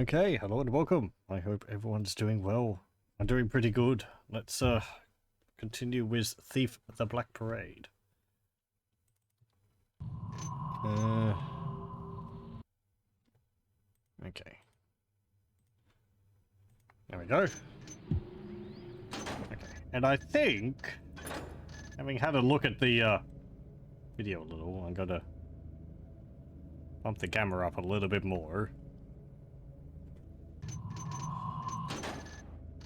Okay, hello and welcome. I hope everyone's doing well. I'm doing pretty good. Let's continue with Thief the Black Parade. Okay. There we go. Okay. And I think, having had a look at the video a little, I'm gonna bump the camera up a little bit more.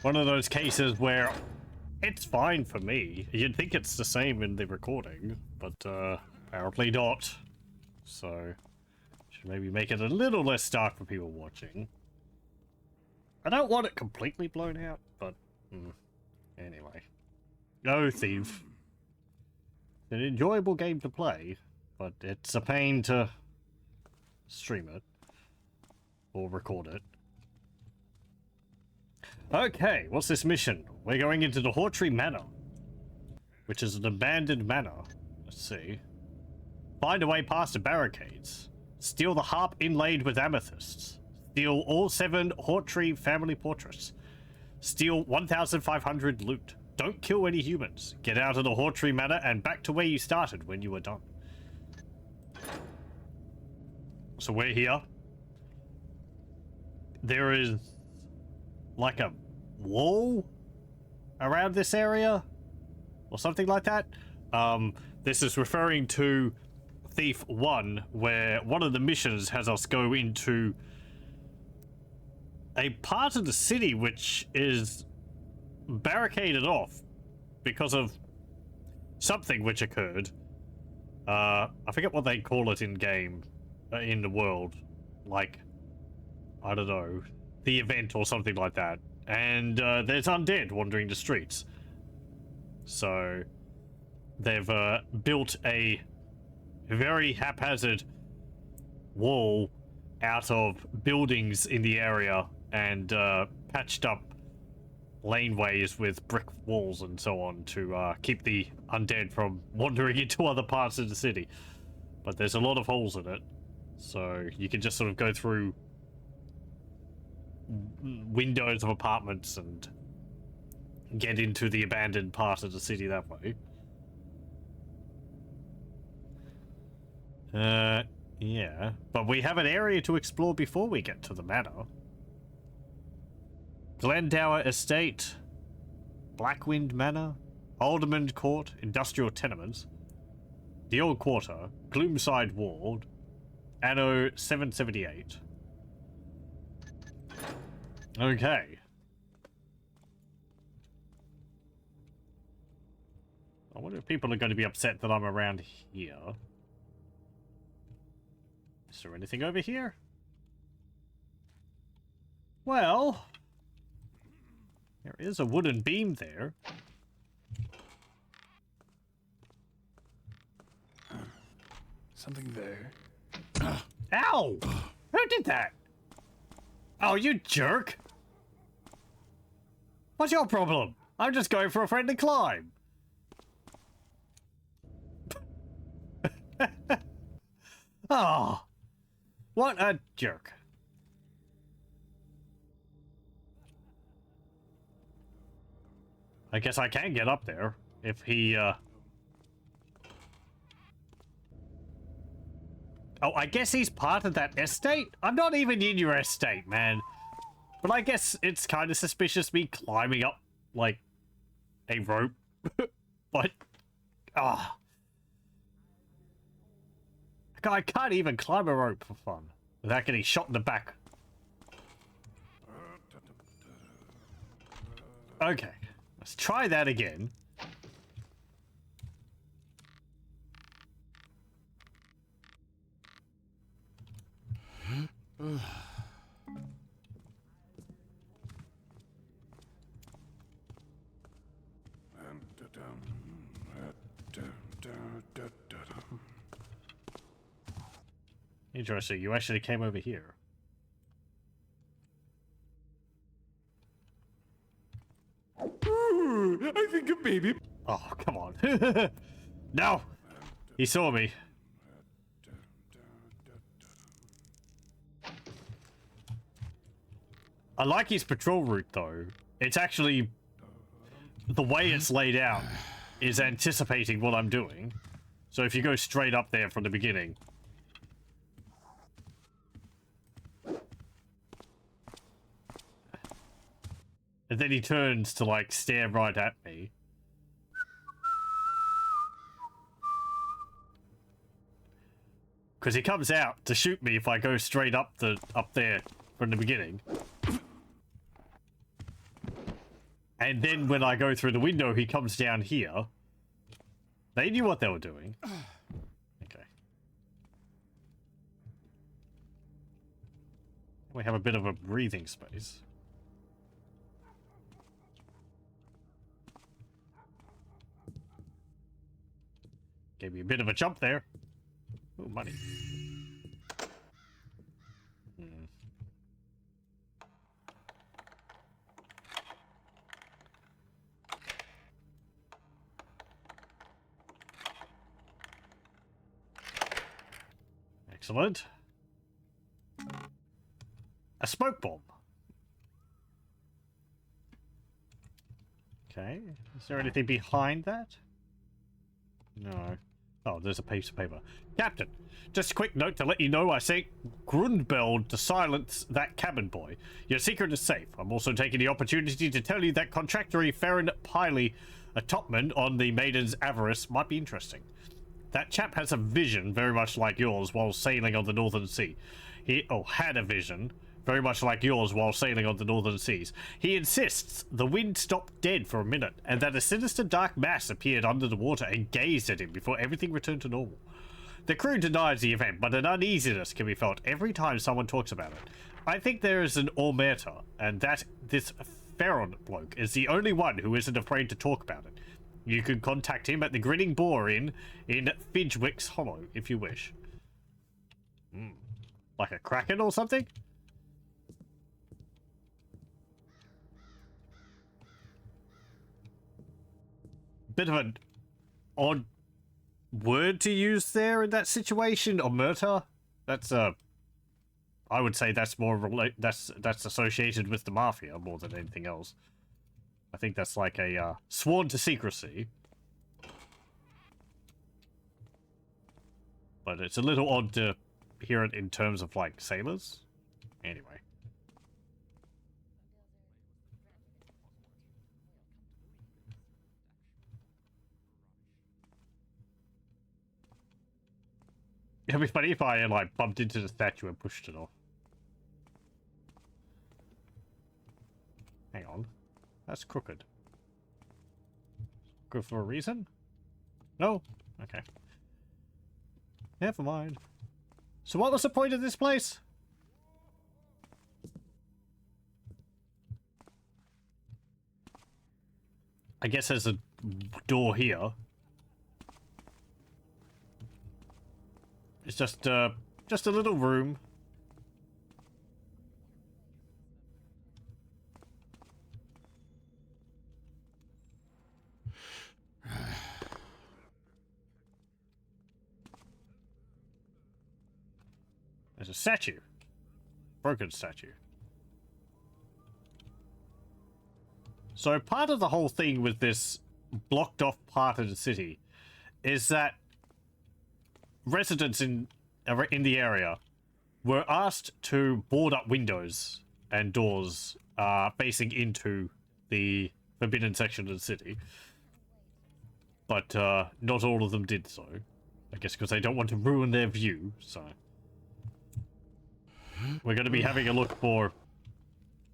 One of those cases where it's fine for me. You'd think it's the same in the recording, but apparently not. So, should maybe make it a little less dark for people watching. I don't want it completely blown out, but anyway. No Thief. It's an enjoyable game to play, but it's a pain to stream it or record it. Okay, what's this mission? We're going into the Hawtree Manor, which is an abandoned manor. Let's see. Find a way past the barricades. Steal the harp inlaid with amethysts. Steal all 7 Hawtree family portraits. Steal 1,500 loot. Don't kill any humans. Get out of the Hawtree Manor and back to where you started when you were done. So we're here. There is like a wall around this area or something like that. This is referring to Thief 1, where one of the missions has us go into a part of the city which is barricaded off because of something which occurred. I forget what they call it in game, in the world, like, I don't know, the event or something like that. And there's undead wandering the streets. So they've built a very haphazard wall out of buildings in the area and patched up laneways with brick walls and so on to keep the undead from wandering into other parts of the city. But there's a lot of holes in it, so you can just sort of go through windows of apartments and get into the abandoned part of the city that way. Yeah, but we have an area to explore before we get to the manor. Glendower Estate, Blackwind Manor, Alderman Court, Industrial Tenements, The Old Quarter, Gloomside Ward, Anno 778. Okay. I wonder if people are going to be upset that I'm around here. Is there anything over here? Well, there is a wooden beam there. Something there. Ow! Who did that? Oh, you jerk! What's your problem? I'm just going for a friendly climb. Oh, what a jerk. I guess I can get up there if he, Oh, I guess he's part of that estate? I'm not even in your estate, man. But I guess it's kind of suspicious me climbing up, like, a rope. But, ah. I can't even climb a rope for fun without getting shot in the back. Okay, let's try that again. Interesting, you actually came over here. I think a baby. Oh, come on. No! He saw me. I like his patrol route, though. It's actually... The way it's laid out is anticipating what I'm doing. So if you go straight up there from the beginning... And then he turns to, like, stare right at me. Because he comes out to shoot me if I go straight up there from the beginning. And then when I go through the window, he comes down here. They knew what they were doing. Okay. We have a bit of a breathing space. Gave me a bit of a jump there. Ooh, money. Excellent. A smoke bomb. Okay. Is there anything behind that? No. Oh, there's a piece of paper. Captain, just a quick note to let you know I sent Grundbeld to silence that cabin boy. Your secret is safe. I'm also taking the opportunity to tell you that contractor Farron Piley, a topman on the Maiden's Avarice, might be interesting. That chap has a vision very much like yours while sailing on the Northern Sea. He had a vision very much like yours while sailing on the Northern Seas. He insists the wind stopped dead for a minute, and that a sinister dark mass appeared under the water and gazed at him before everything returned to normal. The crew denies the event, but an uneasiness can be felt every time someone talks about it. I think there is an omerta, and that this Farron bloke is the only one who isn't afraid to talk about it. You can contact him at the Grinning Boar Inn in Fidgewick's Hollow, if you wish. Like a kraken or something? Bit of an odd word to use there in that situation. Omerta. That's I would say that's more that's associated with the mafia more than anything else. I think that's like a sworn to secrecy. But it's a little odd to hear it in terms of like sailors. Anyway. It'd be funny if I like bumped into the statue and pushed it off. Hang on. That's crooked. Good for a reason? No? Okay. Never mind. So what was the point of this place? I guess there's a door here. It's just a little room. There's a statue. Broken statue. So part of the whole thing with this blocked off part of the city is that residents in the area were asked to board up windows and doors facing into the forbidden section of the city. But not all of them did so. I guess because they don't want to ruin their view, so... We're going to be having a look for...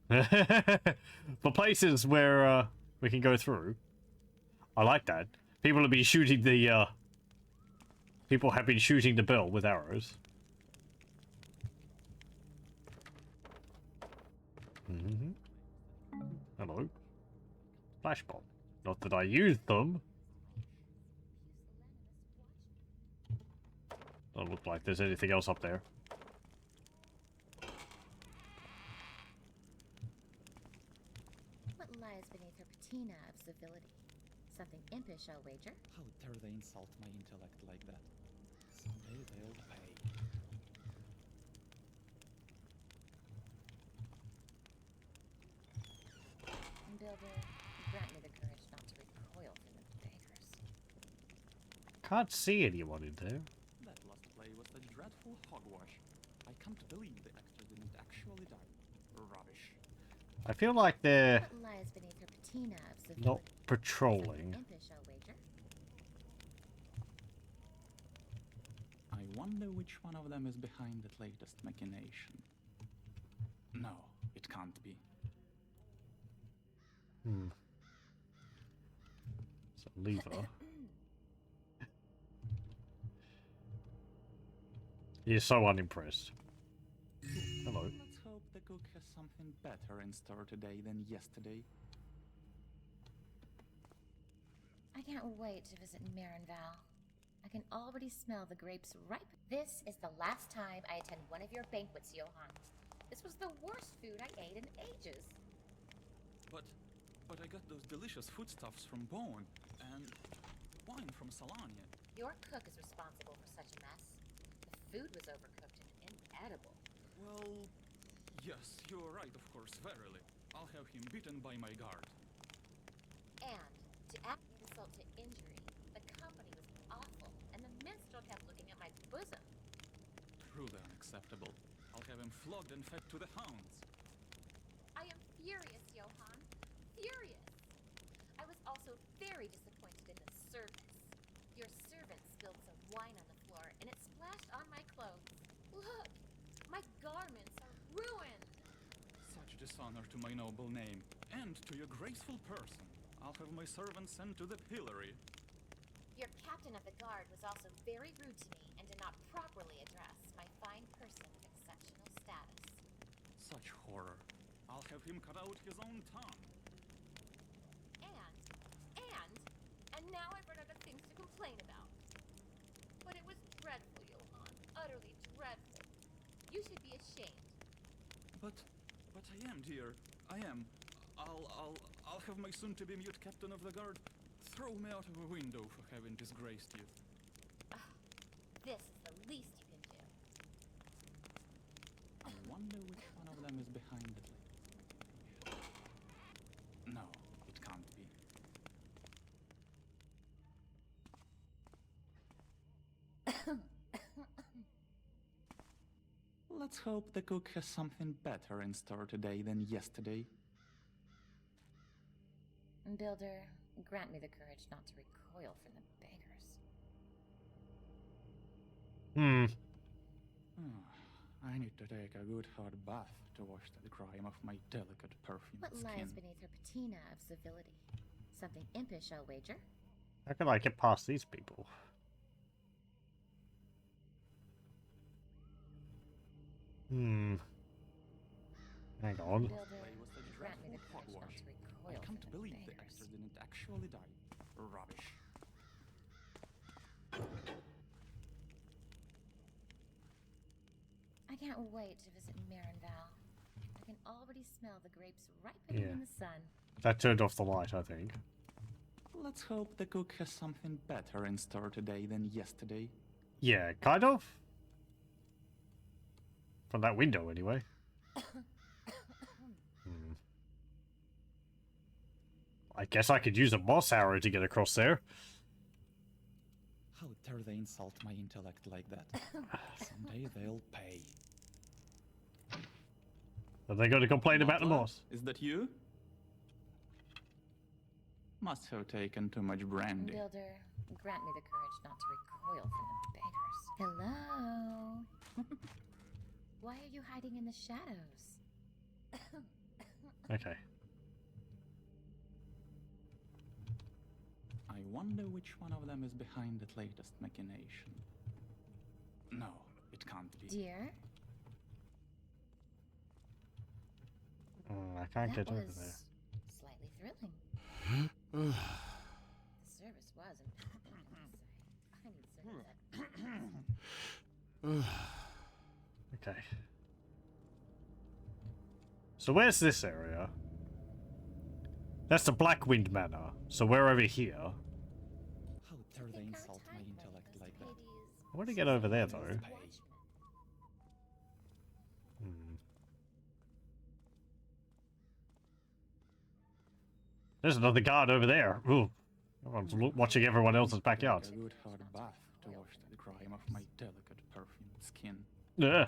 for places where we can go through. I like that. People have been shooting the... People have been shooting the bell with arrows. Hello. Flashbomb. Not that I used them. Doesn't look like there's anything else up there. What lies beneath her patina of civility? Something impish, I'll wager. How dare they insult my intellect like that? Someday they'll pay. Builder, grant me the courage not to recoil from the beggars. Can't see anyone in there. That last play was such dreadful hogwash. I can't believe the actor didn't actually die. Rubbish. I feel like they're What lies beneath her patina of civility? not patrolling. Something impish, I'll wager. I wonder which one of them is behind that latest machination. No, it can't be. It's a lever. You're so unimpressed. Hello. Let's hope the cook has something better in store today than yesterday. I can't wait to visit Marinval. I can already smell the grapes ripe. This is the last time I attend one of your banquets, Johann. This was the worst food I ate in ages. But I got those delicious foodstuffs from Bone and wine from Salania. Your cook is responsible for such a mess. The food was overcooked and inedible. Well, yes, you're right, of course, verily. I'll have him beaten by my guard. And, to add insult to injury, the company was awful, and the minstrel kept looking at my bosom. Truly unacceptable. I'll have him flogged and fed to the hounds. I am furious, Johann. Furious! I was also very disappointed in the service. Your servant spilled some wine on the floor, and it splashed on my clothes. Look! My garments are ruined! Such dishonor to my noble name, and to your graceful person. I'll have my servant sent to the pillory. Your captain of the guard was also very rude to me and did not properly address my fine person of exceptional status. Such horror. I'll have him cut out his own tongue. And now I've run out of things to complain about. But it was dreadful, Johann. Utterly dreadful. You should be ashamed. But I am, dear. I am. I'll have my soon-to-be mute captain of the guard throw me out of a window for having disgraced you. This is the least you can do. I wonder which one of them is behind it. No, it can't be. Let's hope the cook has something better in store today than yesterday. Builder, grant me the courage not to recoil from the beggars. I need to take a good hot bath to wash the grime off my delicate perfumed What skin. lies beneath her patina of civility? Something impish, I'll wager. How can I get past these people? Hang on. Builder, Play was such grant me the dreadful courage not hogwash. to I recoil can't from the believe the beggars. actor didn't actually die. Rubbish. I can't wait to visit Marinval. I can already smell the grapes ripening Yeah. in the sun. That turned off the light, I think. Let's hope the cook has something better in store today than yesterday. Yeah, kind of. From that window, anyway. I guess I could use a moss arrow to get across there. How dare they insult my intellect like that? Someday they'll pay. Are they going to complain about the Mother, moss? Is that you? Must have taken too much brandy. Builder, grant me the courage not to recoil from the beggars. Hello? Why are you hiding in the shadows? Okay. I wonder which one of them is behind that latest machination. No, it can't be. Dear? I can't That get over was there. slightly thrilling. The service was impeccable, I must say. I need service at Okay. So where's this area? That's the Blackwind Manor. So we're over here. How dare I they think our insult my time intellect was like that? Hades' I want to get over there, though. watchman. There's another guard over there. Ooh. Everyone's watching everyone else's backyard. A good hard bath to wash the grime off my delicate perfumed skin. Yeah.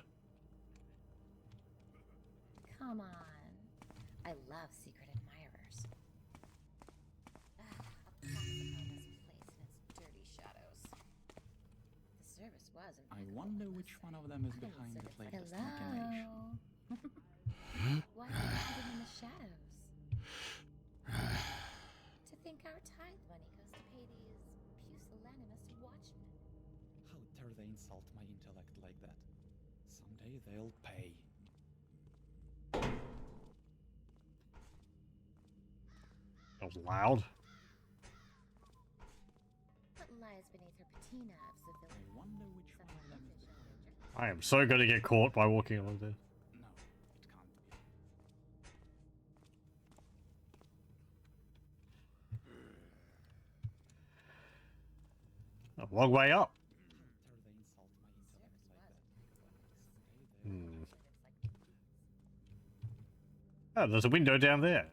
Come on. I love secret admirers. A pox upon this place and its dirty shadows. The service was I impeccable, wonder which listen. one of them is Couldn't behind serve this it. latest Hello. machination. Why are you hiding in the shadows? To think our tithe money goes to pay these pusillanimous watchmen. How dare they insult my intellect like that? Someday they'll pay. That was loud. What lies beneath her patina of I civility? wonder which one of them is behind it. I am so going to get caught by walking along there. No, it can't be. A long way up. How dare they insult my intellect like that? Someday they'll Oh, there's a window down there.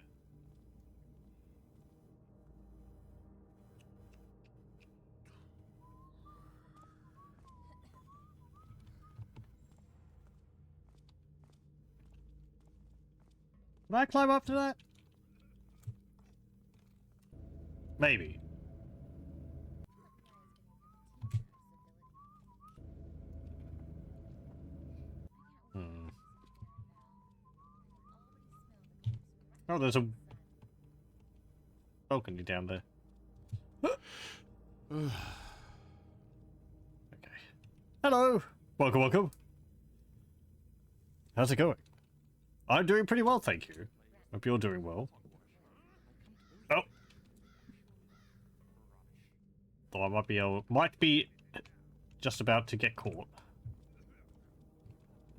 Can I climb up to that? Maybe. Oh, there's a balcony down there. Okay. Hello. Welcome, welcome. How's it going? I'm doing pretty well, thank you. Hope you're doing well. Oh. Thought I might be just about to get caught.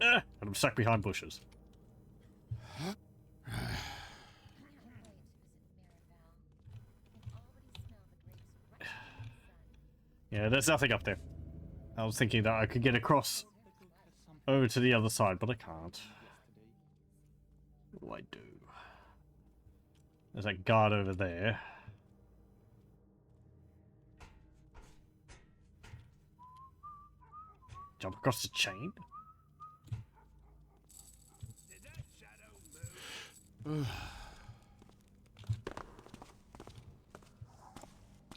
And I'm stuck behind bushes. Yeah, there's nothing up there. I was thinking that I could get across over to the other side, but I can't. What do I do? There's a guard over there. Jump across the chain?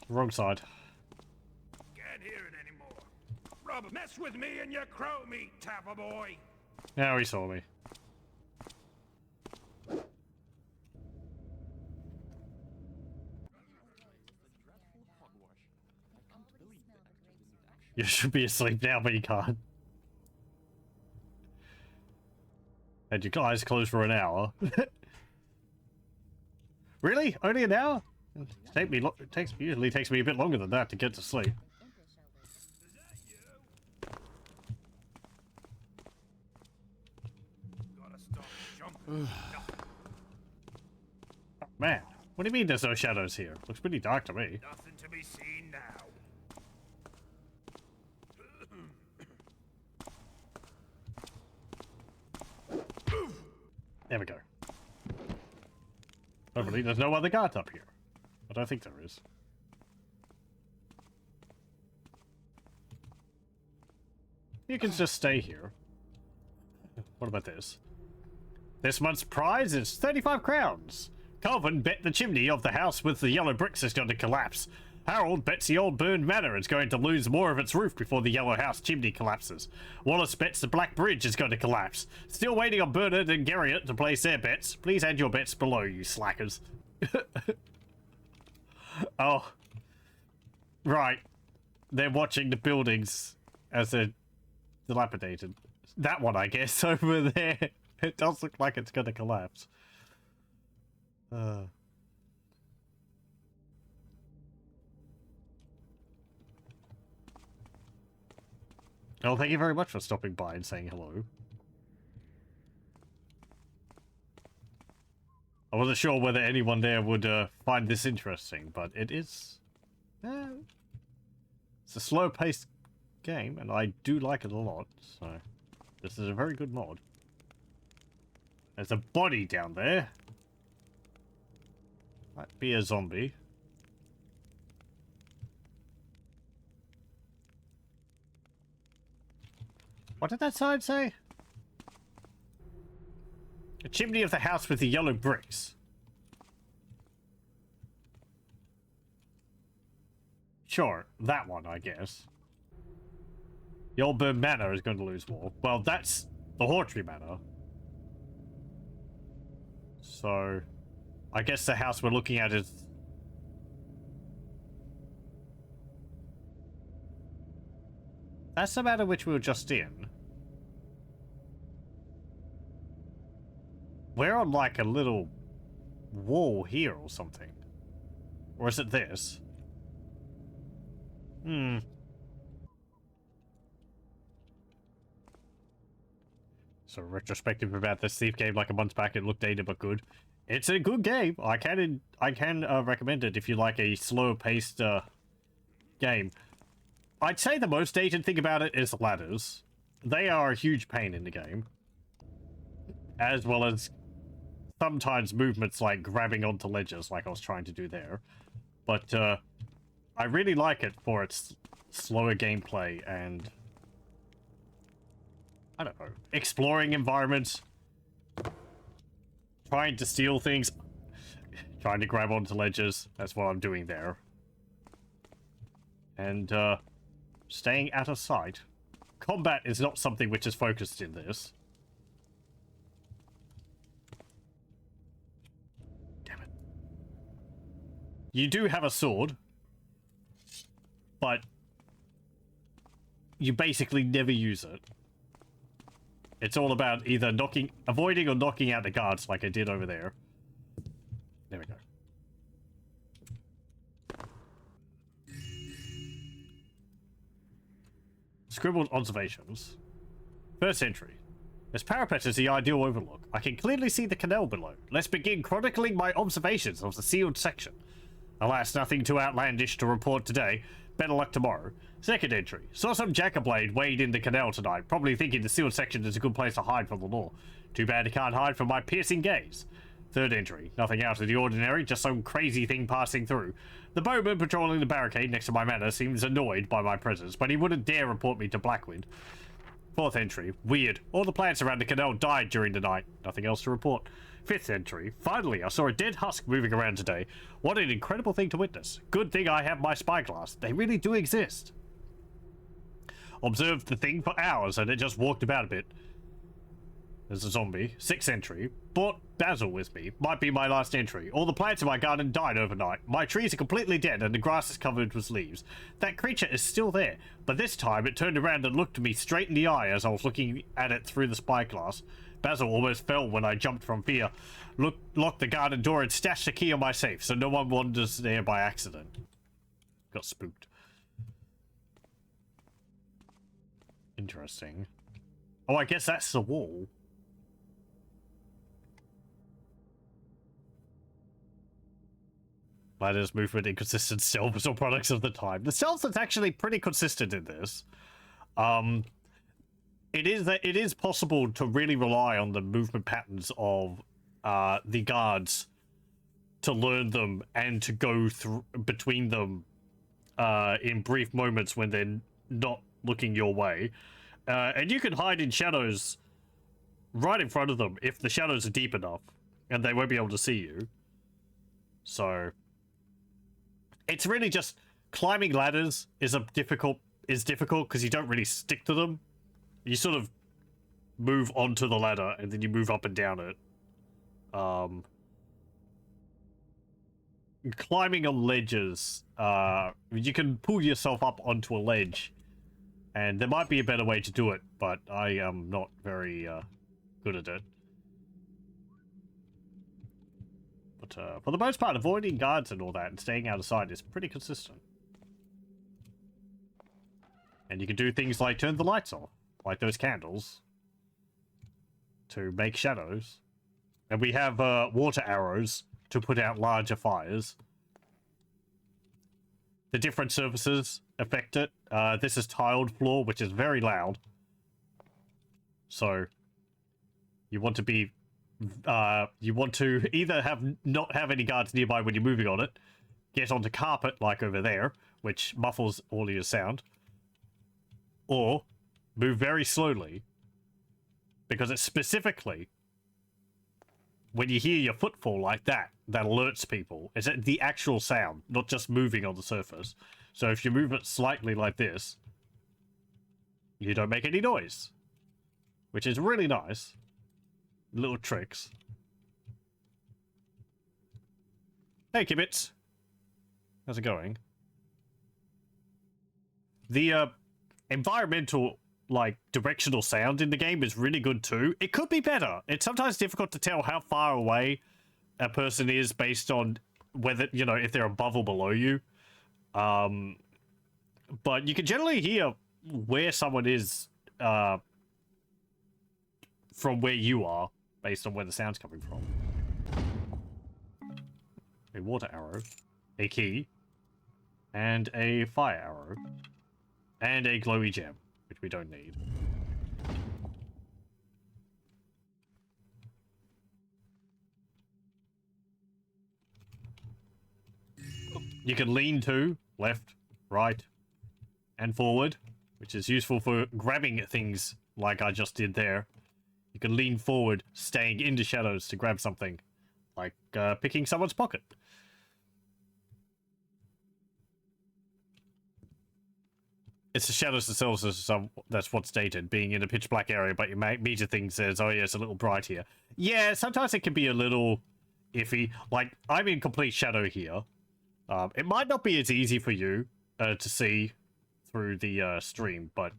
Wrong side. Can't hear it anymore. Rub, mess with me and your crow meat, Tapper boy. Now he saw me. You should be asleep now, but you can't. Had your eyes closed for an hour. Really? Only an hour? Usually takes me a bit longer than that to get to sleep. Gotta stop jumping. Man, what do you mean there's no shadows here? Looks pretty dark to me. Nothing to be seen now. There we go. Hopefully there's no other guards up here. But I think there is. You can just stay here. What about this? This month's prize is 35 crowns. Calvin bet the chimney of the house with the yellow bricks is going to collapse. Harold bets the old burned manor is going to lose more of its roof before the yellow house chimney collapses. Wallace bets the black bridge is going to collapse. Still waiting on Bernard and Garriott to place their bets. Please add your bets below, you slackers. Oh. Right. They're watching the buildings as they're dilapidated. That one, I guess, over there. It does look like it's going to collapse. Well, thank you very much for stopping by and saying hello. I wasn't sure whether anyone there would find this interesting, but it is... it's a slow-paced game, and I do like it a lot, so... This is a very good mod. There's a body down there. Might be a zombie. What did that sign say? A chimney of the house with the yellow bricks. Sure, that one, I guess. The old Burn Manor is going to lose war. Well, that's the Hawtree Manor. So, I guess the house we're looking at is... That's the manor which we were just in. We're on like a little wall here or something. Or is it this? So retrospective about this Thief game like a month back, it looked dated but good. It's a good game. I can recommend it if you like a slower paced game. I'd say the most dated thing about it is ladders. They are a huge pain in the game. As well as sometimes movements like grabbing onto ledges like I was trying to do there. But I really like it for its slower gameplay and, I don't know, exploring environments, trying to steal things, trying to grab onto ledges. That's what I'm doing there. And staying out of sight. Combat is not something which is focused in this. Damn it. You do have a sword, but you basically never use it. It's all about either avoiding or knocking out the guards like I did over there. There we go. Scribbled observations. First entry. This parapet is the ideal overlook. I can clearly see the canal below. Let's begin chronicling my observations of the sealed section. Alas, nothing too outlandish to report today. Better luck tomorrow. Second entry. Saw some jackerblade wade in the canal tonight, probably thinking the sealed section is a good place to hide from the law. Too bad he can't hide from my piercing gaze. Third entry. Nothing out of the ordinary, just some crazy thing passing through. The bowman patrolling the barricade next to my manor seems annoyed by my presence, but he wouldn't dare report me to Blackwind. Fourth entry. Weird. All the plants around the canal died during the night. Nothing else to report. Fifth entry. Finally, I saw a dead husk moving around today. What an incredible thing to witness. Good thing I have my spyglass. They really do exist. Observed the thing for hours and it just walked about a bit. There's a zombie. Sixth entry. Brought Basil with me. Might be my last entry. All the plants in my garden died overnight. My trees are completely dead and the grass is covered with leaves. That creature is still there, but this time it turned around and looked me straight in the eye as I was looking at it through the spyglass. Basil almost fell when I jumped from fear. Locked the garden door and stashed the key on my safe so no one wanders there by accident. Got spooked. Interesting. Oh, I guess that's the wall. Ladders, movement, inconsistent stealths or products of the time. The stealth is actually pretty consistent in this. It is possible to really rely on the movement patterns of the guards to learn them and to go through between them in brief moments when they're not looking your way. And you can hide in shadows right in front of them if the shadows are deep enough and they won't be able to see you. So it's really just climbing ladders is difficult because you don't really stick to them. You sort of move onto the ladder and then you move up and down it. Climbing on ledges, you can pull yourself up onto a ledge, and there might be a better way to do it, but I am not very good at it. But for the most part, avoiding guards and all that and staying out of sight is pretty consistent. And you can do things like turn the lights off, like those candles, to make shadows. And we have water arrows to put out larger fires. The different surfaces affect it. This is tiled floor, which is very loud. So you want to be you want to either not have any guards nearby when you're moving on it, get onto carpet like over there, which muffles all of your sound, or move very slowly, because it's specifically when you hear your footfall like that, that alerts people. It's the actual sound, not just moving on the surface. So if you move it slightly like this, you don't make any noise, which is really nice. Little tricks. Hey, Kibbits. How's it going? The environmental, like, directional sound in the game is really good too. It could be better. It's sometimes difficult to tell how far away a person is based on whether, you know, if they're above or below you. But you can generally hear where someone is from where you are based on where the sound's coming from. A water arrow, a key, and a fire arrow, and a glowy gem, which we don't need. You can lean to left, right, and forward, which is useful for grabbing things like I just did there. You can lean forward, staying in the shadows to grab something, like picking someone's pocket. It's the shadows themselves that's what's stated, being in a pitch black area, but your meter thing says, oh yeah, it's a little bright here. Yeah, sometimes it can be a little iffy. Like, I'm in complete shadow here. It might not be as easy for you to see through the stream, but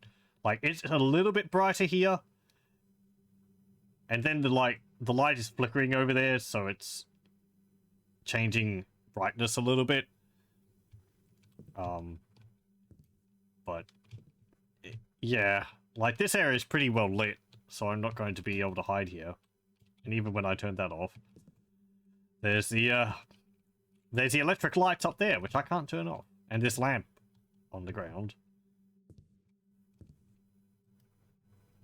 like, it's a little bit brighter here. And then the light is flickering over there, so it's changing brightness a little bit. But yeah, like, this area is pretty well lit, so I'm not going to be able to hide here. And even when I turn that off, there's the electric lights up there, which I can't turn off, and this lamp on the ground.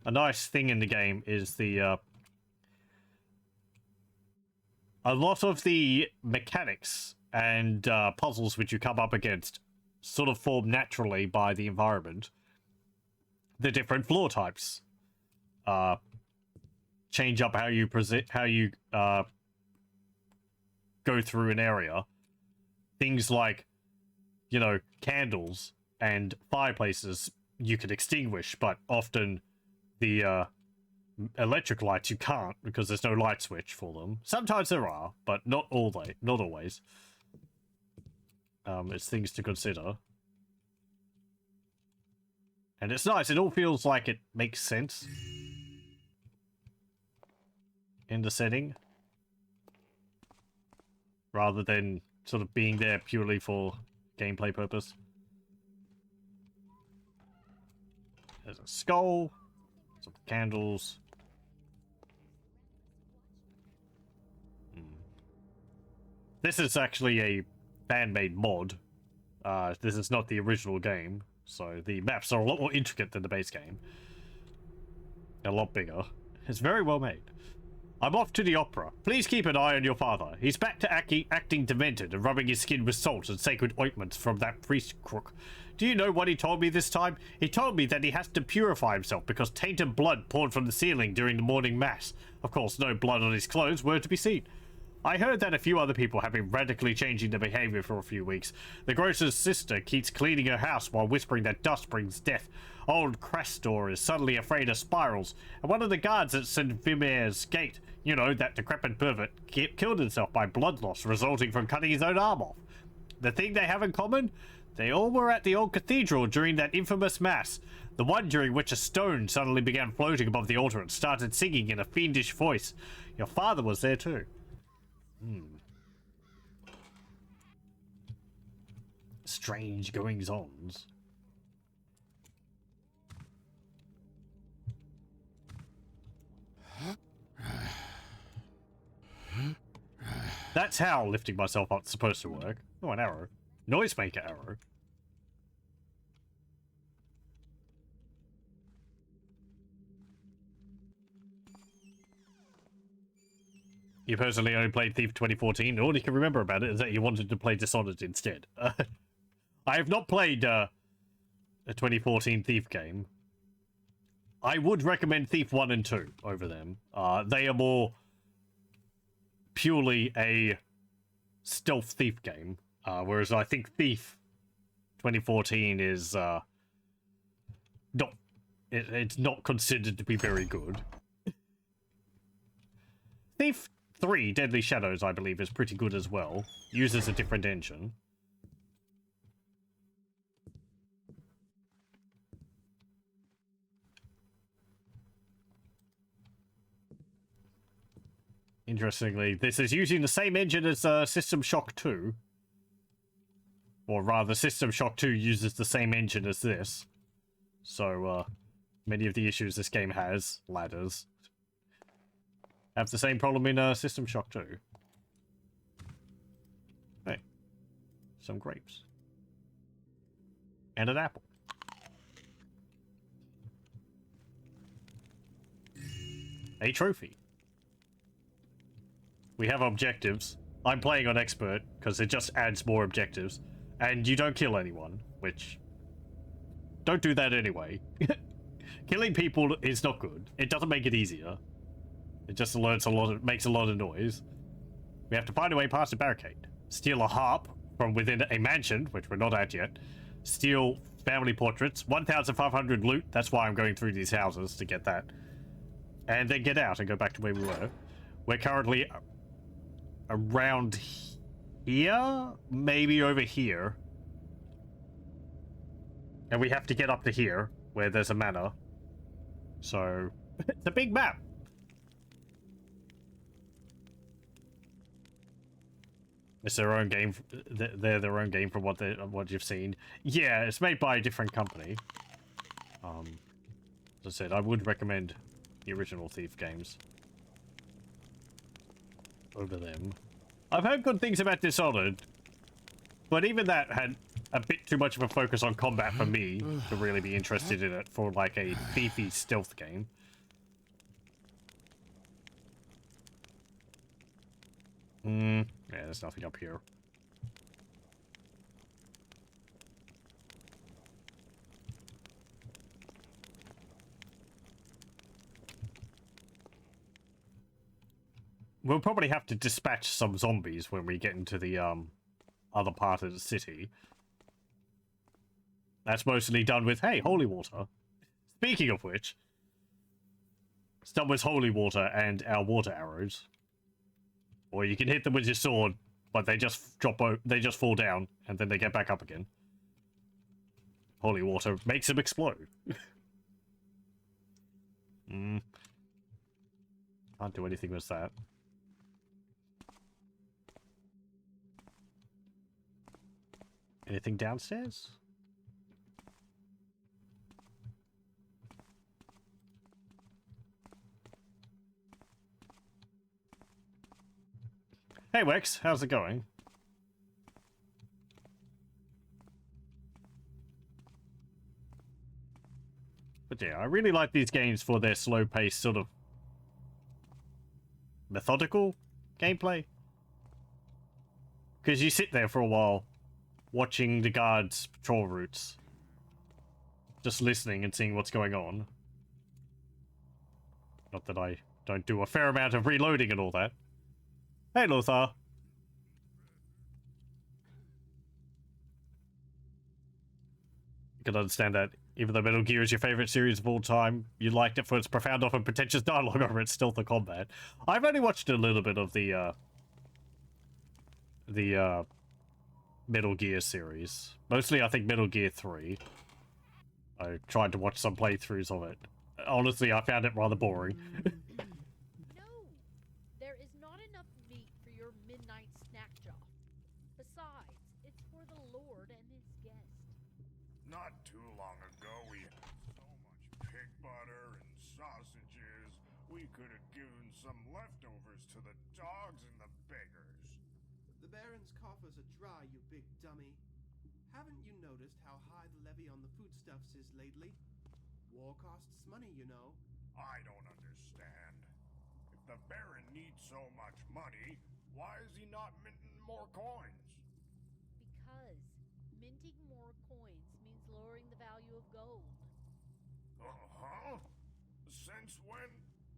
A nice thing in the game is the a lot of the mechanics and puzzles which you come up against sort of form naturally by the environment. The different floor types change up how you go through an area. Things like, you know, candles and fireplaces you can extinguish, but often the electric lights you can't, because there's no light switch for them. Sometimes there are, but not always. It's things to consider. And it's nice, it all feels like it makes sense in the setting, rather than sort of being there purely for gameplay purpose. There's a skull, some candles. This is actually a fan-made mod. This is not the original game, so the maps are a lot more intricate than the base game. A lot bigger. It's very well made. I'm off to the opera. Please keep an eye on your father. He's back to acting demented and rubbing his skin with salt and sacred ointments from that priest crook. Do you know what he told me this time? He told me that he has to purify himself because tainted blood poured from the ceiling during the morning mass. Of course, no blood on his clothes were to be seen. I heard that a few other people have been radically changing their behavior for a few weeks. The grocer's sister keeps cleaning her house while whispering that dust brings death. Old Crastor is suddenly afraid of spirals. And one of the guards at St. Vimer's gate, you know, that decrepit pervert, killed himself by blood loss resulting from cutting his own arm off. The thing they have in common? They all were at the old cathedral during that infamous mass. The one during which a stone suddenly began floating above the altar and started singing in a fiendish voice. Your father was there too. Strange goings-ons. That's how lifting myself up is supposed to work. Oh, an arrow. Noisemaker arrow. You personally only played Thief 2014. All you can remember about it is that you wanted to play Dishonored instead. I have not played a 2014 Thief game. I would recommend Thief 1 and 2 over them. They are more purely a stealth thief game, whereas I think Thief 2014 is it's not considered to be very good. Thief 3 Deadly Shadows, I believe, is pretty good as well. Uses a different engine. Interestingly, this is using the same engine as System Shock 2. Or rather, System Shock 2 uses the same engine as this. So, many of the issues this game has, ladders, have the same problem in System Shock 2. Hey, some grapes. And an apple. A trophy. We have objectives. I'm playing on expert because it just adds more objectives. And you don't kill anyone, which... Don't do that anyway. Killing people is not good. It doesn't make it easier. It just alerts a lot of, makes a lot of noise. We have to find a way past a barricade. Steal a harp from within a mansion, which we're not at yet. Steal family portraits. 1,500 loot. That's why I'm going through these houses to get that. And then get out and go back to where we were. We're currently around here? Maybe over here. And we have to get up to here, where there's a manor. So, it's a big map. It's their own game. They're their own game from what you've seen. Yeah, it's made by a different company. As I said, I would recommend the original Thief games over them. I've heard good things about Dishonored, but even that had a bit too much of a focus on combat for me to really be interested in it for like a thiefy stealth game. Yeah, there's nothing up here. We'll probably have to dispatch some zombies when we get into the other part of the city. That's mostly done with, hey, holy water. Speaking of which, it's done with holy water and our water arrows. Or you can hit them with your sword, but they just they just fall down, and then they get back up again. Holy water makes them explode. Can't do anything with that. Anything downstairs? Hey Wex, how's it going? But yeah, I really like these games for their slow-paced, sort of methodical gameplay. Because you sit there for a while, watching the guards' patrol routes. Just listening and seeing what's going on. Not that I don't do a fair amount of reloading and all that. Hey, Lothar. You can understand that even though Metal Gear is your favorite series of all time, you liked it for its profound, often pretentious dialogue over its stealth and combat. I've only watched a little bit of the Metal Gear series. Mostly, I think, Metal Gear 3. I tried to watch some playthroughs of it. Honestly, I found it rather boring. No, there is not enough meat for your midnight snack jar. Besides, it's for the Lord and his guest. Not too long ago, we had so much pig butter and sausages, we could have given some leftovers to the dogs and the beggars. The Baron's coffers are dry, you big dummy. Haven't you noticed how high the levy on the foodstuffs is lately? War costs money, you know. I don't understand. If the Baron needs so much money, why is he not minting more coins? Because minting more coins means lowering the value of gold. Uh-huh? Since when?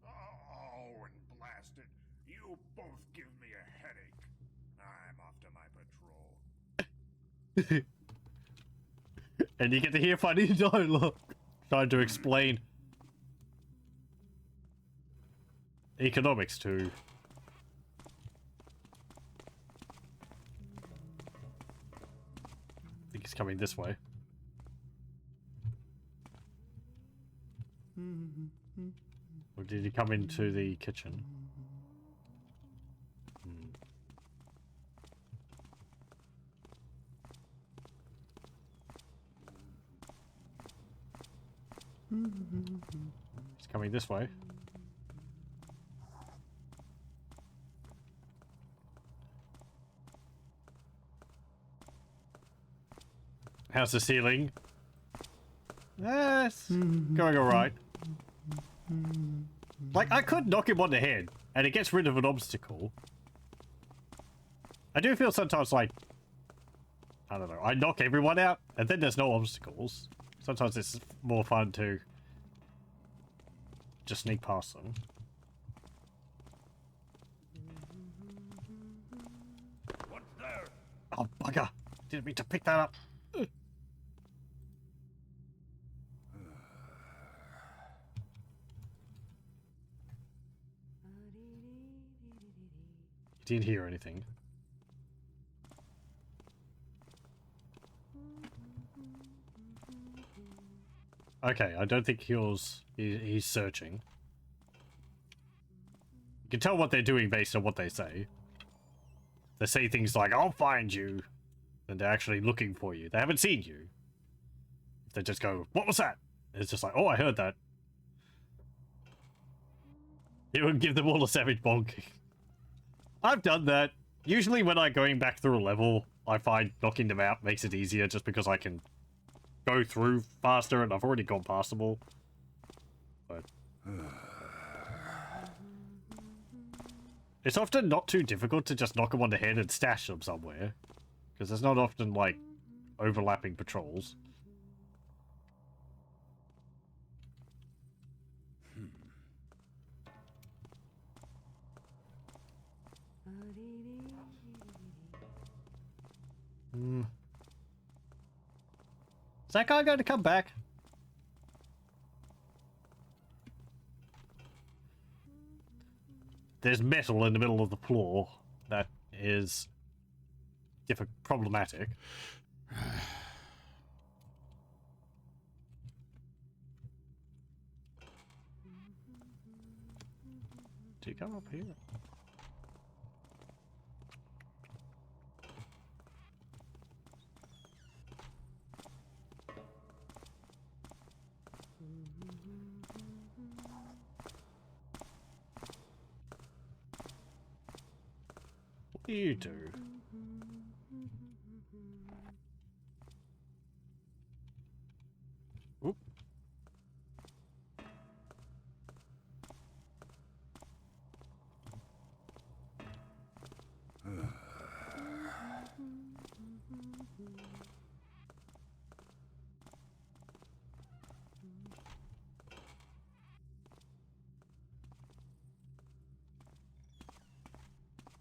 Oh, and blast it. You both give me a headache. I'm off to my patrol. And you get to hear funny dialogue trying to explain economics to. I think he's coming this way. Or did he come into the kitchen? He's coming this way. How's the ceiling? Yes, going alright. Like, I could knock him on the head, and it gets rid of an obstacle. I do feel sometimes like, I don't know, I knock everyone out, and then there's no obstacles. Sometimes it's more fun to just sneak past them. What's there? Oh, bugger! Didn't mean to pick that up. You didn't hear anything. Okay, I don't think he's searching. You can tell what they're doing based on what they say. They say things like, I'll find you. And they're actually looking for you. They haven't seen you. They just go, what was that? And it's just like, oh, I heard that. It would give them all a savage bonking. I've done that. Usually when I'm going back through a level, I find knocking them out makes it easier just because I can go through faster and I've already gone past them all. But it's often not too difficult to just knock them on the head and stash them somewhere. Because there's not often, like, overlapping patrols. Is that guy going to come back? There's metal in the middle of the floor that is problematic. Do you come up here? What do you do? Oop.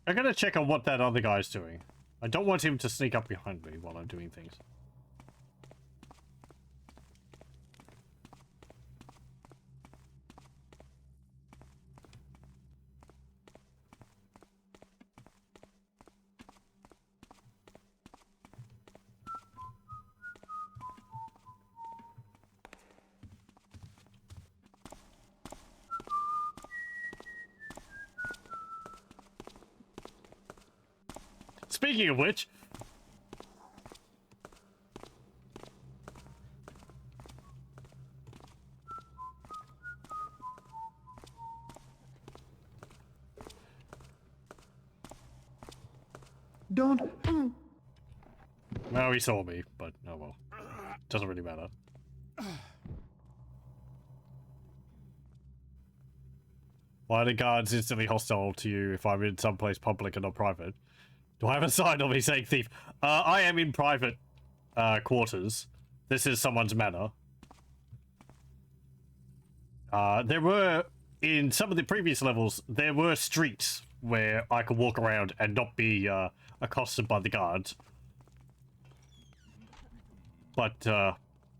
I gotta check on what that other guy's doing. I don't want him to sneak up behind me while I'm doing things. Speaking of which, Don't. well, he saw me, but oh well. Doesn't really matter. Why are the guards instantly hostile to you if I'm in someplace public and not private? Do I have a sign on me saying thief? I am in private quarters. This is someone's manor. There were, in some of the previous levels, there were streets where I could walk around and not be accosted by the guards. But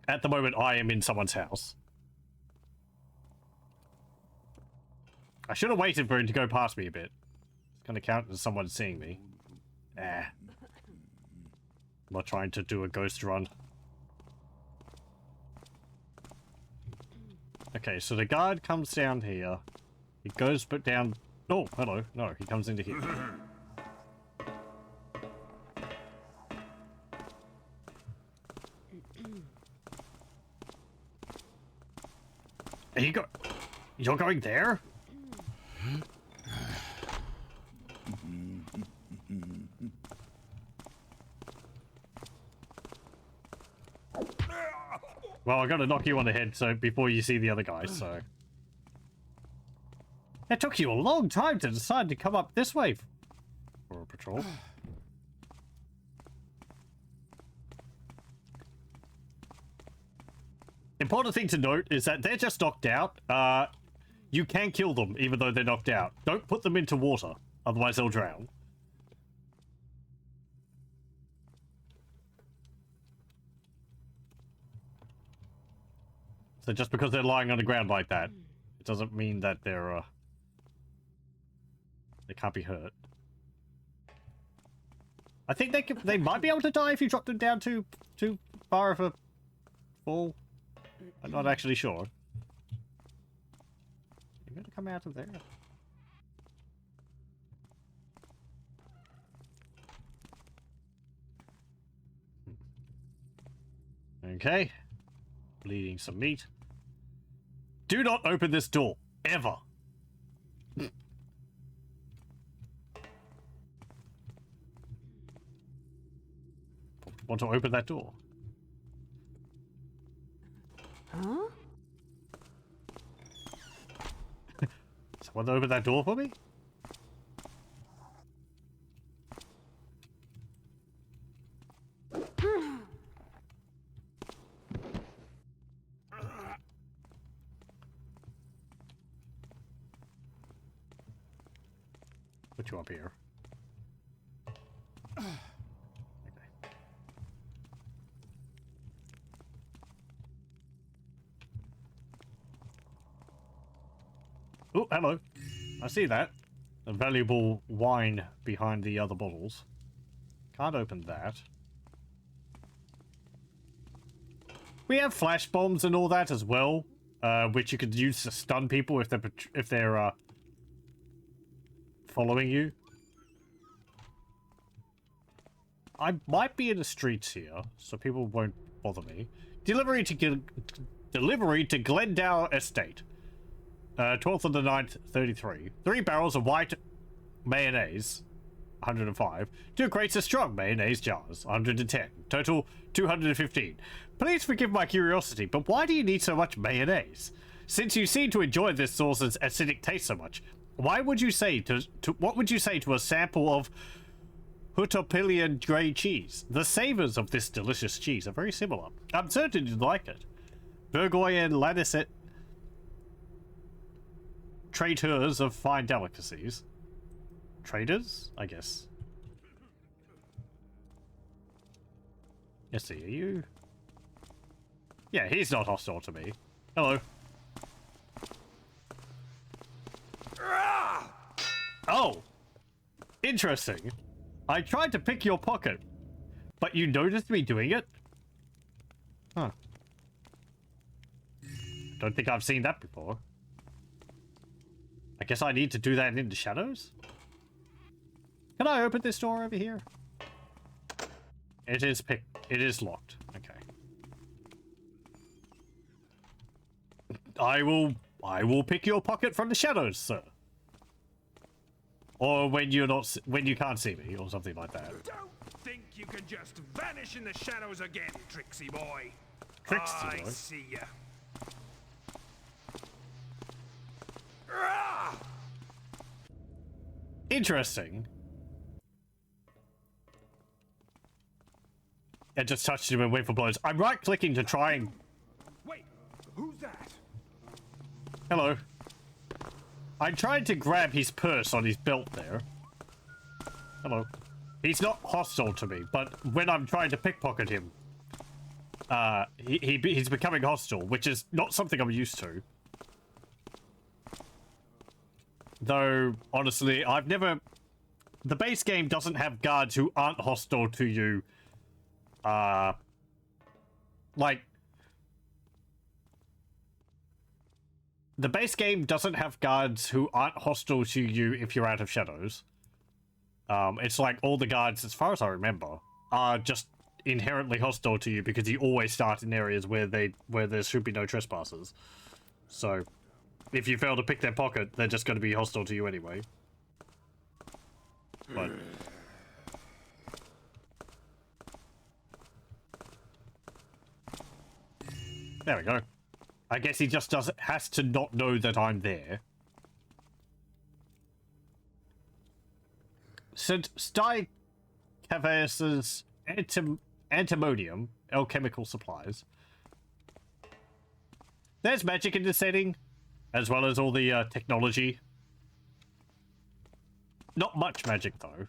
at the moment, I am in someone's house. I should have waited for him to go past me a bit. It's going to count as someone seeing me. I'm not trying to do a ghost run. Okay, so the guard comes down here. He goes but down... Oh, hello. No, he comes into here. Are you go... You're going there? Well, I gotta knock you on the head so before you see the other guy, so... It took you a long time to decide to come up this way for a patrol. Important thing to note is that they're just knocked out. You can kill them even though they're knocked out. Don't put them into water, otherwise they'll drown. So just because they're lying on the ground like that, it doesn't mean that they're, they can't be hurt. I think they might be able to die if you drop them down too far of a fall. I'm not actually sure. You're gonna come out of there. Okay. Bleeding some meat. Do not open this door. Ever. Want to open that door? Huh? Someone open that door for me? Put you up here. Okay. Oh, hello. I see that. A valuable wine behind the other bottles. Can't open that. We have flash bombs and all that as well, which you could use to stun people if they're following you. I might be in the streets here, so people won't bother me. Delivery to Glendale Estate. 12th of the 9th, 33. 3 barrels of white mayonnaise, 105. 2 crates of strong mayonnaise jars, 110. Total, 215. Please forgive my curiosity, but why do you need so much mayonnaise? Since you seem to enjoy this sauce's acidic taste so much, what would you say to a sample of Hutopilian grey cheese? The savors of this delicious cheese are very similar. I'm certain you'd like it. Burgoyne Lanicet, traders of fine delicacies. Traders, I guess. Let's see, are you? Yeah, he's not hostile to me. Hello. Oh! Interesting. I tried to pick your pocket, but you noticed me doing it? Huh. Don't think I've seen that before. I guess I need to do that in the shadows? Can I open this door over here? It is locked. Okay. I will pick your pocket from the shadows, sir. Or when you can't see me, or something like that. Don't think you can just vanish in the shadows again, Tricksy boy. Tricksy boy? I see ya. Interesting. It just touched him and went for blows. I'm right-clicking to try and... Wait, who's that? Hello. I tried to grab his purse on his belt there. Hello. He's not hostile to me, but when I'm trying to pickpocket him, he's becoming hostile, which is not something I'm used to. Though, honestly, I've never... The base game doesn't have guards who aren't hostile to you. Like... The base game doesn't have guards who aren't hostile to you if you're out of shadows. It's like all the guards, as far as I remember, are just inherently hostile to you because you always start in areas where there should be no trespassers. So, if you fail to pick their pocket, they're just going to be hostile to you anyway. But... There we go. I guess he just has to not know that I'm there. St. Cavas's antimonium, alchemical supplies. There's magic in the setting, as well as all the technology. Not much magic, though.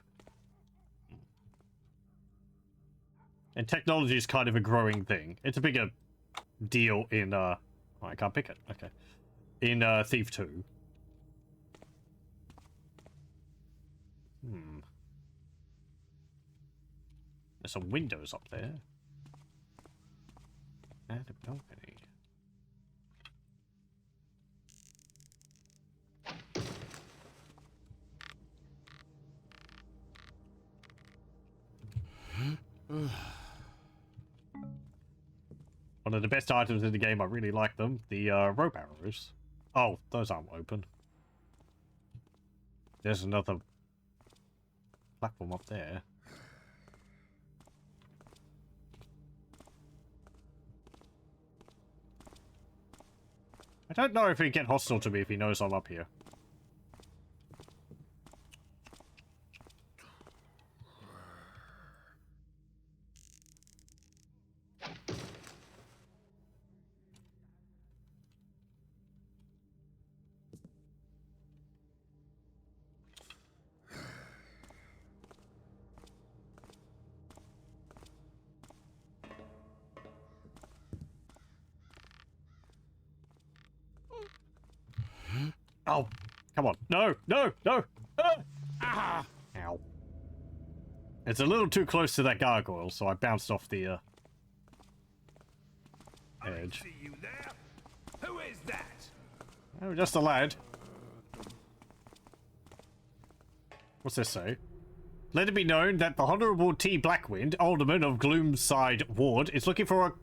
And technology is kind of a growing thing. It's a bigger deal in, oh, I can't pick it. Okay. In, Thief 2. There's some windows up there. And a balcony. One of the best items in the game, I really like them. The rope arrows. Oh, those aren't open. There's another platform up there. I don't know if he'd get hostile to me if he knows I'm up here. Oh, come on. No, no, no. Ah! Ow. It's a little too close to that gargoyle, so I bounced off the edge. See you there? Who is that? Oh, just a lad. What's this say? Let it be known that the Honourable T. Blackwind, Alderman of Gloomside Ward, is looking for a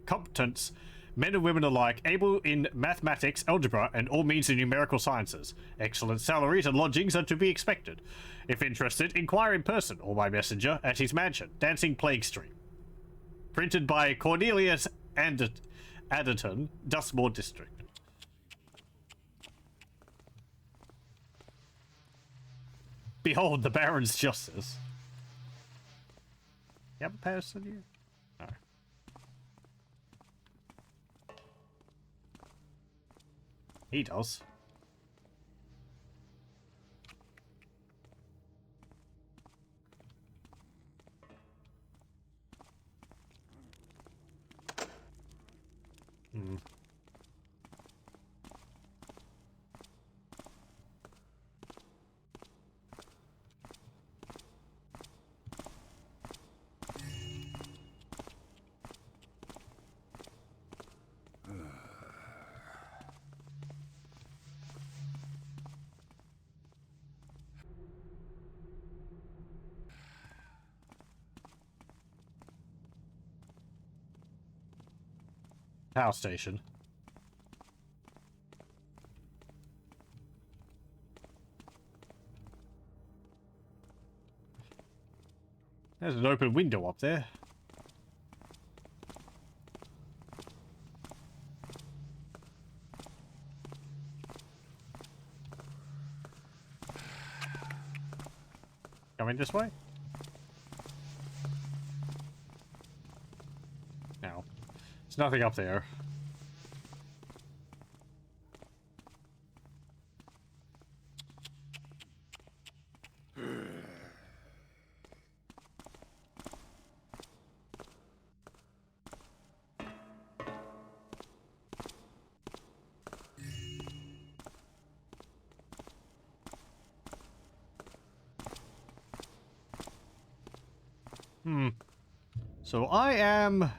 competence, men and women alike, able in mathematics, algebra, and all means of numerical sciences. Excellent salaries and lodgings are to be expected. If interested, inquire in person or by messenger at his mansion, Dancing Plague Street. Printed by Cornelius Adderton, Dustmore District. Behold the Baron's justice. You have a person here? No. He does. Hmm. Power station. There's an open window up there. Coming this way? No. There's nothing up there. So I am...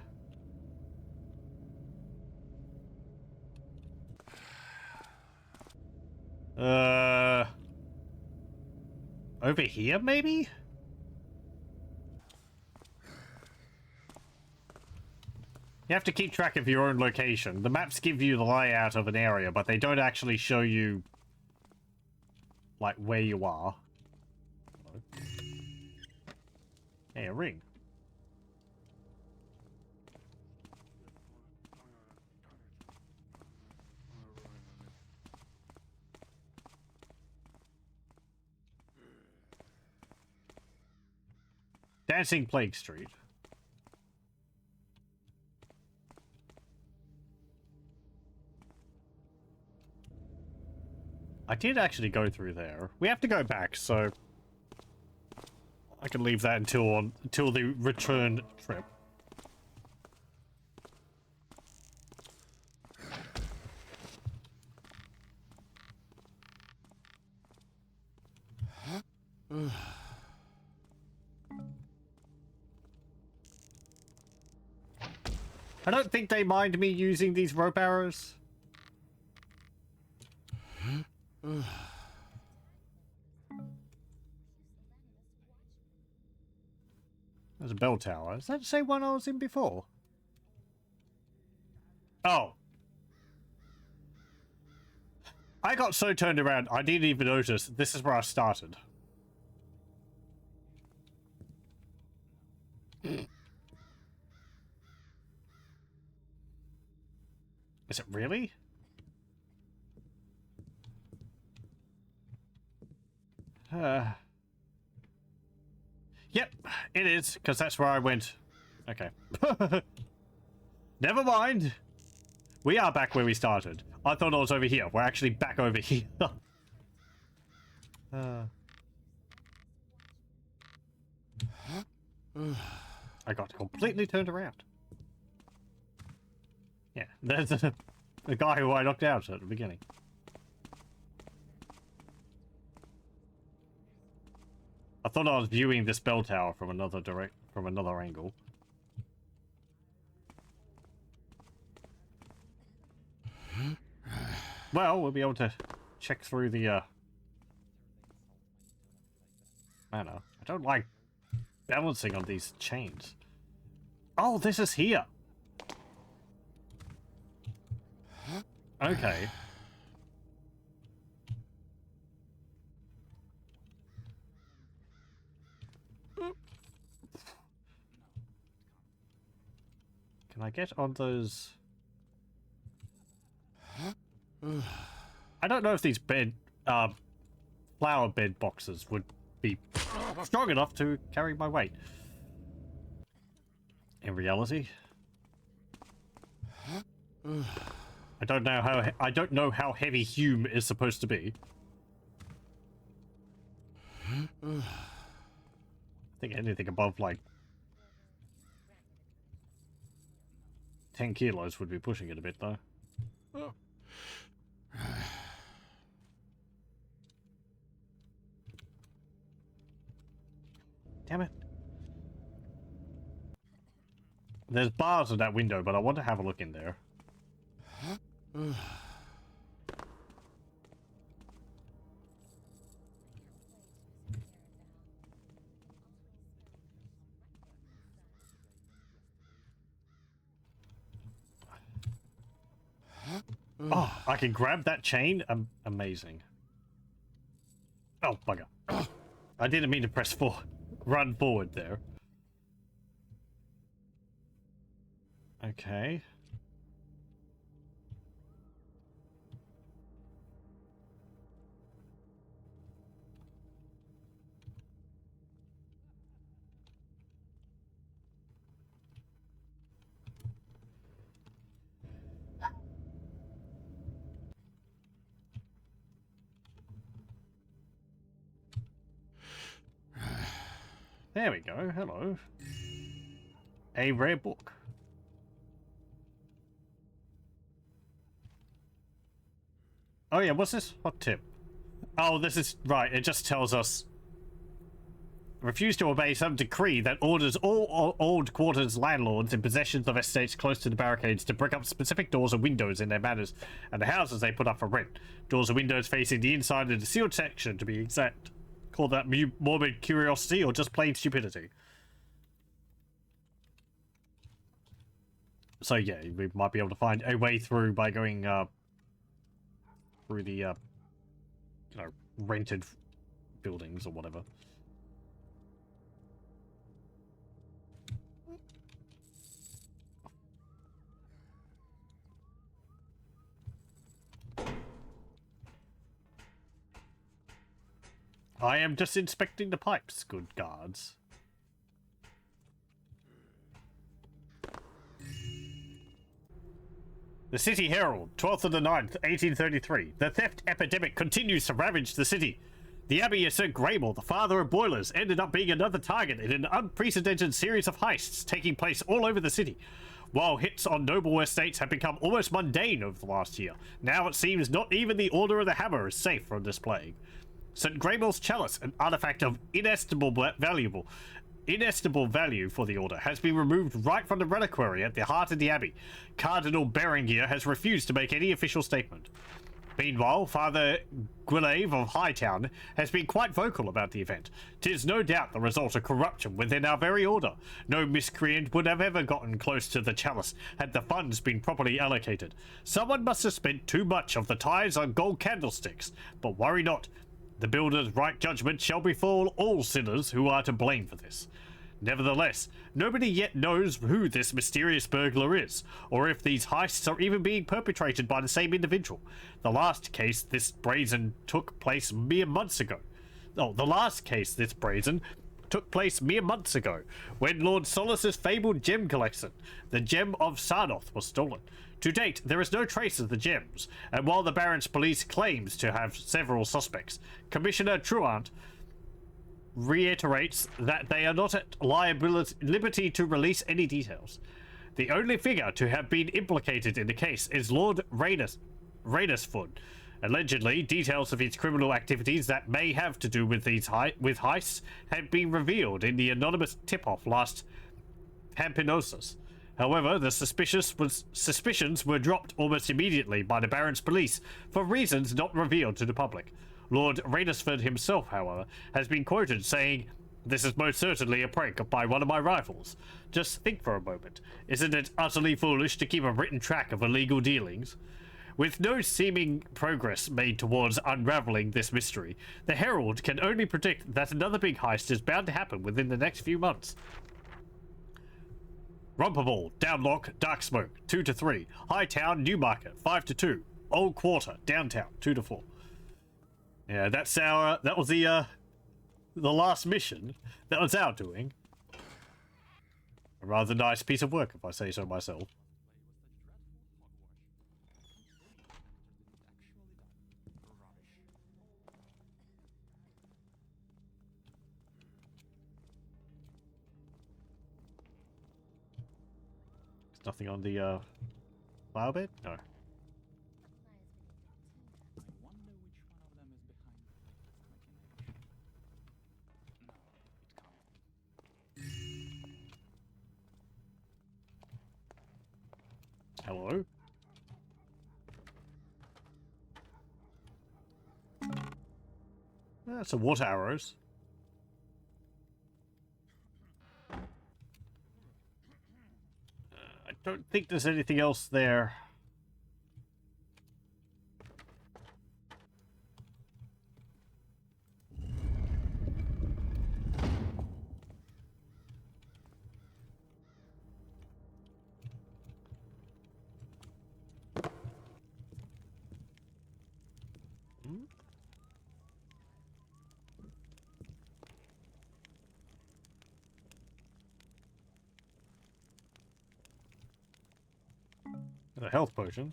over here, maybe? You have to keep track of your own location. The maps give you the layout of an area, but they don't actually show you, like, where you are. Hey, a ring. Dancing Plague Street. I did actually go through there. We have to go back, so I can leave that until the return trip. I don't think they mind me using these rope arrows. There's a bell tower. Is that the same one I was in before? Oh. I got so turned around, I didn't even notice. This is where I started. Is it really? Yep, it is, because that's where I went. Okay. Never mind. We are back where we started. I thought I was over here. We're actually back over here. I got completely turned around. Yeah, there's the guy who I knocked out at the beginning. I thought I was viewing this bell tower from another angle. Well, we'll be able to check through the I don't know. I don't like balancing on these chains. Oh, this is here. Okay. Can I get on those? I don't know if these flower bed boxes would be strong enough to carry my weight. In reality, I don't know how heavy Hume is supposed to be. I think anything above like 10 kilos would be pushing it a bit, though. Oh. Damn it. There's bars in that window, but I want to have a look in there. Oh, I can grab that chain? Amazing. Oh, bugger. I didn't mean to press run forward there. Okay. There we go. Hello. A rare book. Oh yeah, what's this? Hot tip. Oh, this is... Right, it just tells us... Refuse to obey some decree that orders all old quarters landlords in possessions of estates close to the barricades to brick up specific doors and windows in their manors and the houses they put up for rent. Doors and windows facing the inside of the sealed section, to be exact. Call that morbid curiosity or just plain stupidity. So yeah, we might be able to find a way through by going through the you know, rented buildings or whatever. I am just inspecting the pipes, good guards. The City Herald, 12th of the 9th, 1833. The theft epidemic continues to ravage the city. The Abbey of St. Grable, the father of boilers, ended up being another target in an unprecedented series of heists taking place all over the city. While hits on noble estates have become almost mundane over the last year, now it seems not even the Order of the Hammer is safe from this plague. St. Grable's chalice, an artifact of inestimable value for the Order, has been removed right from the reliquary at the heart of the Abbey. Cardinal Berengier has refused to make any official statement. Meanwhile, Father Guillave of Hightown has been quite vocal about the event. 'Tis no doubt the result of corruption within our very order. No miscreant would have ever gotten close to the chalice had the funds been properly allocated. Someone must have spent too much of the tithes on gold candlesticks, but worry not. The builder's right judgment shall befall all sinners who are to blame for this. Nevertheless, nobody yet knows who this mysterious burglar is, or if these heists are even being perpetrated by the same individual. The last case this brazen took place mere months ago. when Lord Solus's fabled gem collection, the Gem of Sarnoth, was stolen. To date, there is no trace of the gems, and while the Baron's police claims to have several suspects, Commissioner Truant reiterates that they are not at liberty to release any details. The only figure to have been implicated in the case is Lord Rainersford. Allegedly, details of his criminal activities that may have to do with these heists have been revealed in the anonymous tip-off last Pampinosus. However, the suspicions were dropped almost immediately by the Baron's police for reasons not revealed to the public. Lord Rainersford himself, however, has been quoted saying, "This is most certainly a prank by one of my rivals. Just think for a moment. Isn't it utterly foolish to keep a written track of illegal dealings?" With no seeming progress made towards unraveling this mystery, the Herald can only predict that another big heist is bound to happen within the next few months. Rumpable, Downlock, Dark Smoke, 2 to 3. Hightown, Newmarket, 5 to 2. Old Quarter, Downtown, 2 to 4. Yeah, that was the last mission. That was our doing. A rather nice piece of work, if I say so myself. There's nothing on the file bed? No. Hello? That's some water arrows. I don't think there's anything else there. And a health potion.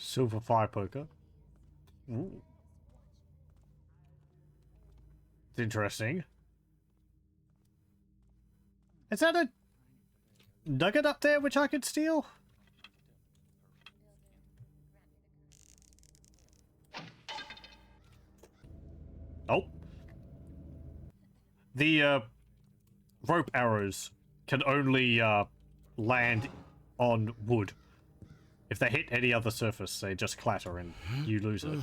Silver fire poker. Ooh. It's interesting. Is that a nugget up there which I could steal? Oh. The rope arrows can only land on wood. If they hit any other surface, they just clatter and you lose it.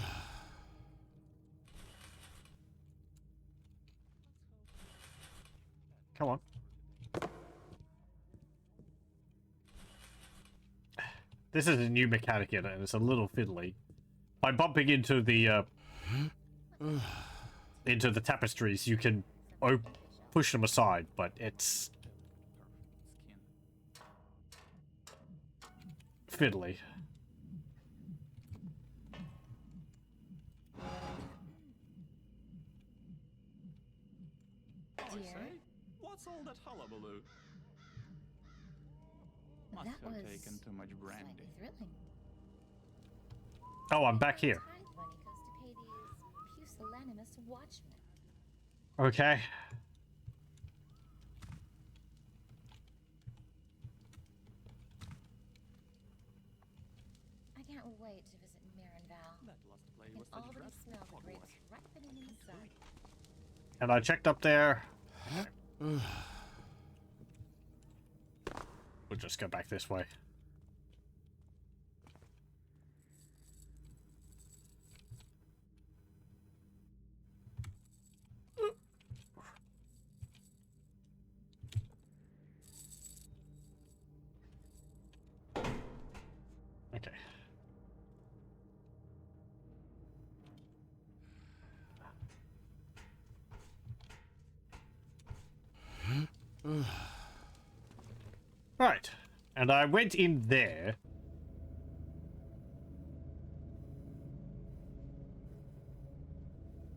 Come on. This is a new mechanic in it, and it's a little fiddly. By bumping into the tapestries, you can push them aside, but it's fiddly. What's all that hullabaloo? Must That have was taken too much brandy. slightly thrilling. Oh, I'm back here. Tide money goes to pay these pusillanimous watchmen. Okay. I can't wait to visit Marinval. That last play I can was such already dreadful smell the hogwash. grapes ripening in the sun. And I checked up there. We'll just go back this way. Okay. Right. And I went in there.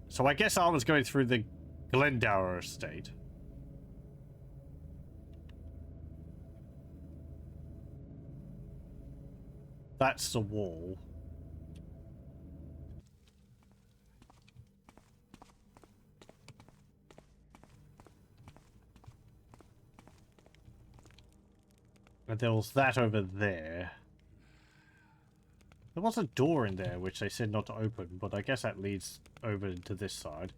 So I guess I was going through the Glendower estate. That's the wall. And there was that over there. There was a door in there which they said not to open, but I guess that leads over to this side.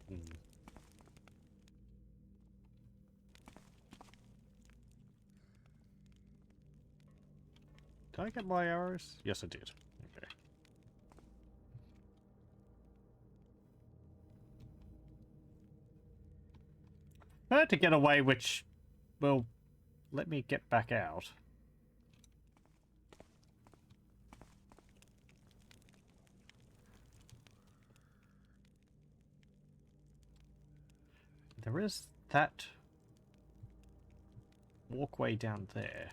Did I get my arrows? Yes, I did. Okay. I had to get away, which will let me get back out. There is that walkway down there.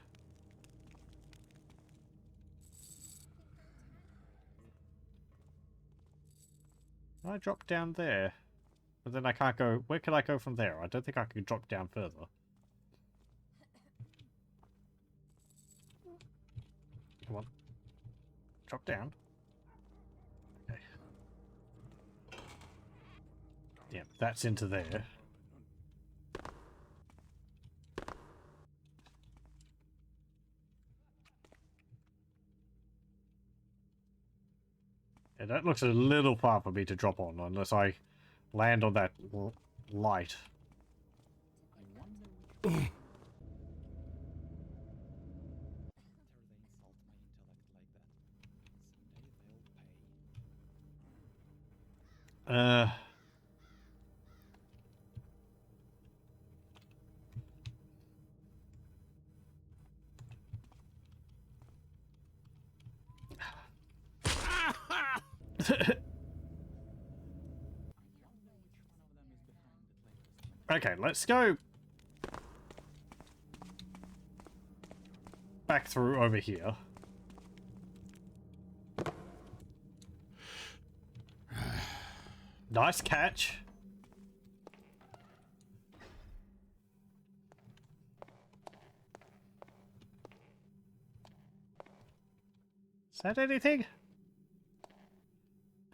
I drop down there, but then I can't go. Where can I go from there? I don't think I can drop down further. Come on, drop down. Okay. Yeah, that's into there. Yeah, that looks a little far for me to drop on, unless I land on that light. Okay, let's go back through over here. Nice catch. Is that anything?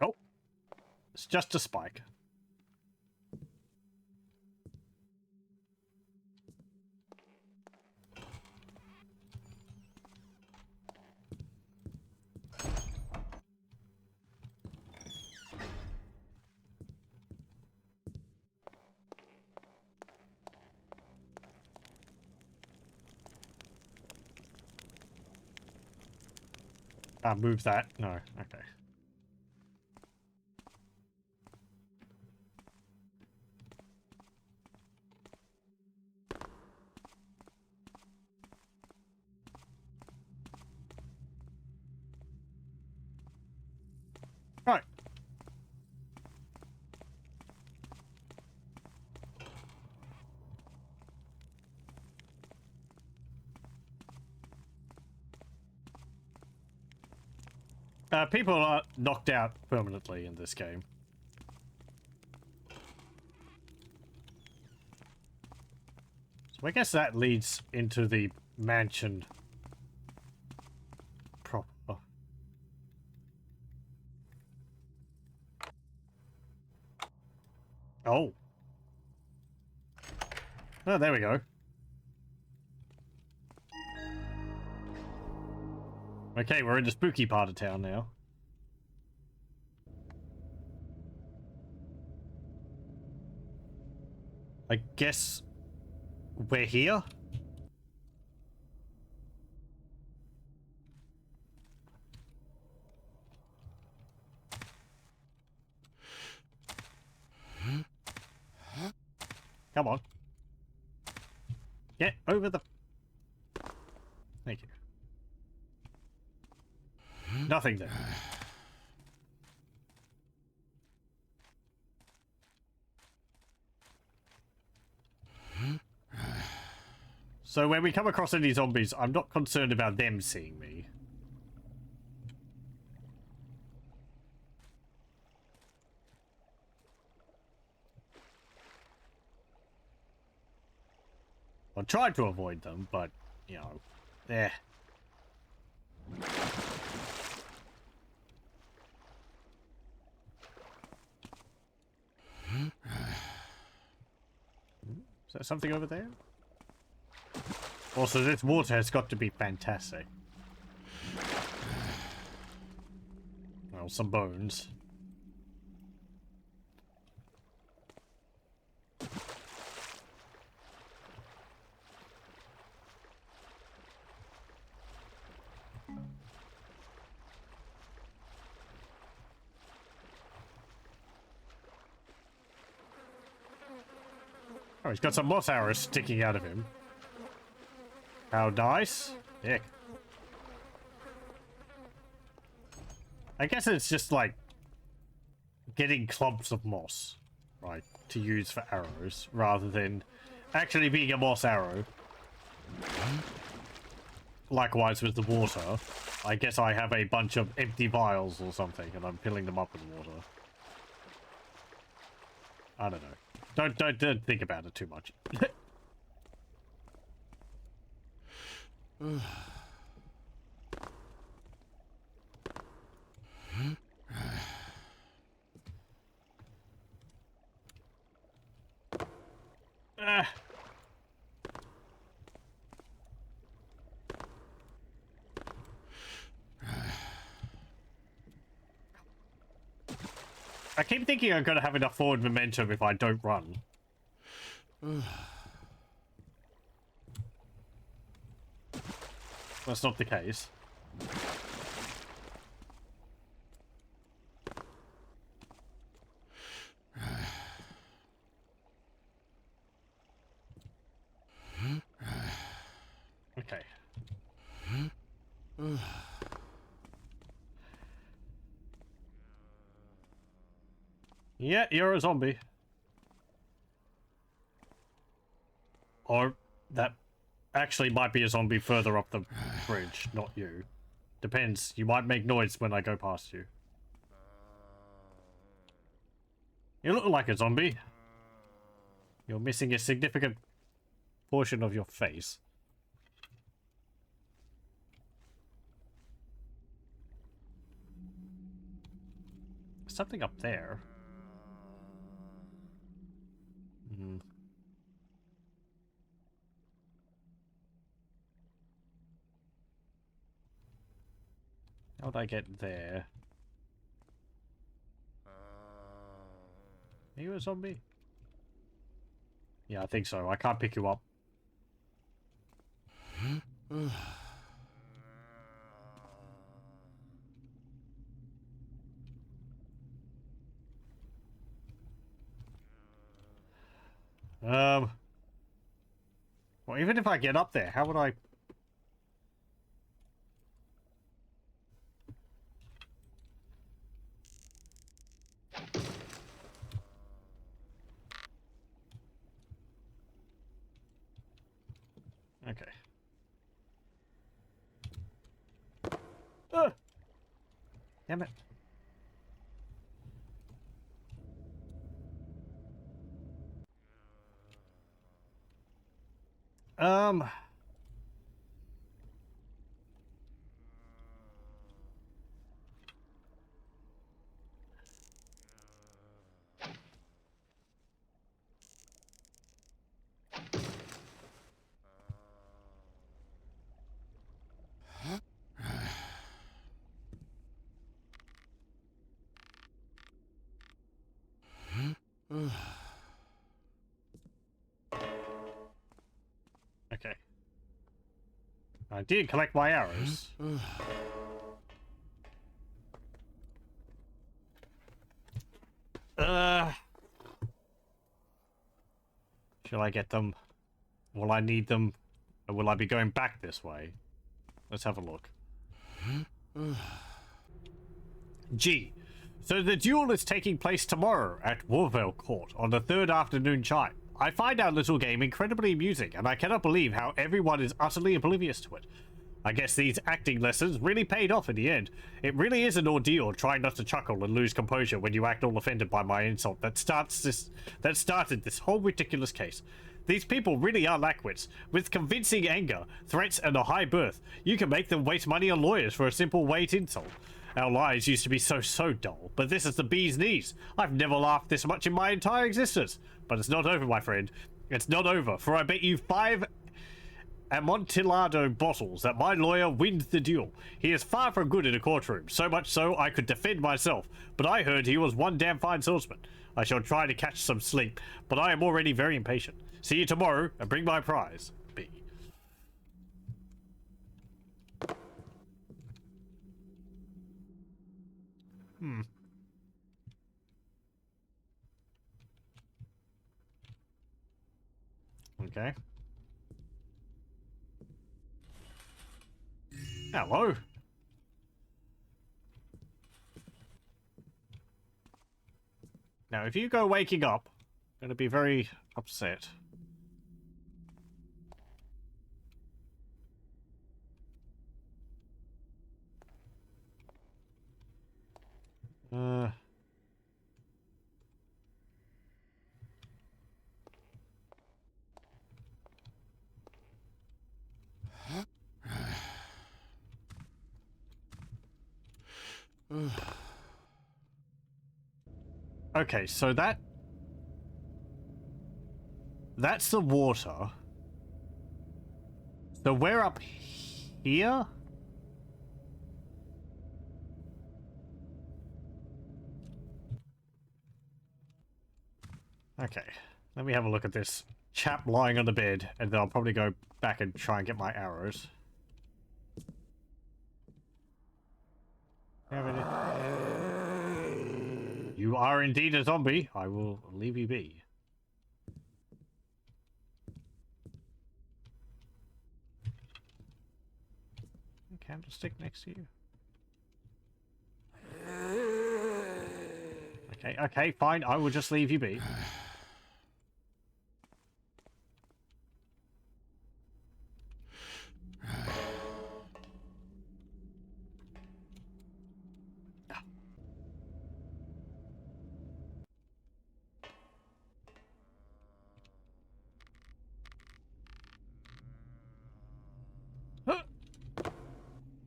Nope. It's just a spike. Move that. No. Okay. Right. People are knocked out permanently in this game. So I guess that leads into the mansion proper. Oh. Oh, there we go. Okay, we're in the spooky part of town now. I guess we're here? Come on. Get over the... Thank you. Nothing there. So when we come across any zombies, I'm not concerned about them seeing me. I'll try to avoid them, but, you know, eh. Is there something over there? Also, this water has got to be fantastic. Well, some bones. Oh, he's got some moss arrows sticking out of him. How nice. Dick. I guess it's just like getting clumps of moss, right, to use for arrows, rather than actually being a moss arrow. Likewise with the water. I guess I have a bunch of empty vials or something, and I'm filling them up with water. I don't know. Don't think about it too much. I keep thinking I'm gonna have enough forward momentum if I don't run. That's not the case. Okay. Yeah, you're a zombie. Or that actually might be a zombie further up the bridge, not you. Depends. You might make noise when I go past you. You look like a zombie. You're missing a significant portion of your face. something up there. Hmm. How'd I get there? Are you a zombie? Yeah, I think so. I can't pick you up. Well, even if I get up there, how would I... Okay. Damn it. Okay. I did collect my arrows. Shall I get them? Will I need them? Or will I be going back this way? Let's have a look. G. So the duel is taking place tomorrow at Warvale Court on the 3rd afternoon chime. I find our little game incredibly amusing, and I cannot believe how everyone is utterly oblivious to it. I guess these acting lessons really paid off in the end. It really is an ordeal trying not to chuckle and lose composure when you act all offended by my insult that started this whole ridiculous case. These people really are lackwits. With convincing anger, threats, and a high birth, you can make them waste money on lawyers for a simple weight insult. Our lives used to be so dull, but this is the bee's knees. I've never laughed this much in my entire existence. But it's not over, my friend. It's not over, for I bet you 5 Amontillado bottles that my lawyer wins the duel. He is far from good in a courtroom, so much so I could defend myself, but I heard he was one damn fine swordsman. I shall try to catch some sleep, but I am already very impatient. See you tomorrow, and bring my prize. B. Okay. Hello. Now, if you go waking up, I'm going to be very upset. Okay, so that's the water. So we're up here? Okay, let me have a look at this chap lying on the bed, and then I'll probably go back and try and get my arrows. You are indeed a zombie. I will leave you be. Candlestick next to you. Okay, fine. I will just leave you be.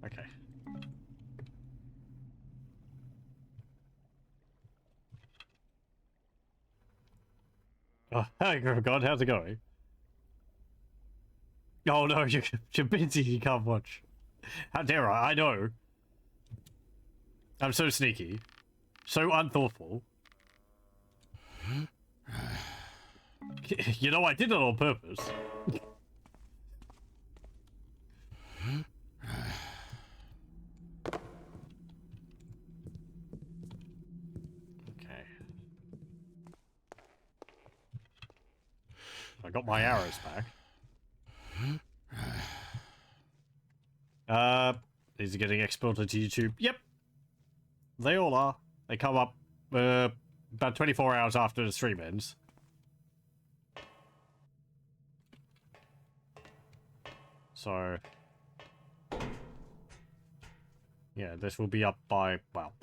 Okay. Oh, hey, God, how's it going? Oh no, you're busy, you can't watch. How dare I? I know. I'm so sneaky. So unthoughtful. You know, I did it on purpose. Okay. I got my arrows back. These are getting exported to YouTube. Yep. They all are. They come up, about 24 hours after the stream ends. So... yeah, this will be up by, well...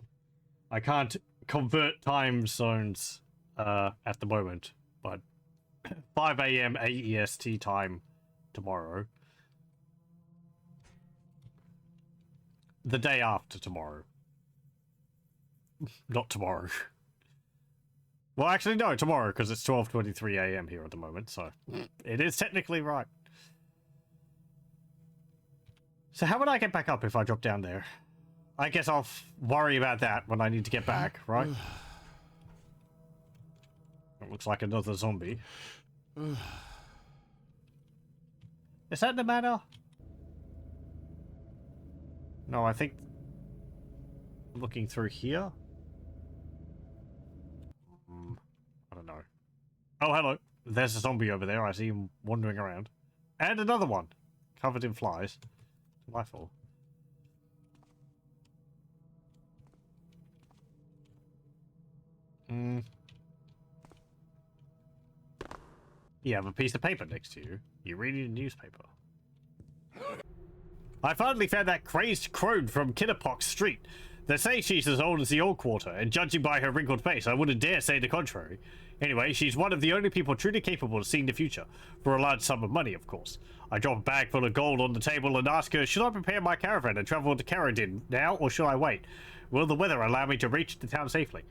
I can't convert time zones, at the moment, but 5 AM AEST time tomorrow. The day after tomorrow. Not tomorrow. Well, actually, no, tomorrow, because it's 12:23 AM here at the moment, so it is technically right. So how would I get back up if I drop down there? I guess I'll worry about that when I need to get back, right? It looks like another zombie. Is that the matter? No, I think... looking through here? I don't know. Oh, hello. There's a zombie over there. I see him wandering around. And another one. Covered in flies. Delightful. You have a piece of paper next to you. You're reading a newspaper. I finally found that crazed crone from Kinderpox Street. They say she's as old as the old quarter, and judging by her wrinkled face, I wouldn't dare say the contrary. Anyway, she's one of the only people truly capable of seeing the future. For a large sum of money, of course. I drop a bag full of gold on the table and ask her, should I prepare my caravan and travel to Caradin now, or should I wait? Will the weather allow me to reach the town safely?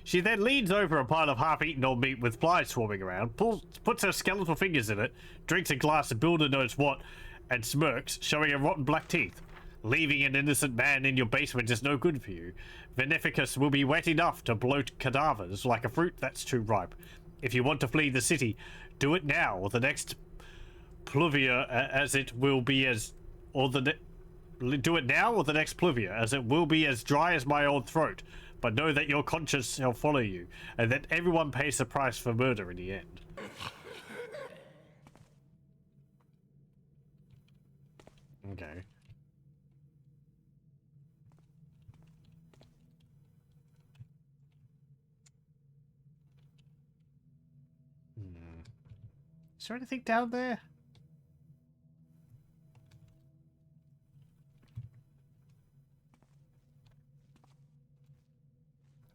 She then leans over a pile of half-eaten old meat with flies swarming around, puts her skeletal fingers in it, drinks a glass of builder knows what, and smirks, showing her rotten black teeth. Leaving an innocent man in your basement is no good for you. Veneficus will be wet enough to bloat cadavers like a fruit that's too ripe. If you want to flee the city, do it now, or the next pluvia, as it will be as... do it now, or the next pluvia, as it will be as dry as my old throat. But know that your conscience shall follow you, and that everyone pays the price for murder in the end. Okay. Is there anything down there?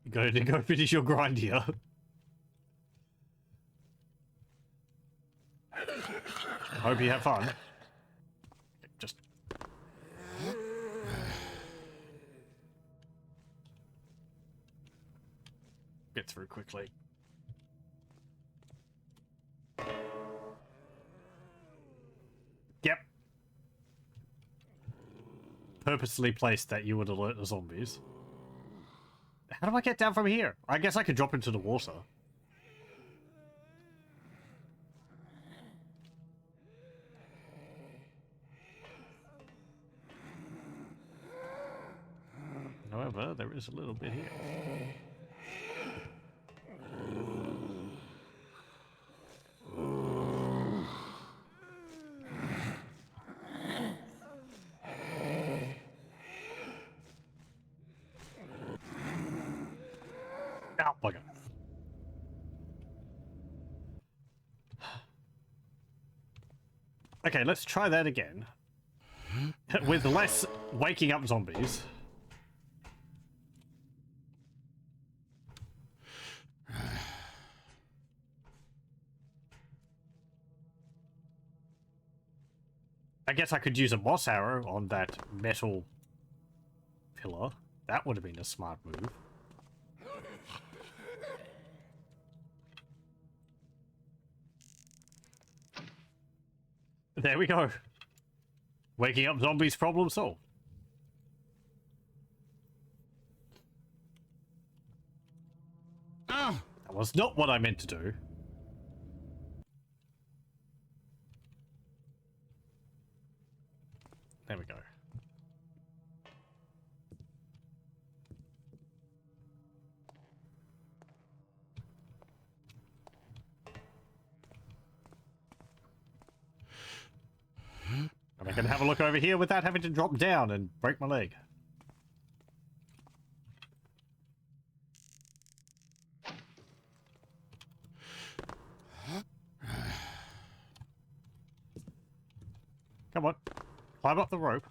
You gotta go finish your grind here. I hope you have fun. Just... get through quickly. Yep. Purposely placed that you would alert the zombies. How do I get down from here? I guess I could drop into the water. However, there is a little bit here. Ow, bugger. Okay, let's try that again. With less waking up zombies. I guess I could use a moss arrow on that metal pillar. That would have been a smart move. There we go. Waking up zombies, problem solved. That was not what I meant to do. There we go. And I can have a look over here without having to drop down and break my leg. Come on. Climb up the rope.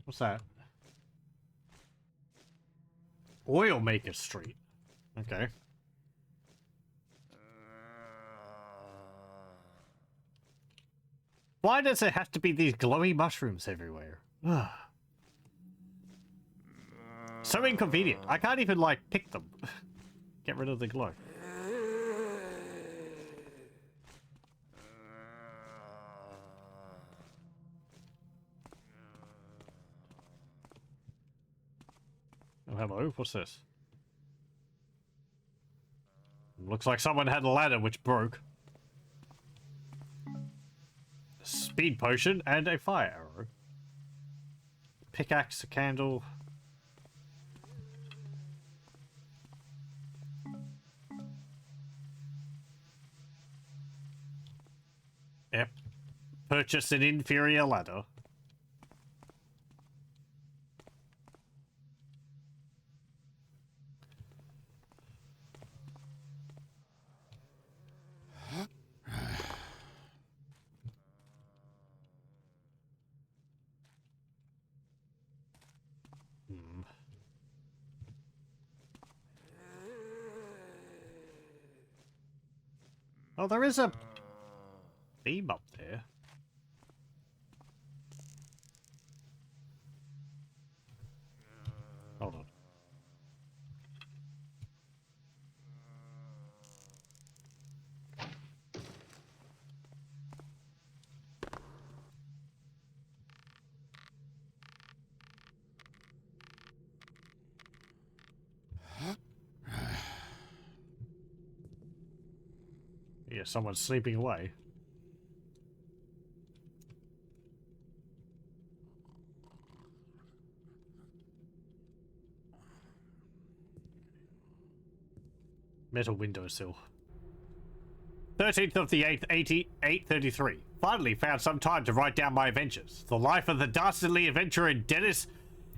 What's that? Oil Maker Street. Okay. Why does it have to be these glowy mushrooms everywhere? So inconvenient. I can't even, like, pick them. Get rid of the glow. Oh, hello. What's this? Looks like someone had a ladder which broke. A speed potion and a fire arrow. Pickaxe, a candle. Yep. Purchase an inferior ladder. Oh, there is a beam up there. Hold on. Yeah, someone's sleeping away. Metal windowsill. 13th of the 8th, 833. Finally found some time to write down my adventures. The life of the dastardly adventurer Dennis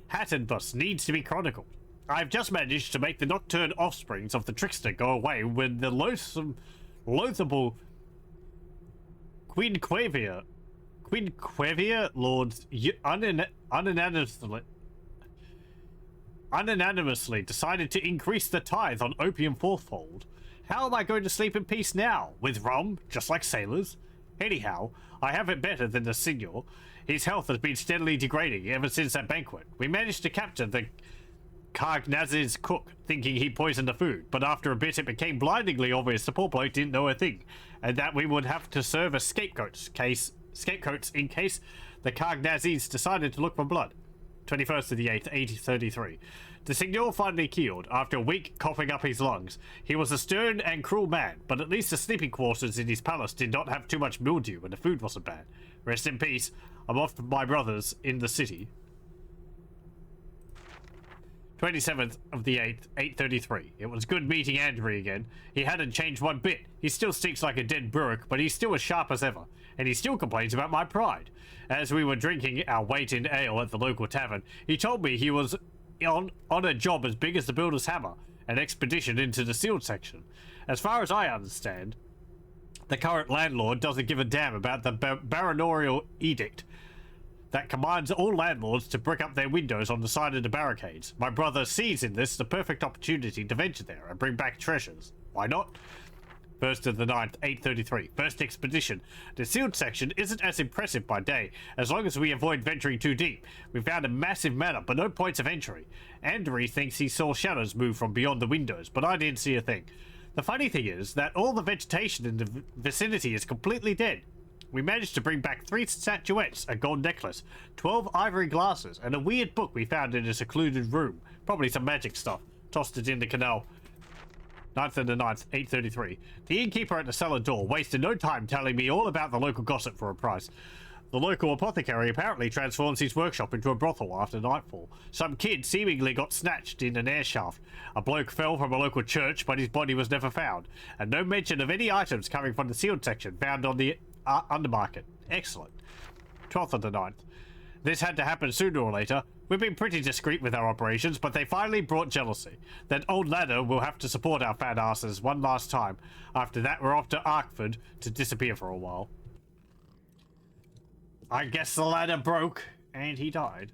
Hattenbus needs to be chronicled. I've just managed to make the nocturne offsprings of the trickster go away when the loathable Quinquevere lords unanimously decided to increase the tithe on opium fourfold. How am I going to sleep in peace now? With rum, just like sailors? Anyhow, I have it better than the signor. His health has been steadily degrading ever since that banquet. We managed to capture the Cargnaz's cook, thinking he poisoned the food, but after a bit it became blindingly obvious the poor bloke didn't know a thing, and that we would have to serve as scapegoats in case the Cargnazes decided to look for blood. 21st of the 8th, 1833. The signor finally killed, after a week coughing up his lungs. He was a stern and cruel man, but at least the sleeping quarters in his palace did not have too much mildew and the food wasn't bad. Rest in peace. I'm off to my brothers in the city. 27th of the 8th, 8:33. It was good meeting Andrew again. He hadn't changed one bit. He still stinks like a dead Burrick, but he's still as sharp as ever. And he still complains about my pride. As we were drinking our weight-in ale at the local tavern, he told me he was on a job as big as the builder's hammer, an expedition into the sealed section. As far as I understand, the current landlord doesn't give a damn about the baronial edict that commands all landlords to brick up their windows on the side of the barricades. My brother sees in this the perfect opportunity to venture there and bring back treasures. Why not? 1st of the 9th, 8:33. First expedition. The sealed section isn't as impressive by day, as long as we avoid venturing too deep. We found a massive manor, but no points of entry. Andrew thinks he saw shadows move from beyond the windows, but I didn't see a thing. The funny thing is that all the vegetation in the vicinity is completely dead. We managed to bring back 3 statuettes, a gold necklace, 12 ivory glasses, and a weird book we found in a secluded room. Probably some magic stuff. Tossed it in the canal. 9th of the 9th, 8:33. The innkeeper at the cellar door wasted no time telling me all about the local gossip for a price. The local apothecary apparently transforms his workshop into a brothel after nightfall. Some kid seemingly got snatched in an air shaft. A bloke fell from a local church, but his body was never found. And no mention of any items coming from the sealed section found on the undermarket. Excellent. 12th of the 9th. This had to happen sooner or later. We've been pretty discreet with our operations, but they finally brought jealousy. That old ladder will have to support our fat asses one last time. After that, we're off to Arkford to disappear for a while. I guess the ladder broke, and he died.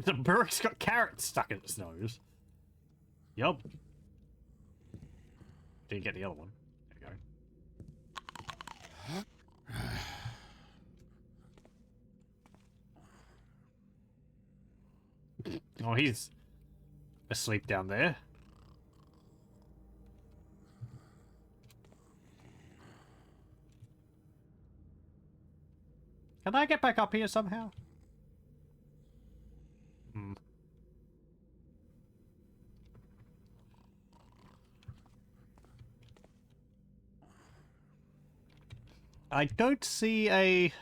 The Burrick's got carrots stuck in its nose. Yup. Didn't get the other one. There you go. Oh, he's asleep down there. Can I get back up here somehow? I don't see a...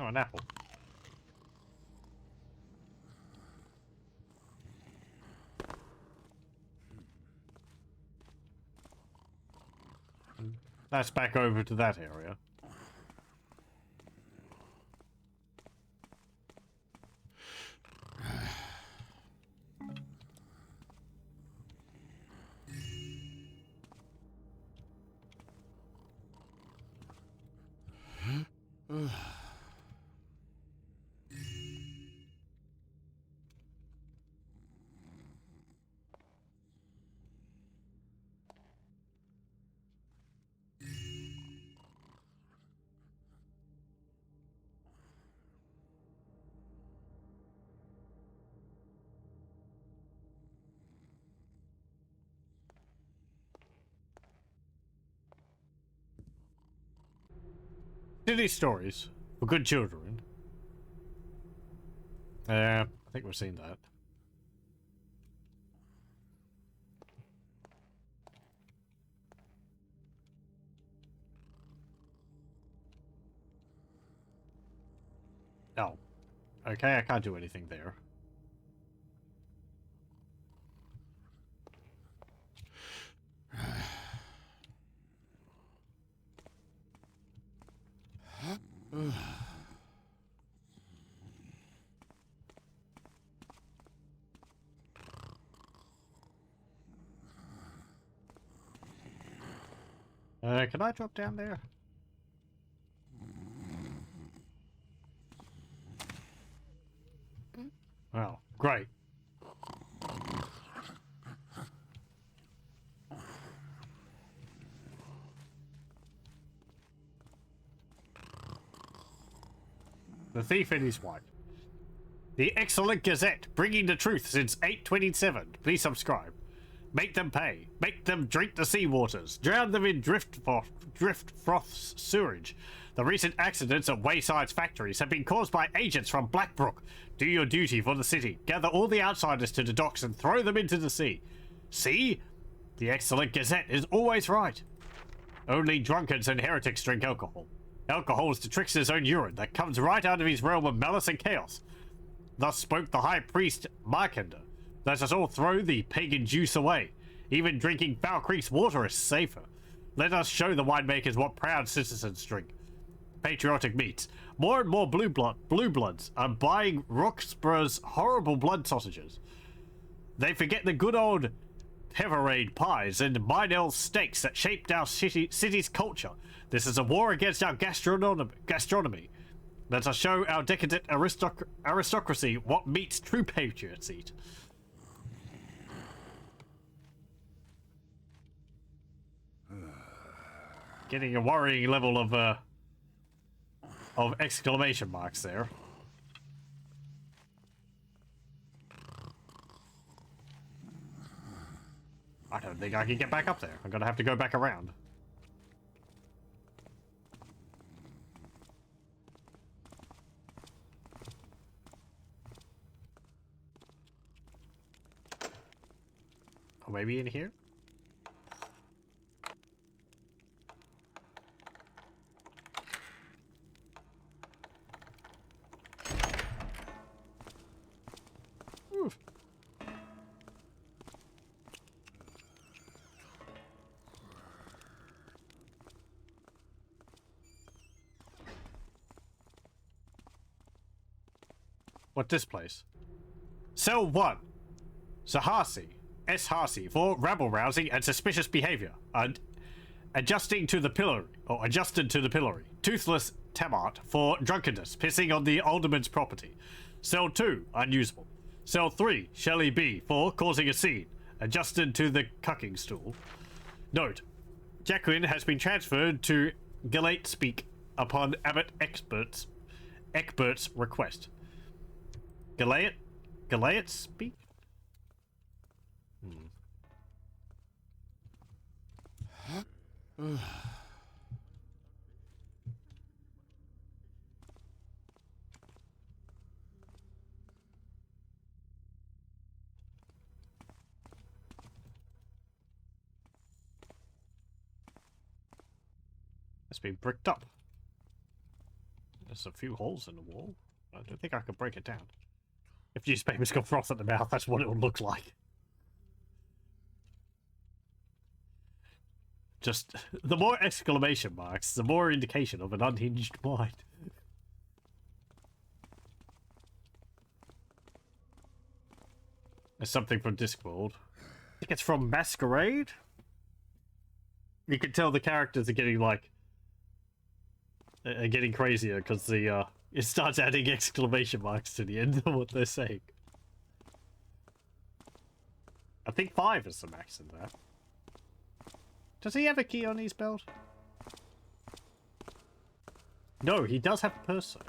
Oh, an apple. That's back over to that area. Silly stories for good children. I think we've seen that. Oh. Okay, I can't do anything there. Can I drop down there? Oh, great. The thief and his wife. The excellent Gazette, bringing the truth since 827. Please subscribe. Make them pay. Make them drink the sea waters. Drown them in drift froth's sewerage. The recent accidents at Wayside's factories have been caused by agents from Blackbrook. Do your duty for the city. Gather all the outsiders to the docks and throw them into the sea. See? The excellent Gazette is always right. Only drunkards and heretics drink alcohol. Alcohol is the trickster's own urine that comes right out of his realm of malice and chaos. Thus spoke the high priest Markender. Let us all throw the pagan juice away. Even drinking Foul Creek's water is safer. Let us show the winemakers what proud citizens drink. Patriotic meats. More and more blue bloods are buying Roxborough's horrible blood sausages. They forget the good old Peverade pies and Minell steaks that shaped our city's culture. This is a war against our gastronomy. Let us show our decadent aristocracy what meats true patriots eat. Getting a worrying level of exclamation marks there. I don't think I can get back up there. I'm gonna have to go back around. Or maybe in here? Oof. What this place? Cell 1. Sahasi. S. Harsi for rabble rousing and suspicious behavior. And adjusted to the pillory. Toothless Tamart for drunkenness, pissing on the alderman's property. Cell 2, unusable. Cell 3, Shelley B for causing a scene, adjusted to the cucking stool. Note, Jacqueline has been transferred to Galate Speak upon Abbot Eckbert's request. Galate Speak? It's been bricked up. There's a few holes in the wall. I don't think I can break it down. If newspaper's got froth at the mouth, that's what it would look like. Just, the more exclamation marks, the more indication of an unhinged mind. There's something from Discworld. I think it's from Masquerade? You can tell the characters are getting, like, getting crazier because the, it starts adding exclamation marks to the end of what they're saying. I think 5 is the max in that. Does he have a key on his belt? No, he does have a purse, though.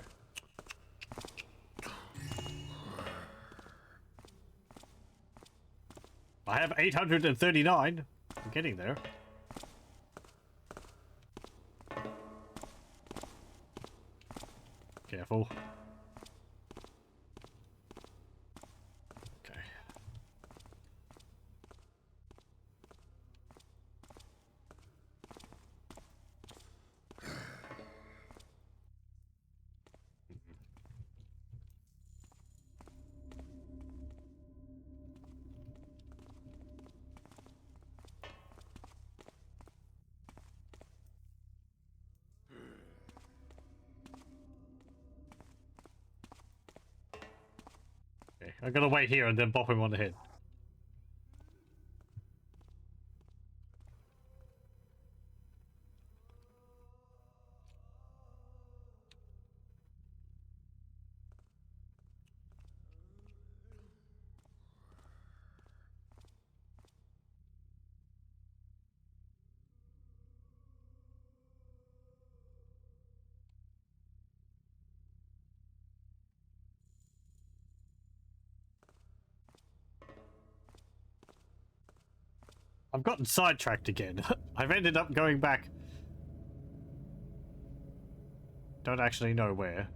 I have 839. I'm getting there. Careful. Okay. I'm gonna wait here and then bop him on the head. I've gotten sidetracked again. I've ended up going back. Don't actually know where.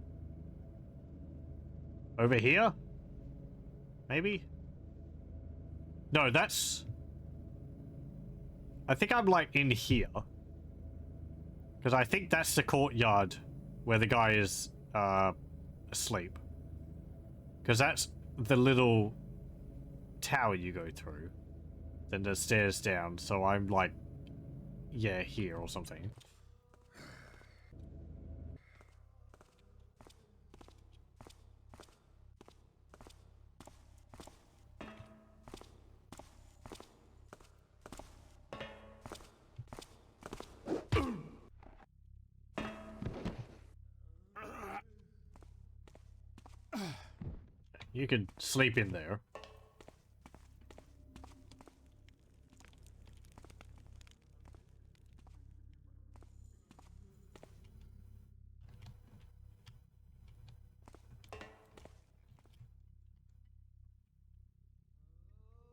Over here? Maybe? No, that's... I think I'm like in here. Because I think that's the courtyard where the guy is asleep. Because that's the little tower you go through. Then the stairs down, so I'm like, yeah, here or something. You could sleep in there.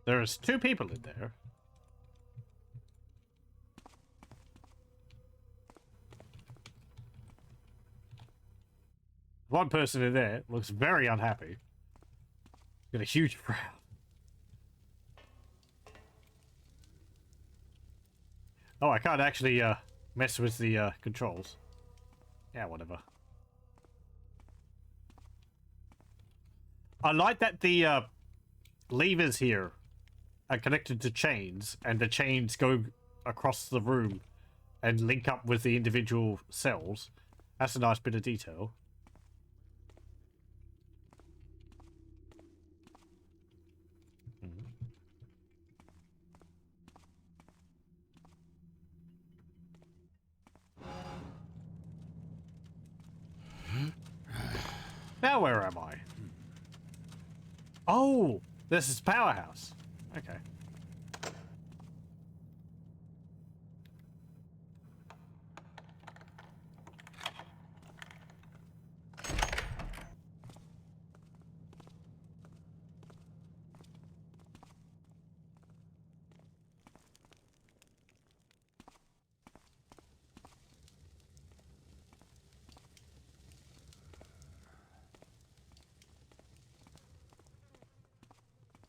There's 2 people in there. One person in there looks very unhappy. Got a huge frown. Oh, I can't actually mess with the controls. Yeah, whatever. I like that the levers here are connected to chains, and the chains go across the room and link up with the individual cells. That's a nice bit of detail. Now where am I? Oh, this is Powerhouse. Okay.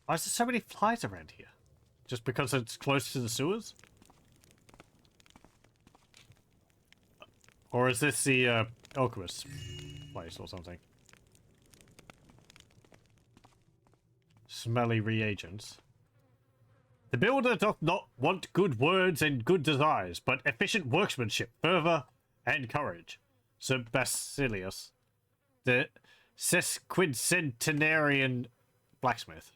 Why is there so many flies around here? Just because it's close to the sewers? Or is this the alchemist's place or something? Smelly reagents. The builder doth not want good words and good desires, but efficient workmanship, fervor, and courage. Sir Basilius, the sesquicentenarian blacksmith.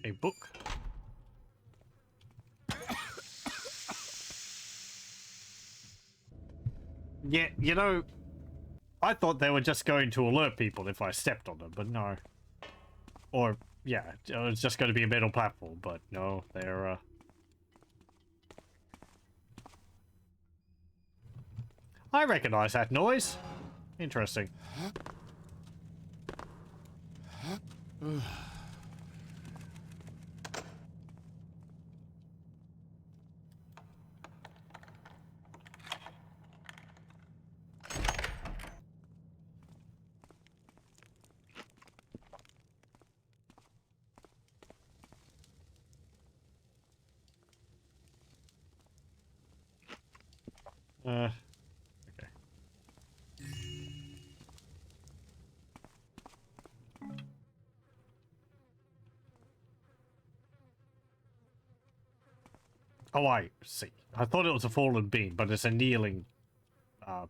A book. Yeah, you know, I thought they were just going to alert people if I stepped on them, but no. Or, yeah, it was just going to be a metal platform, but no, they're, I recognize that noise. Interesting. Okay. Oh, I see. I thought it was a fallen beam, but it's a kneeling bar.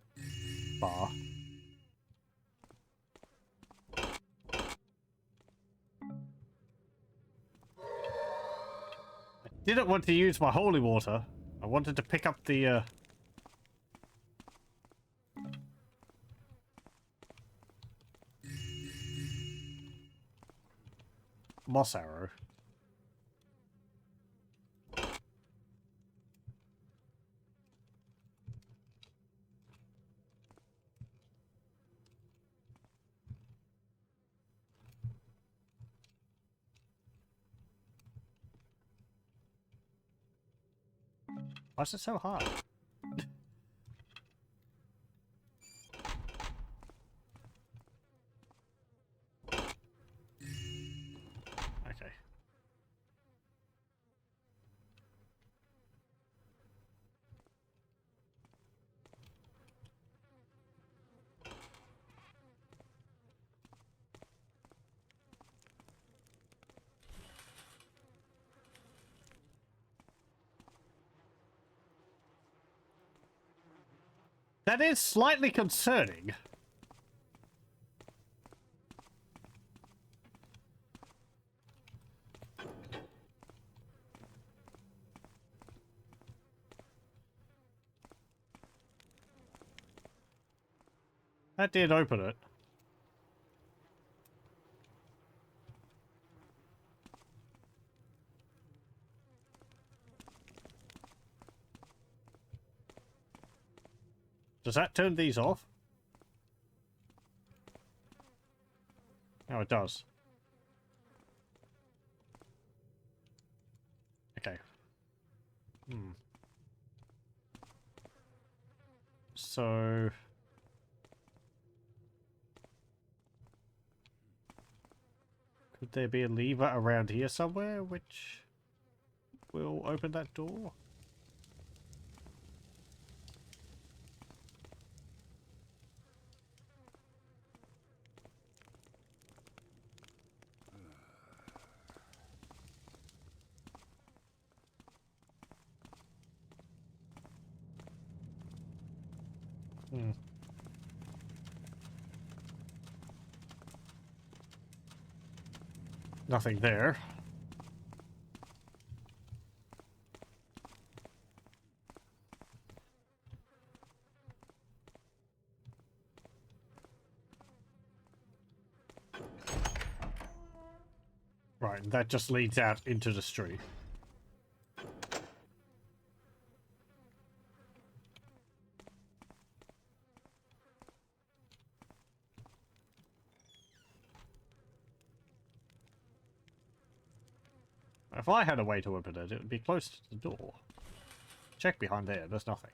didn't want to use my holy water. I wanted to pick up the moss arrow. Why is it so hard? Okay. That is slightly concerning. That did open it. Does that turn these off? Oh, it does. Okay. So... could there be a lever around here somewhere which will open that door? Nothing there. Right, that just leads out into the street. If I had a way to open it, it would be close to the door. Check behind there, there's nothing.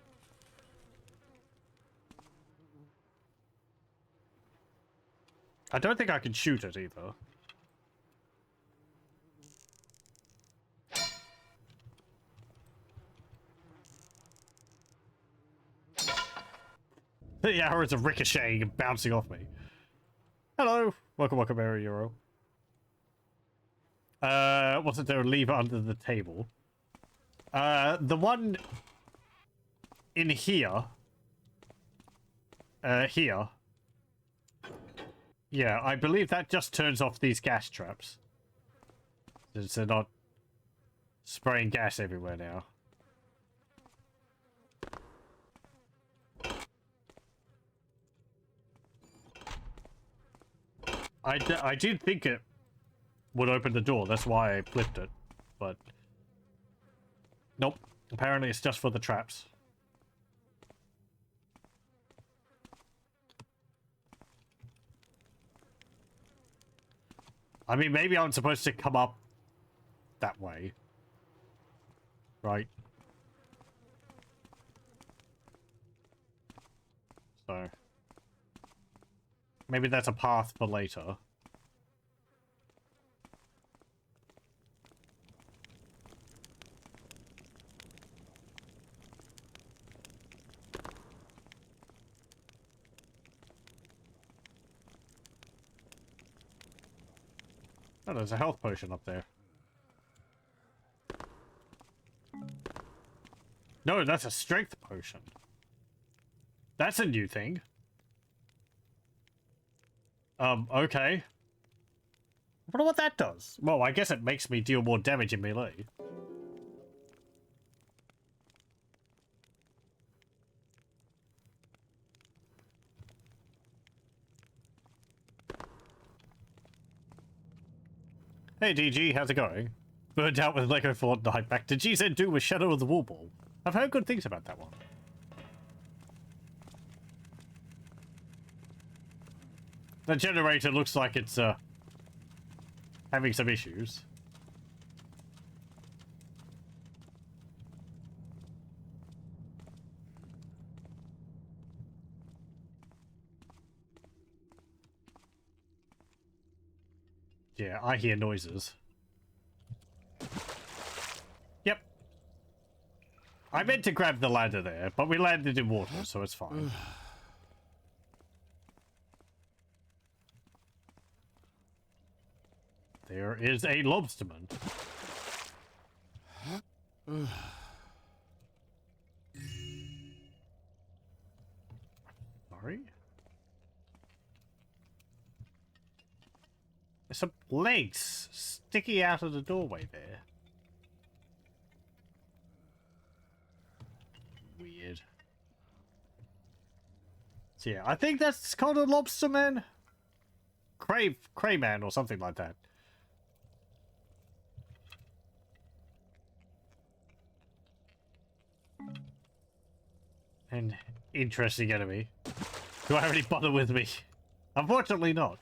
I don't think I can shoot it either. The arrows are ricocheting and bouncing off me. Hello! Welcome, Area Euro. Wasn't there a lever under the table? The one in here. Here. Yeah, I believe that just turns off these gas traps. Since they're not spraying gas everywhere now. I did think it would open the door, that's why I flipped it, but nope, apparently it's just for the traps. I mean, maybe I'm supposed to come up that way, right? So maybe that's a path for later. Oh, there's a health potion up there. No, that's a strength potion. That's a new thing. Okay. I wonder what that does. Well, I guess it makes me deal more damage in melee. Hey DG, how's it going? Burned out with Lego Fortnite, back to GZ2 with Shadow of the Warball. I've heard good things about that one. The generator looks like it's having some issues. Yeah, I hear noises. Yep. I meant to grab the ladder there, but we landed in water, so it's fine. There is a lobsterman. Sorry? There's some legs sticking out of the doorway there. Weird. So yeah, I think that's called a lobsterman. Crayman or something like that. An interesting enemy. Do I have any butter with me? Unfortunately not.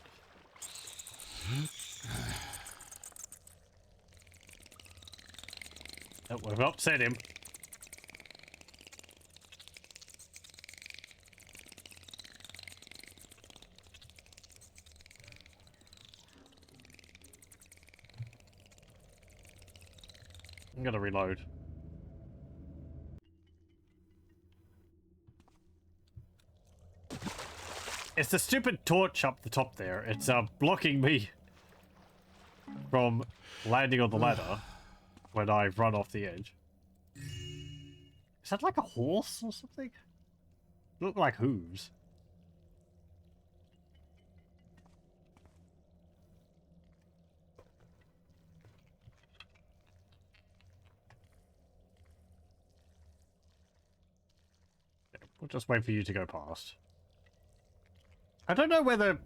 Oh, we've upset him. I'm gonna reload. It's the stupid torch up the top there. It's blocking me from landing on the ladder when I run off the edge. Is that like a horse or something? Look like hooves. We'll just wait for you to go past. I don't know whether...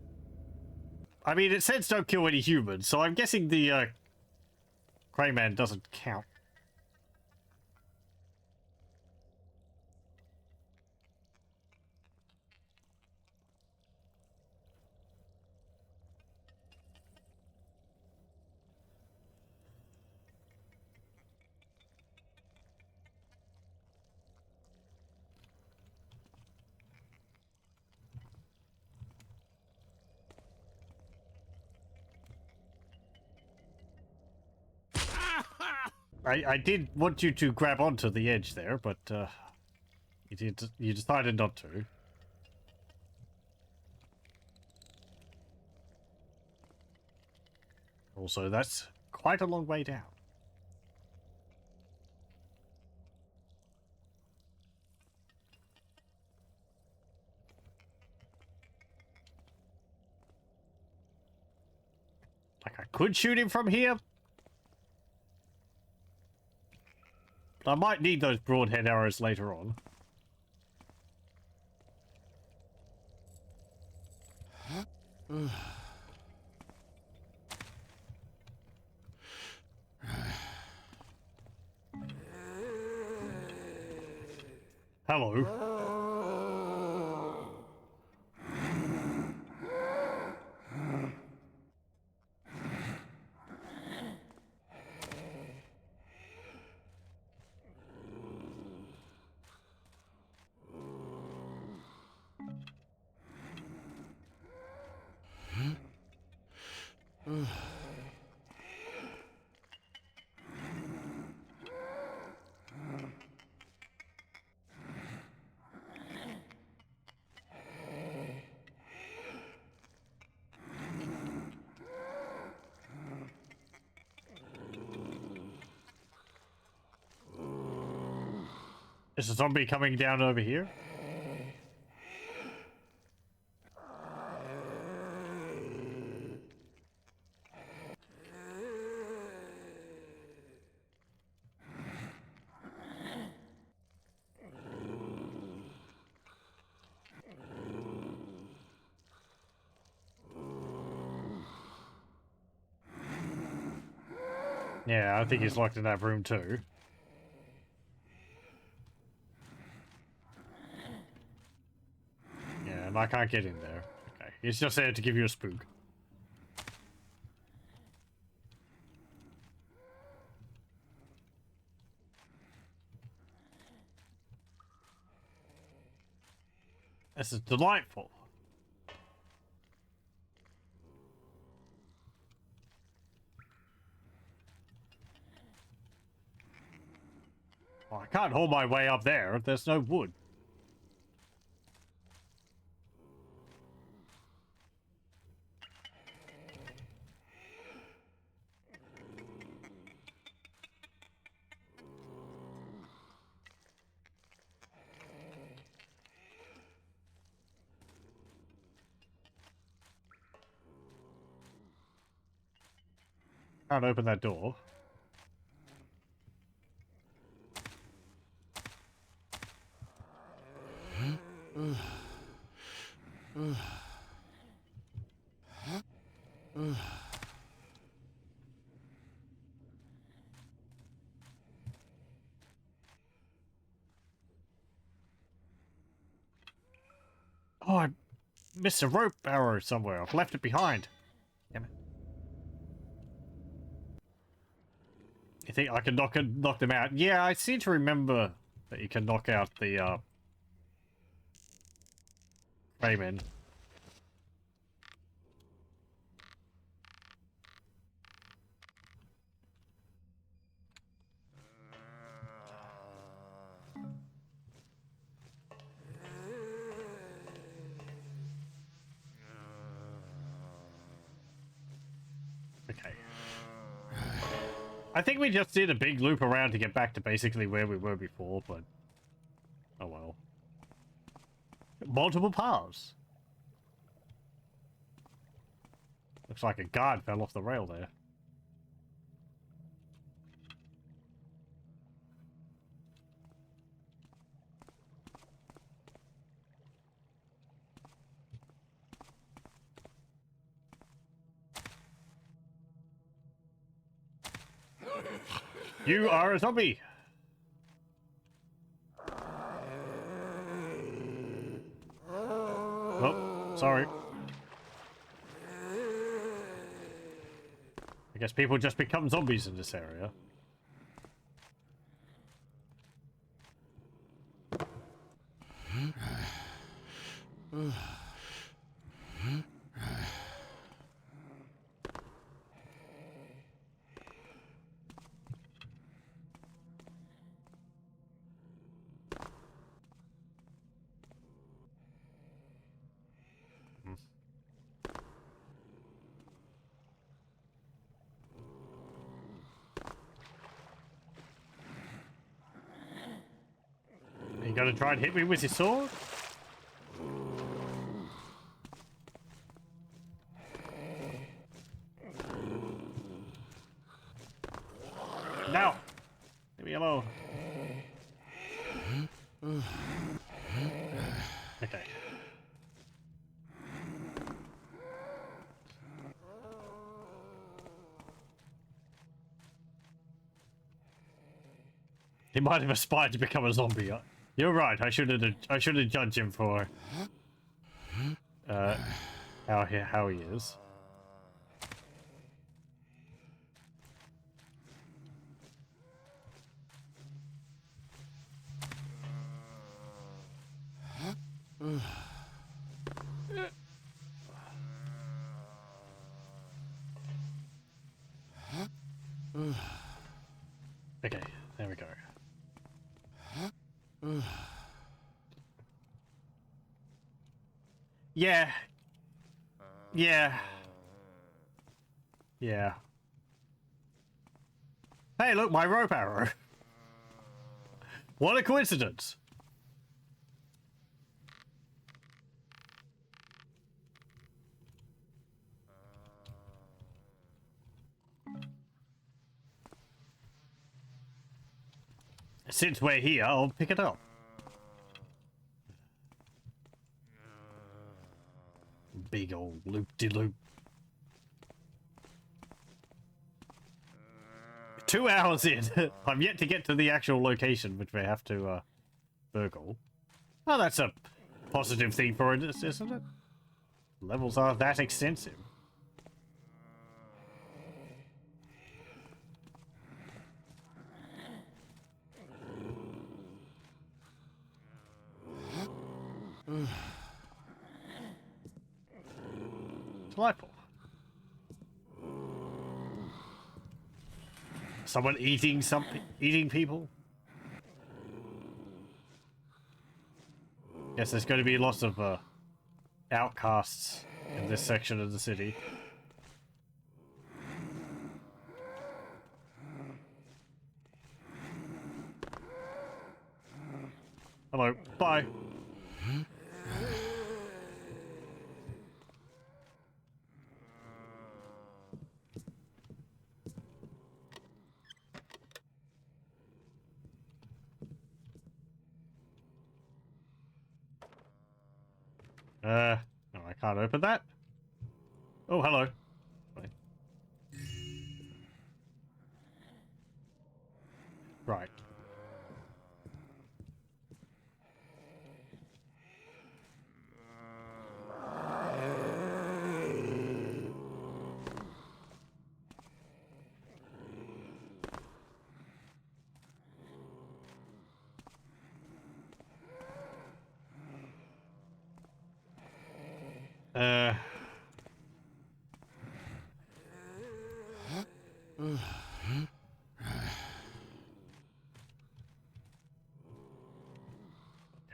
I mean, it says don't kill any humans, so I'm guessing the Crayman doesn't count. I did want you to grab onto the edge there, but you decided not to. Also, that's quite a long way down. Like, I could shoot him from here. But I might need those broadhead arrows later on. Hello. Is a zombie coming down over here? Yeah, I think he's locked in that room too. Yeah, and I can't get in there. Okay, he's just there to give you a spook. This is delightful. Well, I can't hold my way up there. There's no wood. Can't open that door. Oh, I missed a rope arrow somewhere. I've left it behind. Damn it. You think I can knock them out? Yeah, I seem to remember that you can knock out the craymen. Okay. I think we just did a big loop around to get back to basically where we were before, but oh well. Multiple paths. Looks like a guard fell off the rail there. You are a zombie. Oh, sorry. I guess people just become zombies in this area. You gonna try and hit me with your sword? No! Leave me alone. Okay. He might have aspired to become a zombie. You're right. I should have judged him for how he is. Okay, there we go. Yeah. Yeah. Yeah. Hey, look, my rope arrow. What a coincidence. Since we're here, I'll pick it up. Big old loop-de-loop. 2 hours in. I'm yet to get to the actual location, which we have to burgle. Oh, that's a positive thing for it, isn't it? Levels are that extensive. Delightful. Someone eating something? Eating people? Yes, there's going to be lots of outcasts in this section of the city. Hello. Bye. No, I can't open that. Oh, hello. Wait. Right.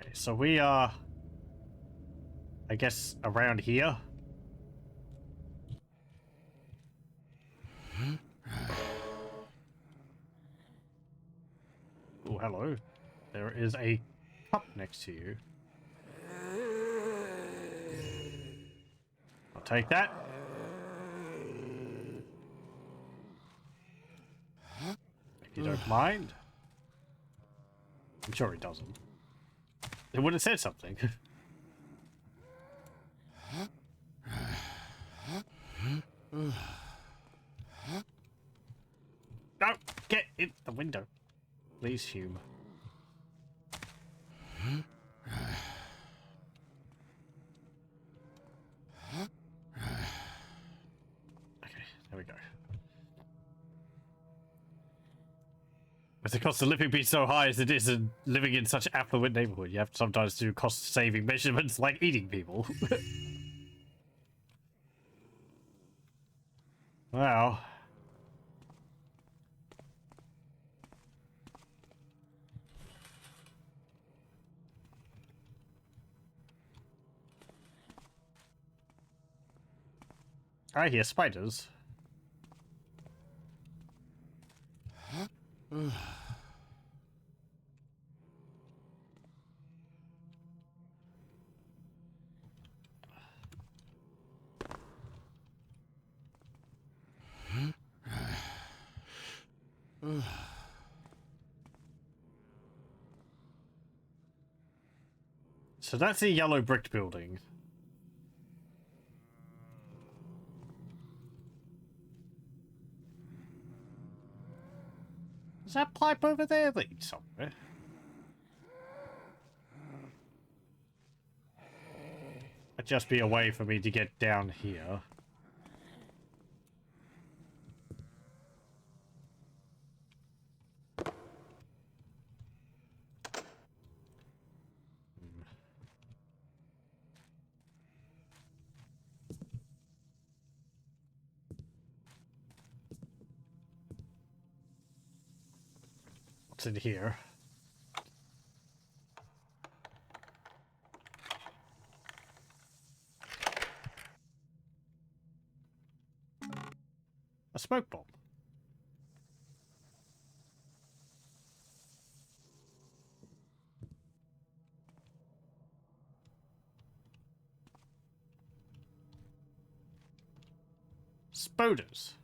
Okay, so we are, I guess, around here. Oh, hello. There is a cup next to you. I'll take that. If you don't mind. I'm sure he doesn't. It would have said something. No! Get in the window. Please, Hume. Okay, there we go. With the cost of living being so high as it is and living in such an affluent neighborhood, you have to sometimes do cost-saving measurements like eating people. Wow. I hear spiders. So that's a yellow brick building. Is that pipe over there lead somewhere? That'd just be a way for me to get down here. What's in here? A smoke bomb. Spoders.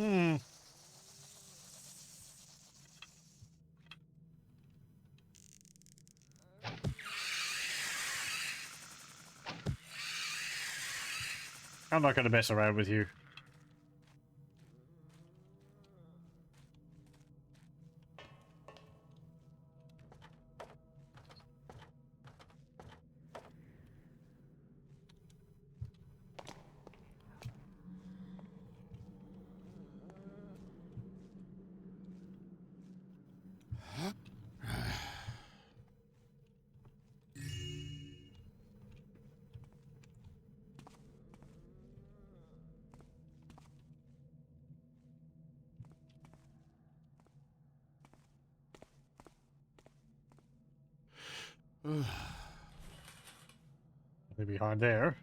Hmm. I'm not going to mess around with you. They're behind there.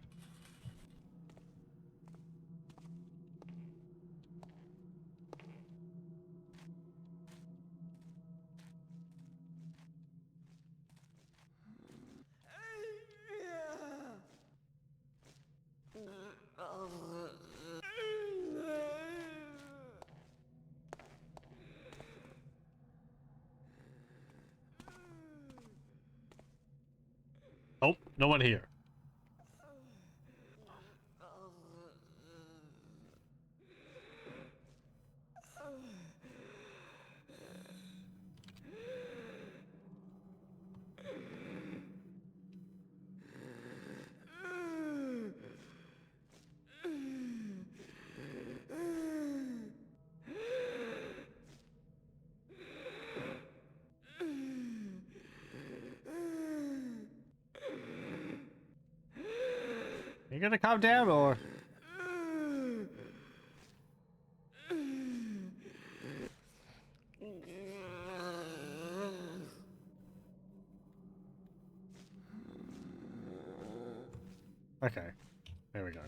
Oh, no one here. You gonna calm down or? Okay, there we go.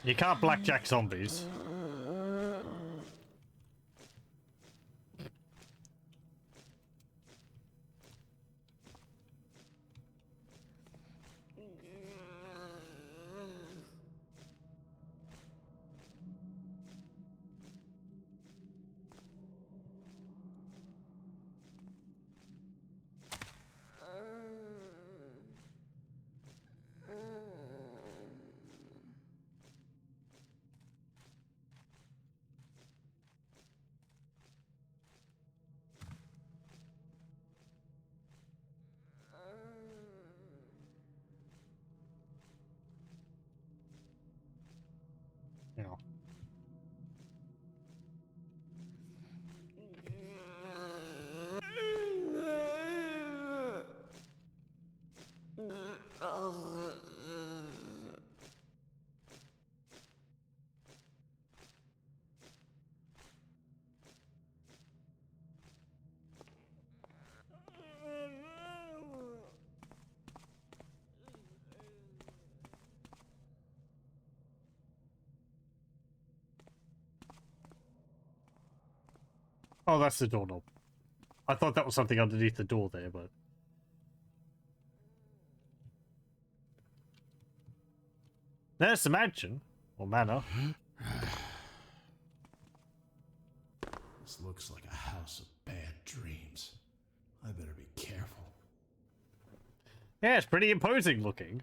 You can't blackjack zombies. You know. Oh, that's the doorknob. I thought that was something underneath the door there, but... There's the mansion. Or manor. This looks like a house of bad dreams. I better be careful. Yeah, it's pretty imposing looking.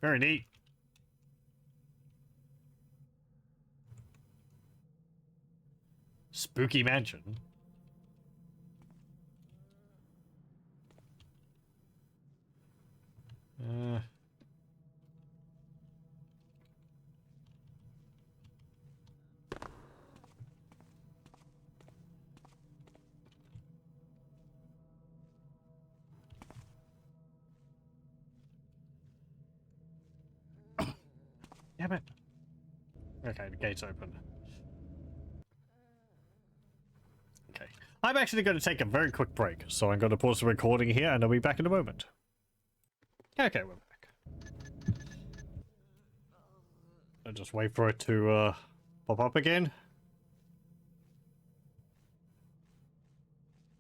Very neat. Spooky mansion. Damn it. Okay, the gate's open. Okay. I'm actually going to take a very quick break, so I'm going to pause the recording here and I'll be back in a moment. Okay, we're back. I'll just wait for it to pop up again.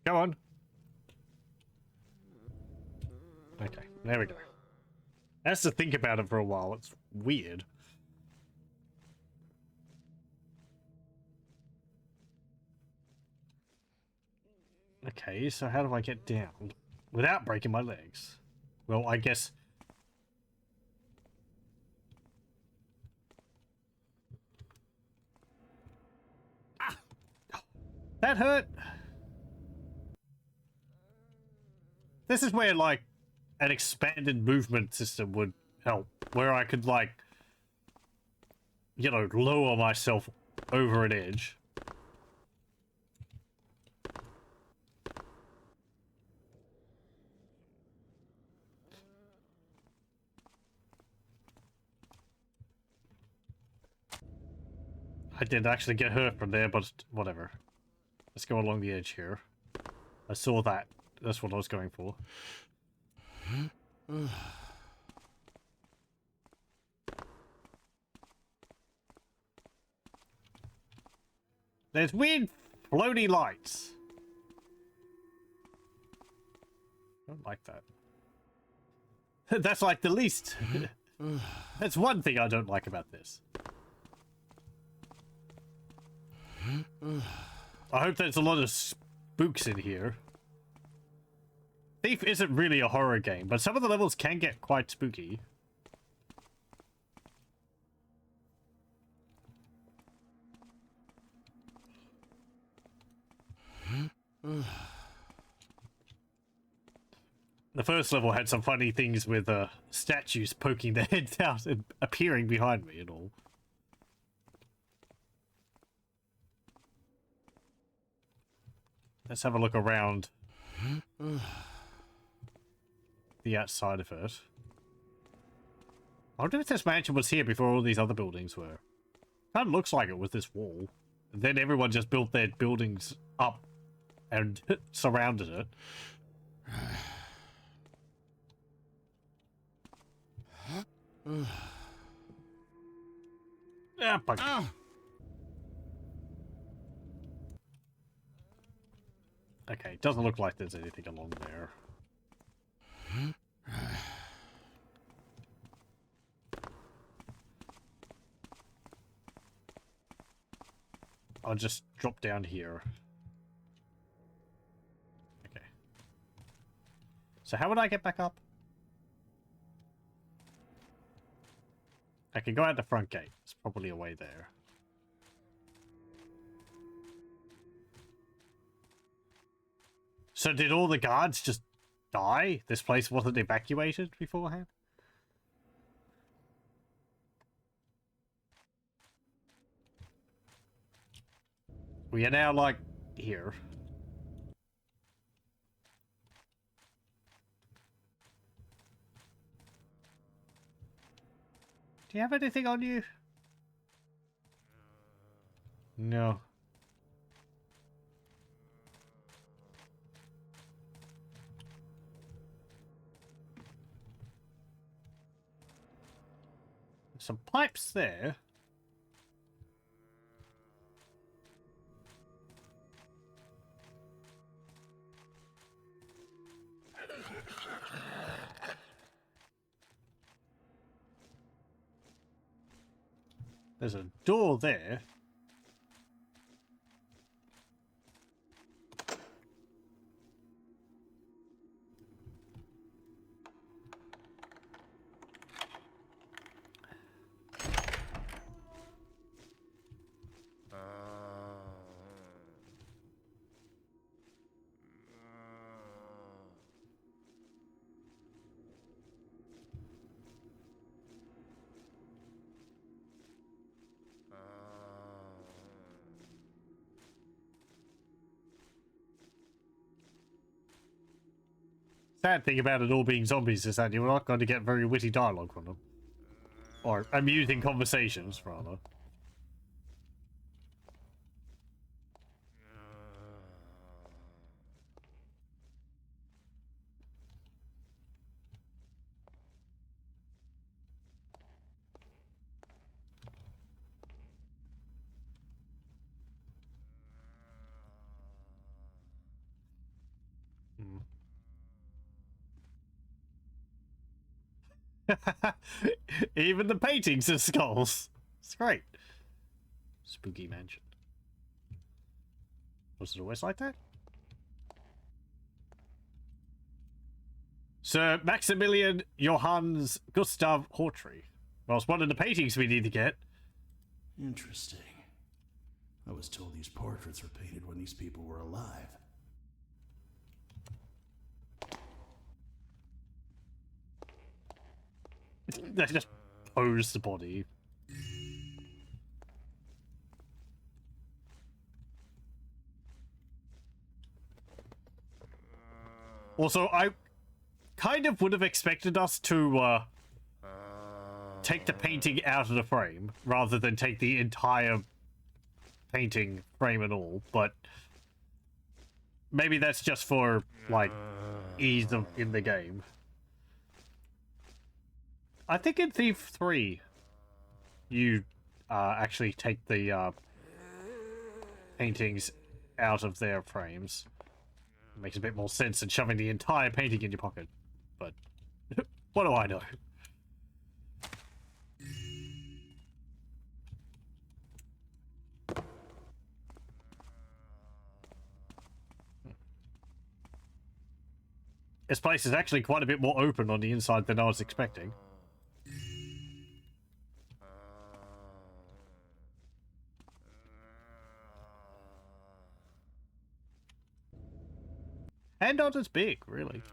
Come on. Okay, there we go. Has to think about it for a while. It's weird. Okay, so how do I get down without breaking my legs? Well, I guess... Ah! That hurt! This is where, like, an expanded movement system would help. Where I could, like, you know, lower myself over an edge. I did actually get hurt from there, but whatever. Let's go along the edge here. I saw that. That's what I was going for. There's weird floaty lights. I don't like that. That's like the least. That's one thing I don't like about this. I hope there's a lot of spooks in here. Thief isn't really a horror game, but some of the levels can get quite spooky. The first level had some funny things with statues poking their heads out and appearing behind me and all. Let's have a look around the outside of it. I wonder if this mansion was here before all these other buildings were. Kind of looks like it with this wall. And then everyone just built their buildings up and surrounded it. Ah, bug. Okay, doesn't look like there's anything along there. I'll just drop down here. Okay. So how would I get back up? I can go out the front gate. There's probably a way there. So did all the guards just die? This place wasn't evacuated beforehand? We are now, like, here. Do you have anything on you? No. Some pipes there. There's a door there. Sad thing about it all being zombies is that you're not going to get very witty dialogue from them. Or amusing conversations, rather. Even the paintings are skulls. It's great. Spooky mansion. Was it always like that? Sir Maximilian Johannes Gustav Hortry. Well, it's one of the paintings we need to get. Interesting. I was told these portraits were painted when these people were alive. They just pose the body. Also, I kind of would have expected us to take the painting out of the frame rather than take the entire painting frame and all, but maybe that's just for like ease of in the game. I think in Thief 3 you actually take the paintings out of their frames. It makes a bit more sense than shoving the entire painting in your pocket, but what do I know? This place is actually quite a bit more open on the inside than I was expecting. And not as big, really.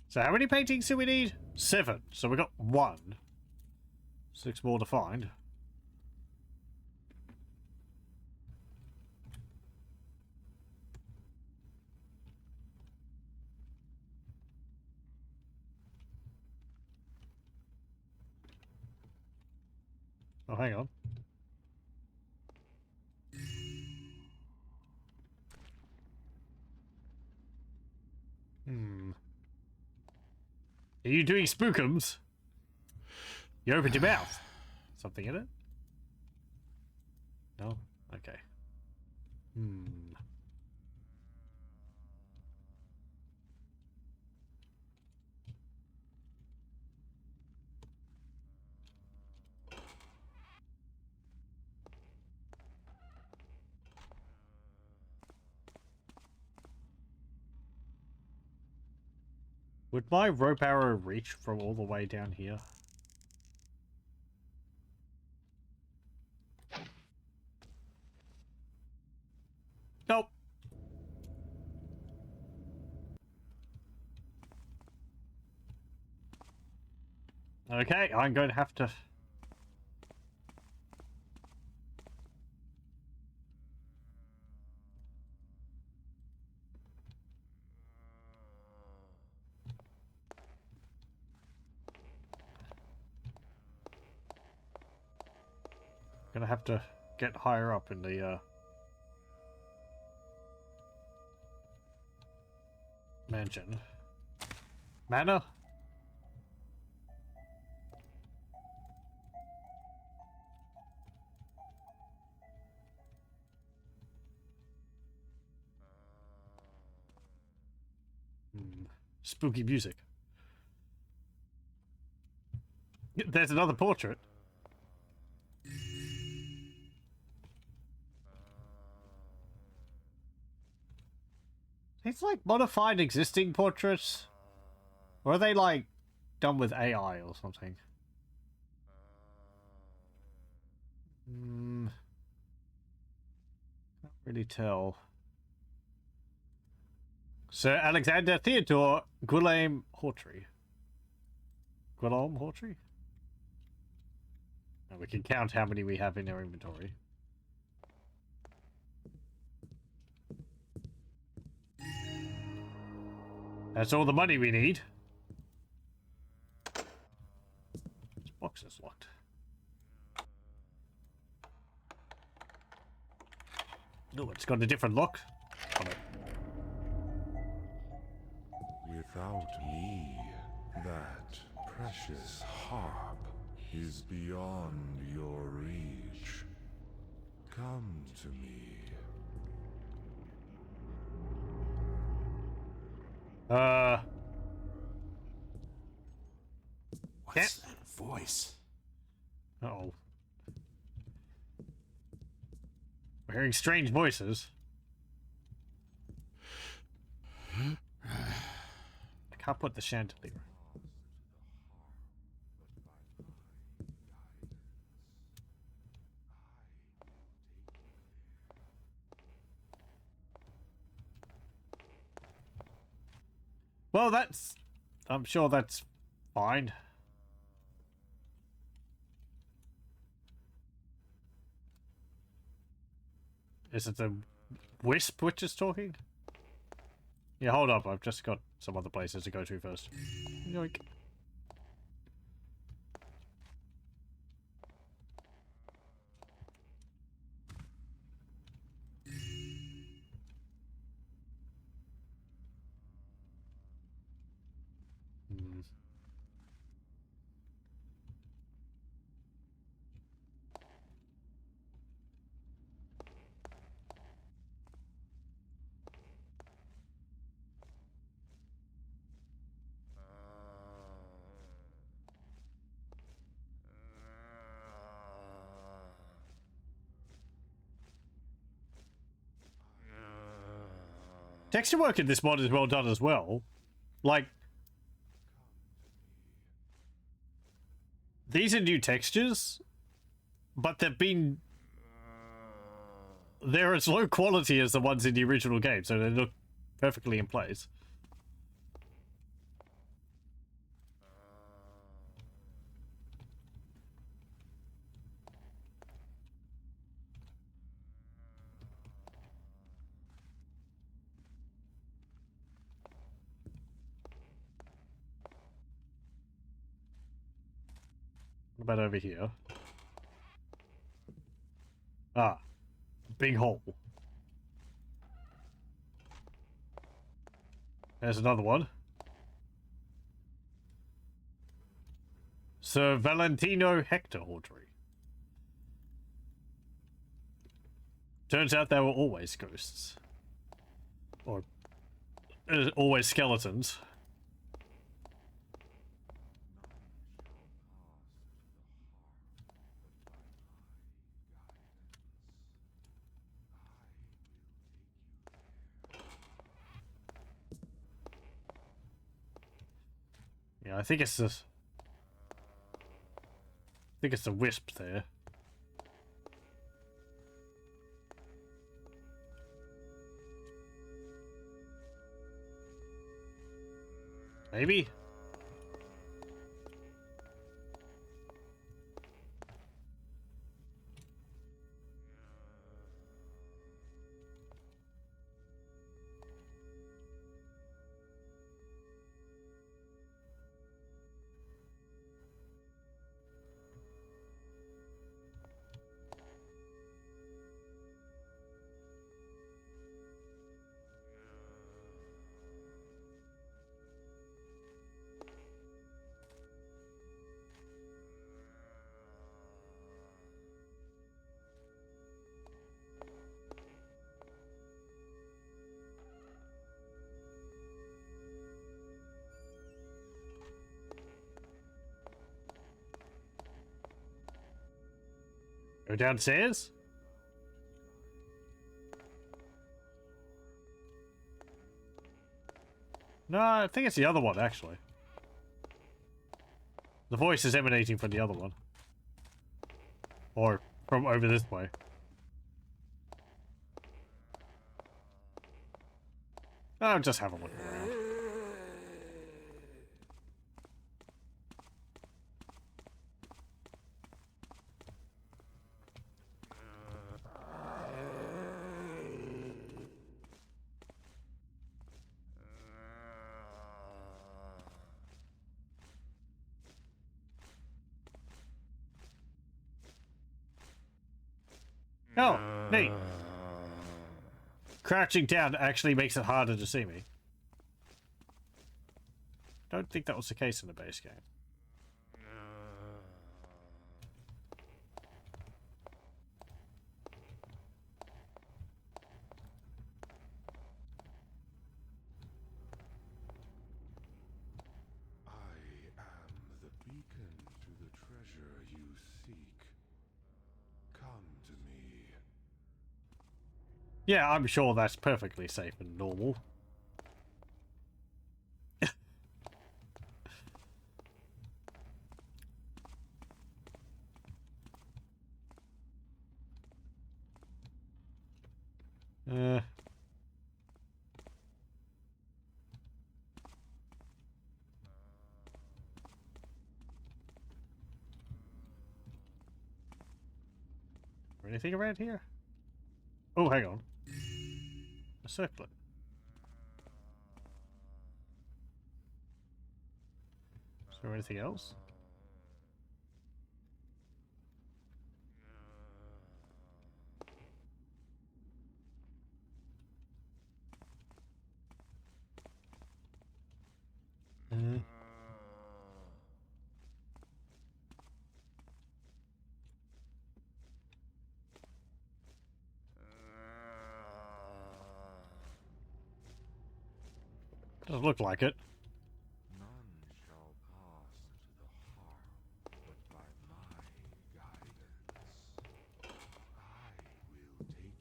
So how many paintings do we need? 7. So we got 1. 6 more to find. Oh, hang on. Are you doing spookums? You opened your mouth. Something in it? No? Okay. Would my rope arrow reach from all the way down here? Nope. Okay, I'm going to have to... Gonna have to get higher up in the mansion. Manor? Spooky music. There's another portrait. It's like modified existing portraits. Or are they like done with AI or something? really tell. Sir Alexander Theodore Guillaume Hawtrey. Guillaume Hawtrey? And we can count how many we have in our inventory. That's all the money we need. This box is locked. No, it's got a different lock on it. Without me, that precious harp is beyond your reach. Come to me. What's that voice? Uh-oh. We're hearing strange voices. I can't put the chandelier. Well, that's... I'm sure that's fine. Is it the wisp which is talking? Yeah, hold up. I've just got some other places to go to first. Yoink. Texture work in this mod is well done as well. Like, these are new textures, but they're as low quality as the ones in the original game, so they look perfectly in place. What about over here? Ah, big hole. There's another one. Sir Valentino Hector Audrey. Turns out they were always ghosts. Or always skeletons. Yeah, I think it's the wisp there. Maybe? Go downstairs? No, I think it's the other one, actually. The voice is emanating from the other one. Or from over this way. I'll just have a look around. Oh, neat. Crouching down actually makes it harder to see me. Don't think that was the case in the base game. I am the beacon to the treasure you seek. Come to me. Yeah, I'm sure that's perfectly safe and normal. uh... Anything around here? Oh, hang on. A circlet. Is there anything else? Doesn't look like it. None shall pass into the heart but by my guidance. I will take you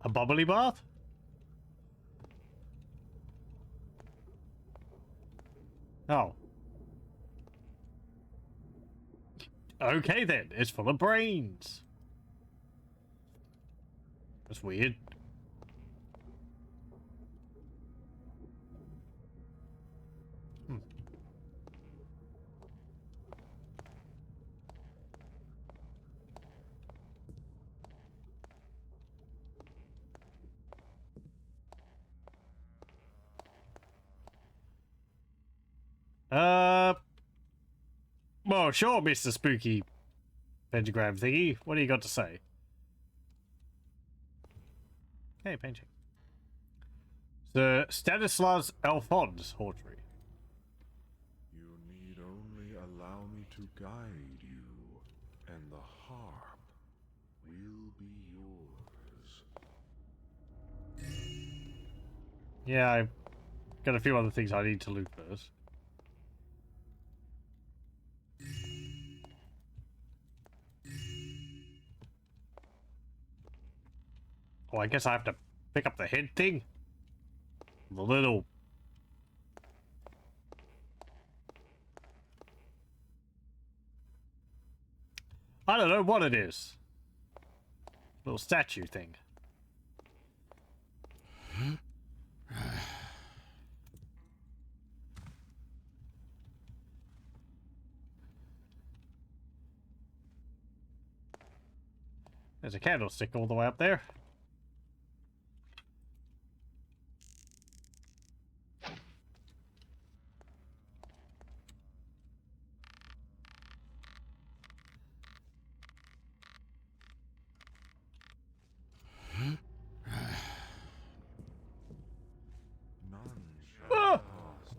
A bubbly bath? Oh. Okay then, it's full of brains. That's weird. Well, sure, Mr. Spooky Pentagram thingy. What do you got to say? Hey, painting. The Stanislas Alphonse Hortory. You need only allow me to guide you, and the harp will be yours. Yeah, I've got a few other things I need to loot first. Oh, I guess I have to pick up the head thing? The little... I don't know what it is. Little statue thing. There's a candlestick all the way up there. None shall Ah! pass.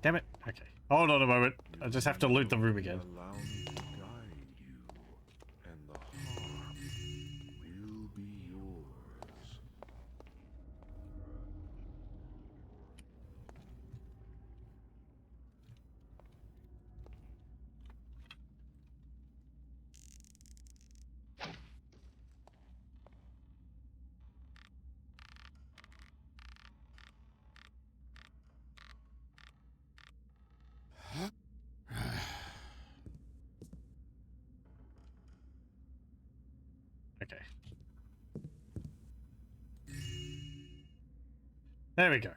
Damn it. Okay. Hold on a moment. I just have to loot the room again. Allow me to guide you, and the harp will be yours. Okay. There we go.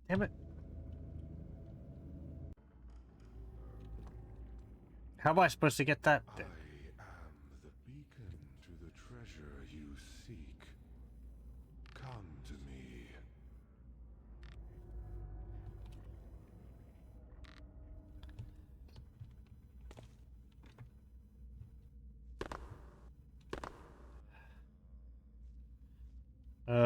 Damn it. How am I supposed to get that then? I am the beacon to the treasure you seek. Come to me. Hmm.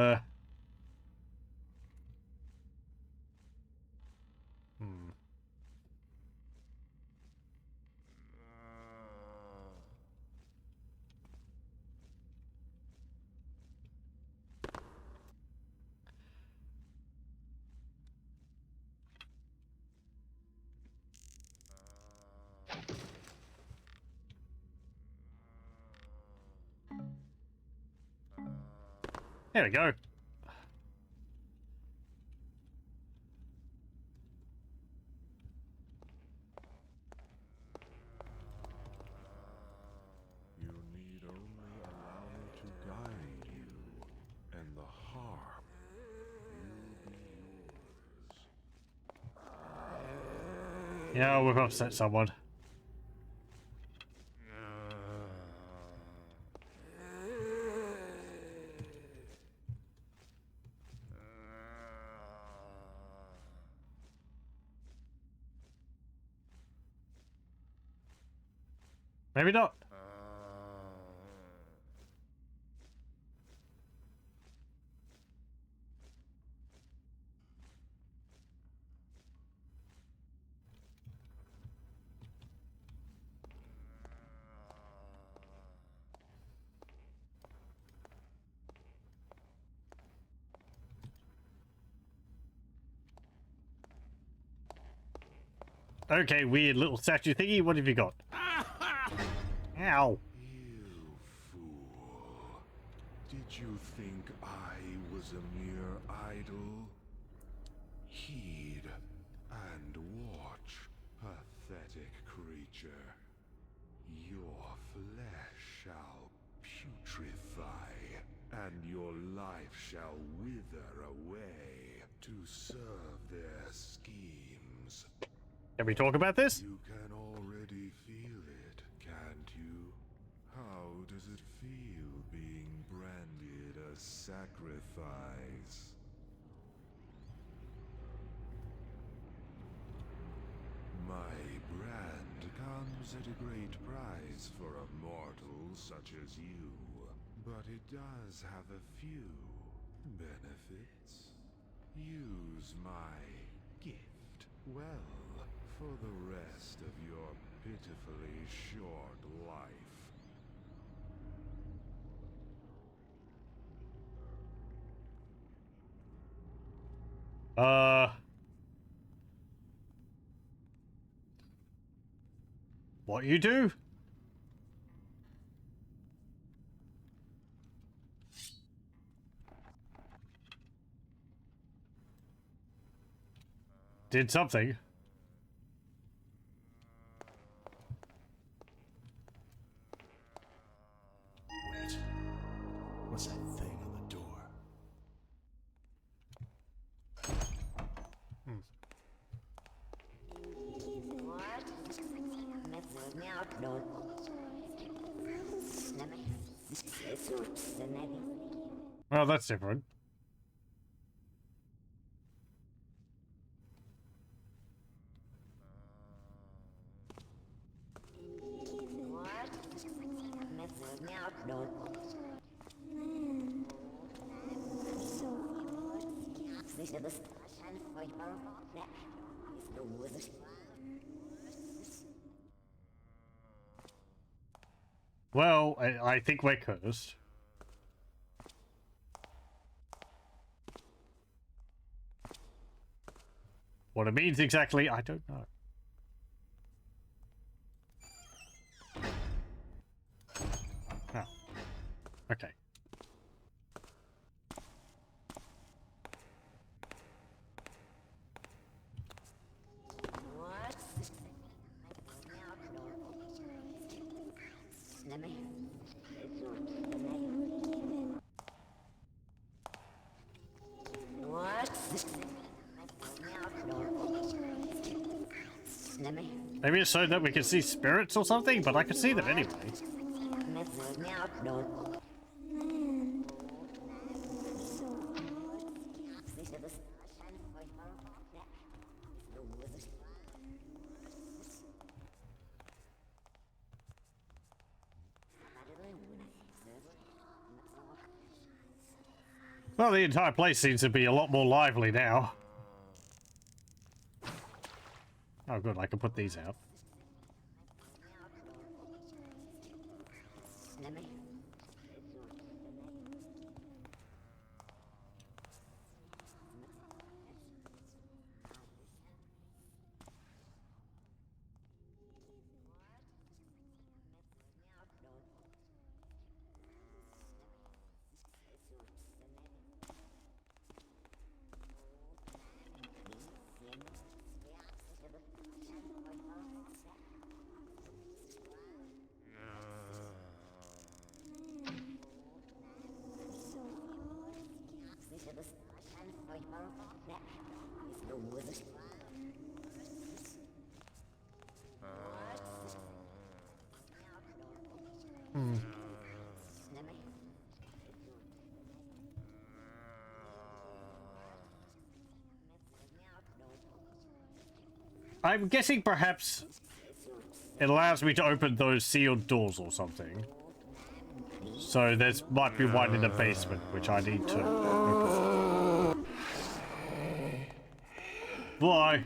There we go. You need only allow me to guide you, and the harm will be yours. Yeah, we've upset someone. Maybe not. Okay, weird little statue thingy. What have you got? Ow. You fool. Did you think I was a mere idol? Heed and watch, pathetic creature. Your flesh shall putrefy, and your life shall wither away to serve their schemes. Can we talk about this? You can already feel it, can't you? How does it feel being branded a sacrifice? My brand comes at a great price for a mortal such as you, but it does have a few benefits. Use my gift well for the rest of your pitifully short life. What you do? Did something. Wait. What's that thing on the door? Well, that's different. Well, I think we're cursed. What it means exactly, I don't know. Oh. Okay. Maybe it's so that we can see spirits or something, but I can see them anyway. Well, the entire place seems to be a lot more lively now. Oh, good, I can put these out. I'm guessing perhaps it allows me to open those sealed doors or something. So there might be one in the basement, which I need to open. Why?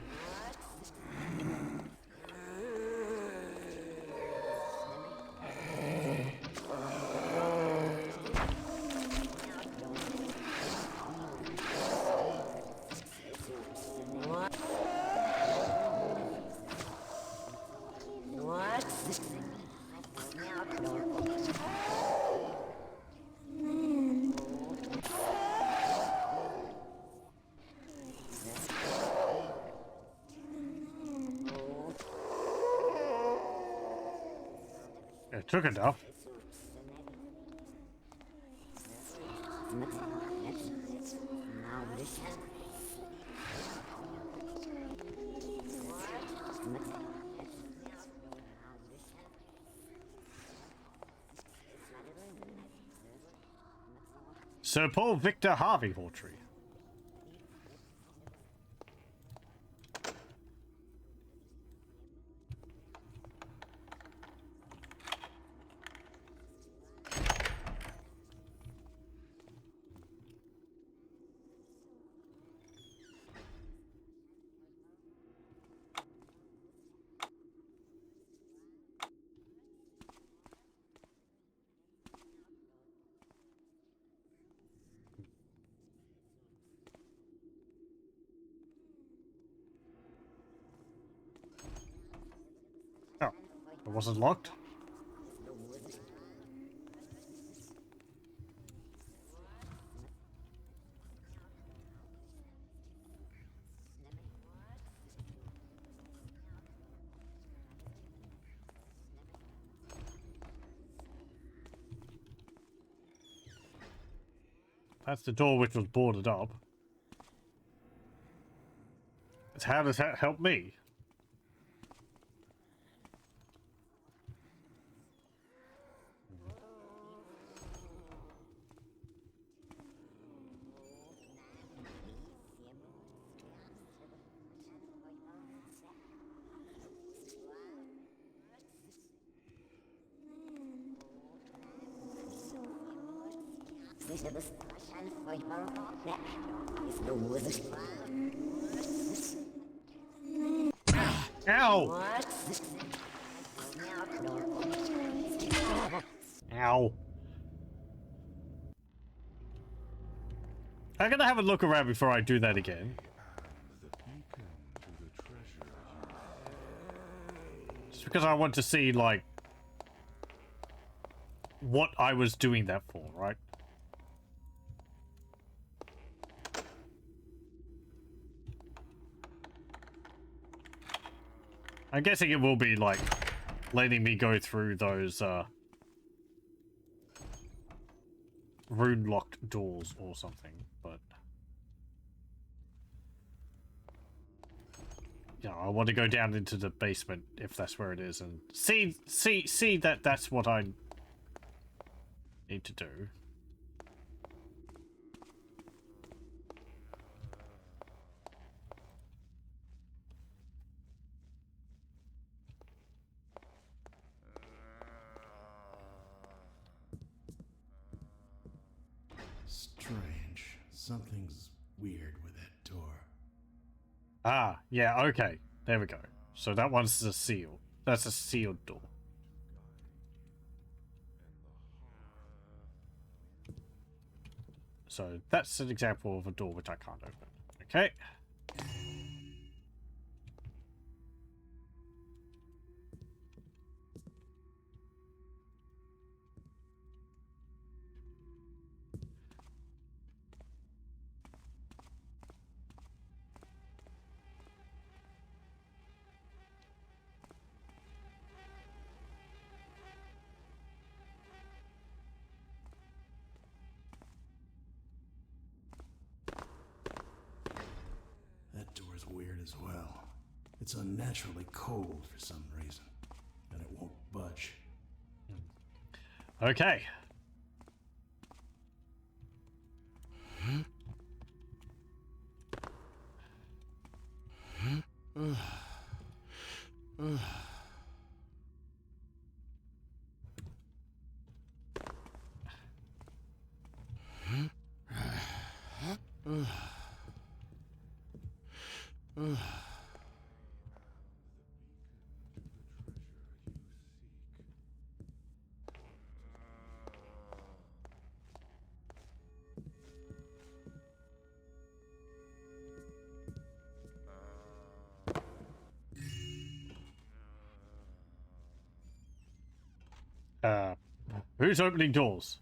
It took enough. Sir Paul Victor Harvey Hawtrey. Oh, it wasn't locked? That's the door which was boarded up. But how does that help me? Ow! Ow. I'm gonna have a look around before I do that again. The beacon to because I want to see, like, what I was doing that for, right? I'm guessing it will be, like, letting me go through those, rune-locked doors or something, but... Yeah, I want to go down into the basement, if that's where it is, and see that that's what I need to do. Strange. Something's weird with that door. Ah, yeah, okay. There we go. So that one's a seal. That's a sealed door. So that's an example of a door which I can't open. Okay. That door's weird as well. It's unnaturally cold for some reason, and it won't budge. Okay. Who's opening doors?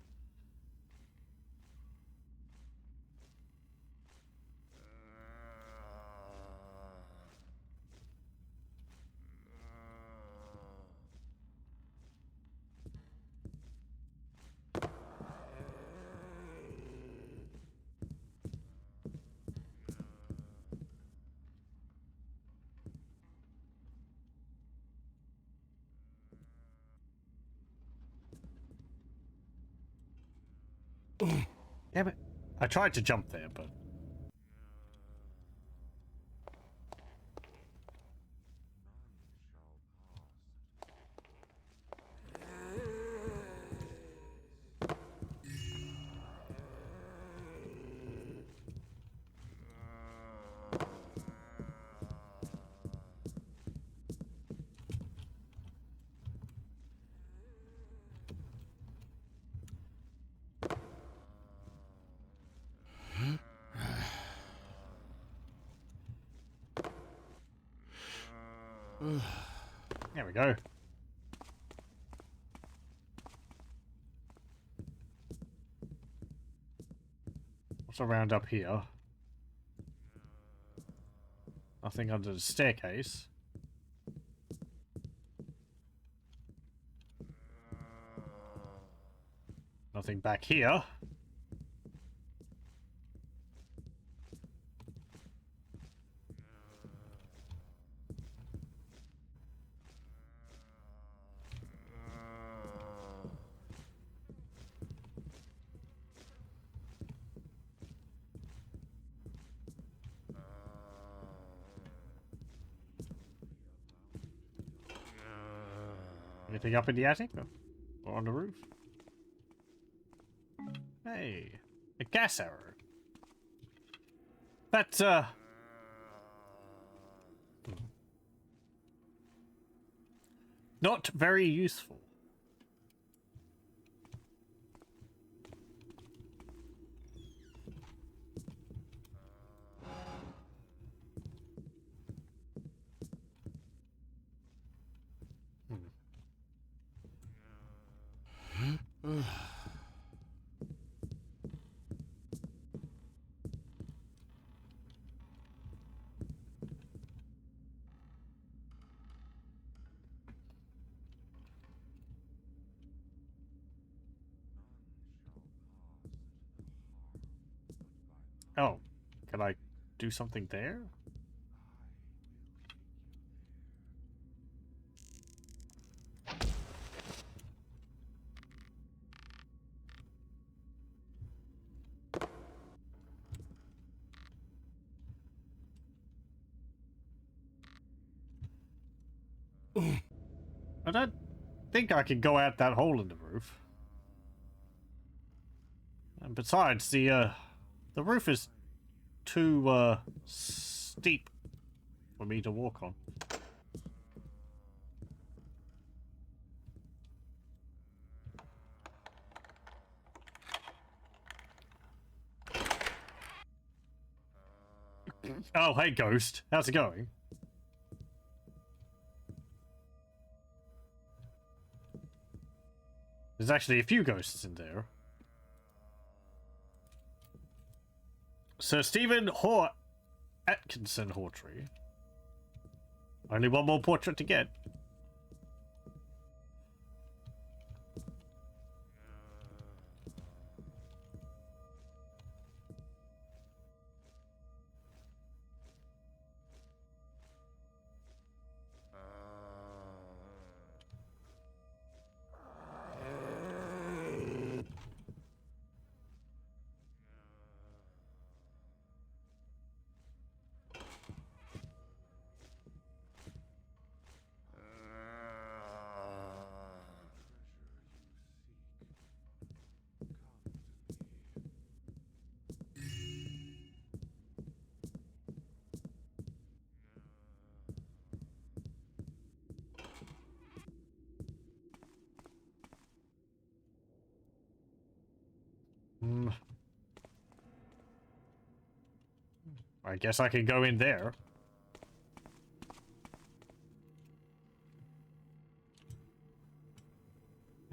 Damn it. I tried to jump there, but... There we go. What's around up here? Nothing under the staircase. Nothing back here. Anything up in the attic or on the roof? Hey, a gas arrow. That's not very useful. Oh, can I do something there? I don't think I can go out that hole in the roof. And besides, the roof is too steep for me to walk on. Oh, hey, Ghost. How's it going? There's actually a few ghosts in there. Sir Stephen Atkinson Hawtrey. Only one more portrait to get. I guess I can go in there.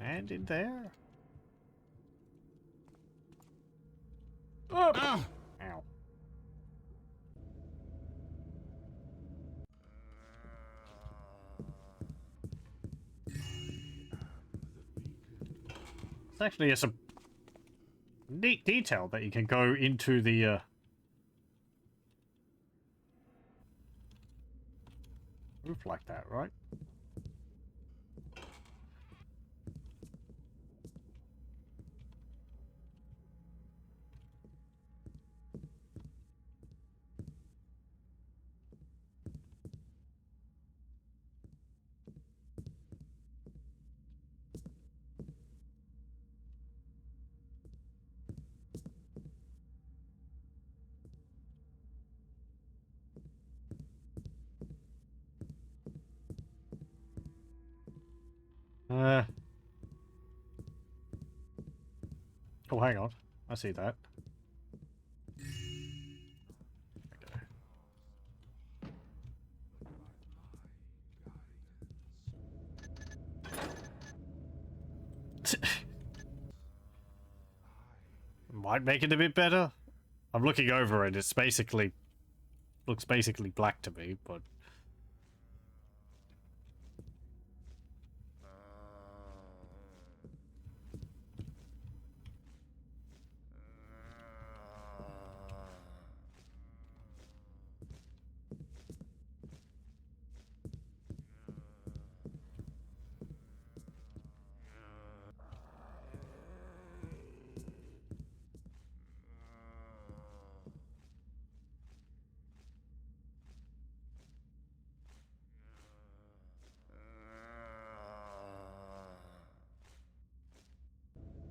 And in there. Oh! Ow. Ow. It's actually a neat detail that you can go into the roof like that, right? Oh, hang on. I see that. Might make it a bit better. I'm looking over it. It's basically looks basically black to me, but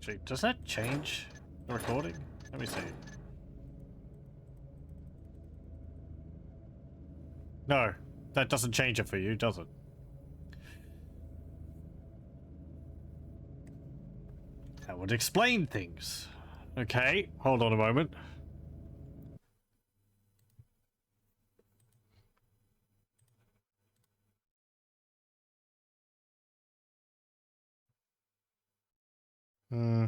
actually, does that change the recording? Let me see. No, that doesn't change it for you, does it? That would explain things. Okay, hold on a moment. Hmm.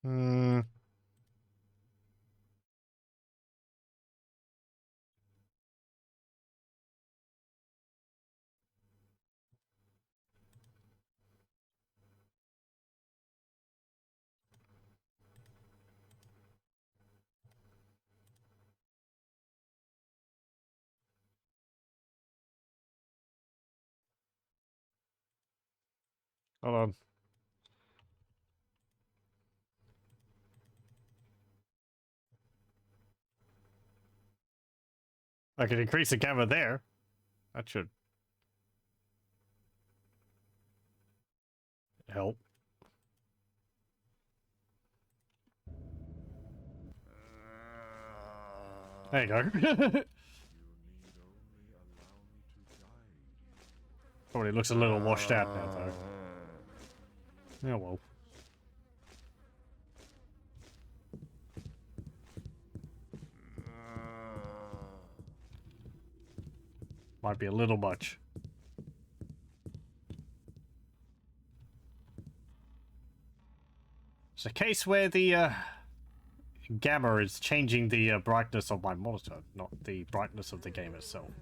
Hmm. Hold on. I can increase the camera there. That should help. There you go. Probably looks a little washed out now, though. Yeah, well. Might be a little much. It's a case where the gamma is changing the brightness of my monitor, not the brightness of the game itself.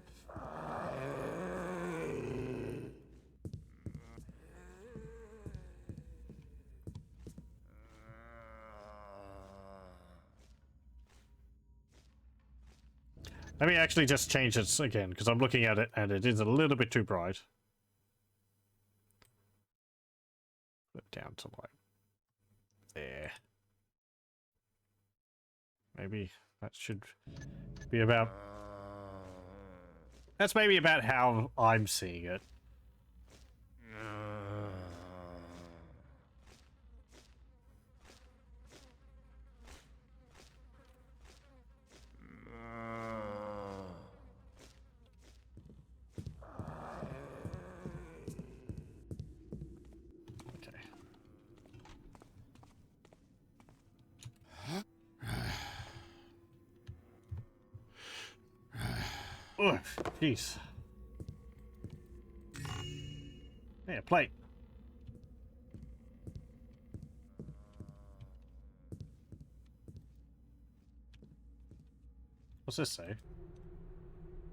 Let me actually just change this again, because I'm looking at it and it is a little bit too bright. Put it down to like there. Maybe that should be about... That's maybe about how I'm seeing it. Oh, jeez. Yeah, plate. What's this say?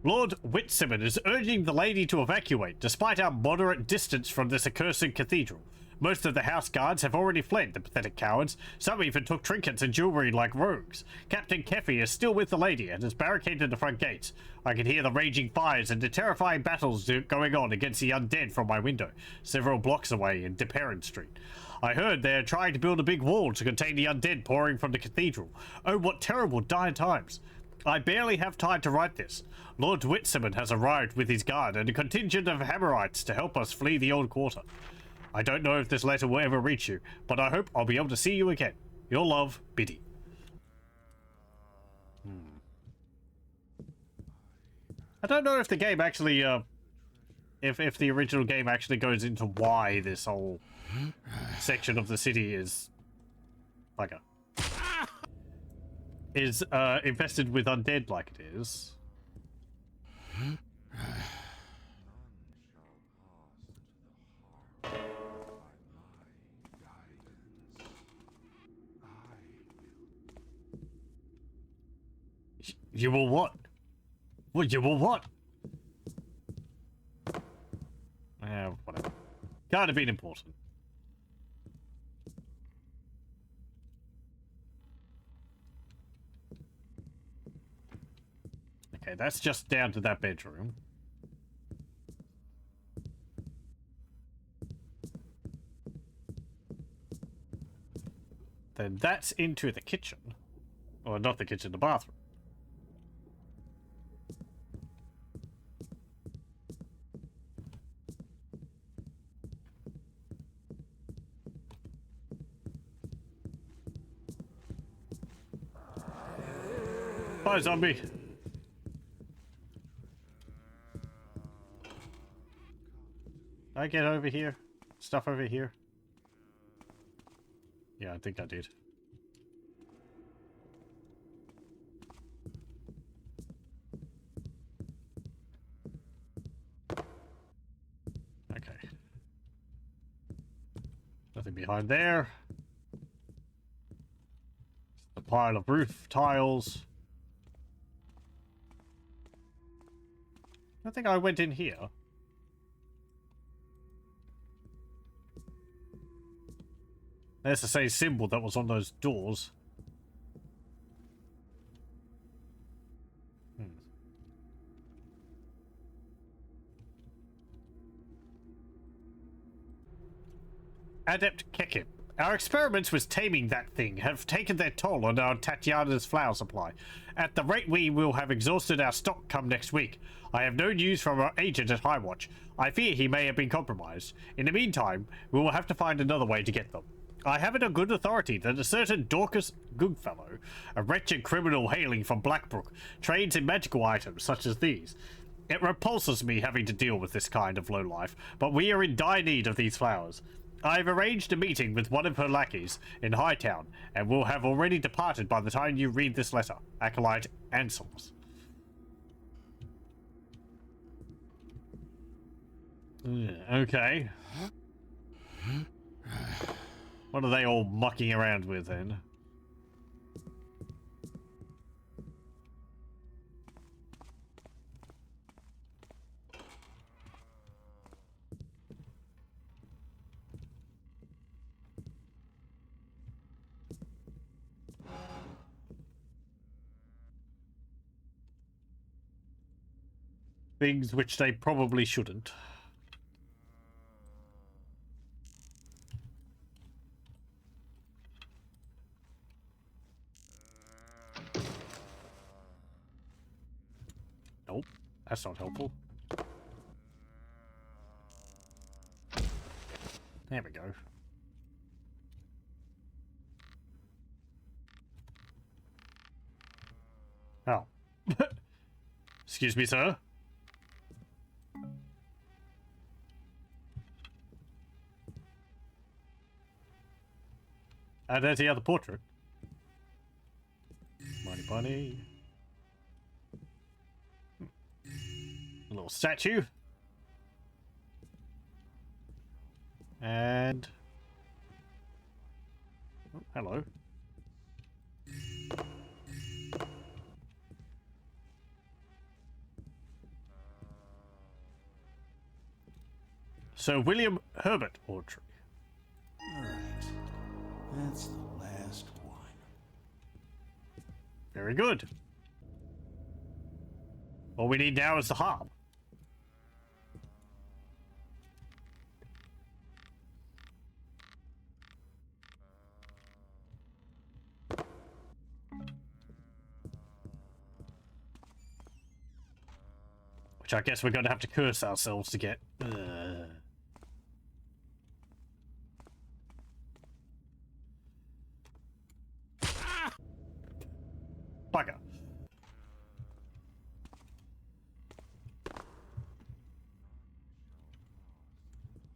Lord Whitsimmon is urging the lady to evacuate, despite our moderate distance from this accursed cathedral. Most of the house guards have already fled, the pathetic cowards. Some even took trinkets and jewelry like rogues. Captain Keffy is still with the lady and has barricaded the front gates. I can hear the raging fires and the terrifying battles going on against the undead from my window, several blocks away in DePerrin Street. I heard they are trying to build a big wall to contain the undead pouring from the cathedral. Oh, what terrible dire times. I barely have time to write this. Lord Whitsimmon has arrived with his guard and a contingent of Hammerites to help us flee the old quarter. I don't know if this letter will ever reach you, but I hope I'll be able to see you again. Your love, Biddy. I don't know if the game actually, if the original game actually goes into why this whole section of the city is like infested with undead like it is. You will what? Well, you will what? Whatever. Can't have been important. Okay, that's just down to that bedroom. Then that's into the kitchen. Or not the kitchen, the bathroom. Bye, zombie. I get over here? Stuff over here? Yeah, I think I did. Okay. Nothing behind there. pile of roof tiles. I think I went in here. There's the same symbol that was on those doors. Adept Kekim. Our experiments with taming that thing have taken their toll on our Tatiana's flower supply. At the rate we will have exhausted our stock come next week. I have no news from our agent at Highwatch. I fear he may have been compromised. In the meantime, we will have to find another way to get them. I have it on good authority that a certain Dorcas Goodfellow, a wretched criminal hailing from Blackbrook, trades in magical items such as these. It repulses me having to deal with this kind of lowlife, but we are in dire need of these flowers. I have arranged a meeting with one of her lackeys in Hightown, and will have already departed by the time you read this letter. Acolyte Ansels. Okay. What are they all mucking around with then? Things which they probably shouldn't. Nope, that's not helpful. There we go. Oh. Excuse me, sir. And there's the other portrait. Money bunny. A little statue. And... oh, hello. Sir William Herbert portrait. All right. That's the last one. Very good. All we need now is the harp. Which I guess we're going to have to curse ourselves to get. Bugger.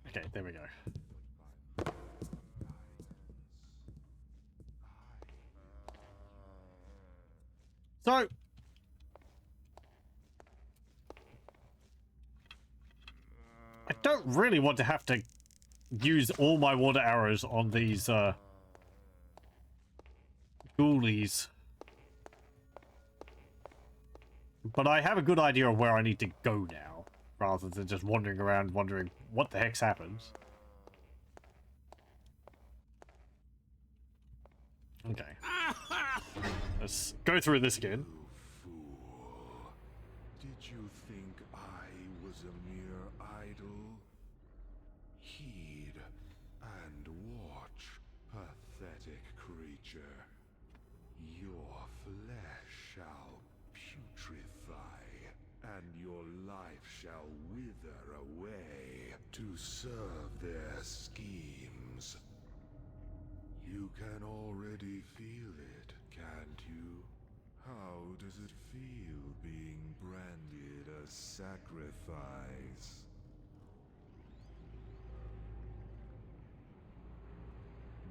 Okay, there we go. So, I don't really want to have to use all my water arrows on these ghoulies. But I have a good idea of where I need to go now, rather than just wandering around wondering what the heck's happens. Okay. Let's go through this again. Fool. Did you think I was a mere idol? Heed and watch, pathetic creature. Your flesh shall putrefy, and your life shall wither away to serve their schemes. You can already feel it, can't you? How does it feel being branded a sacrifice?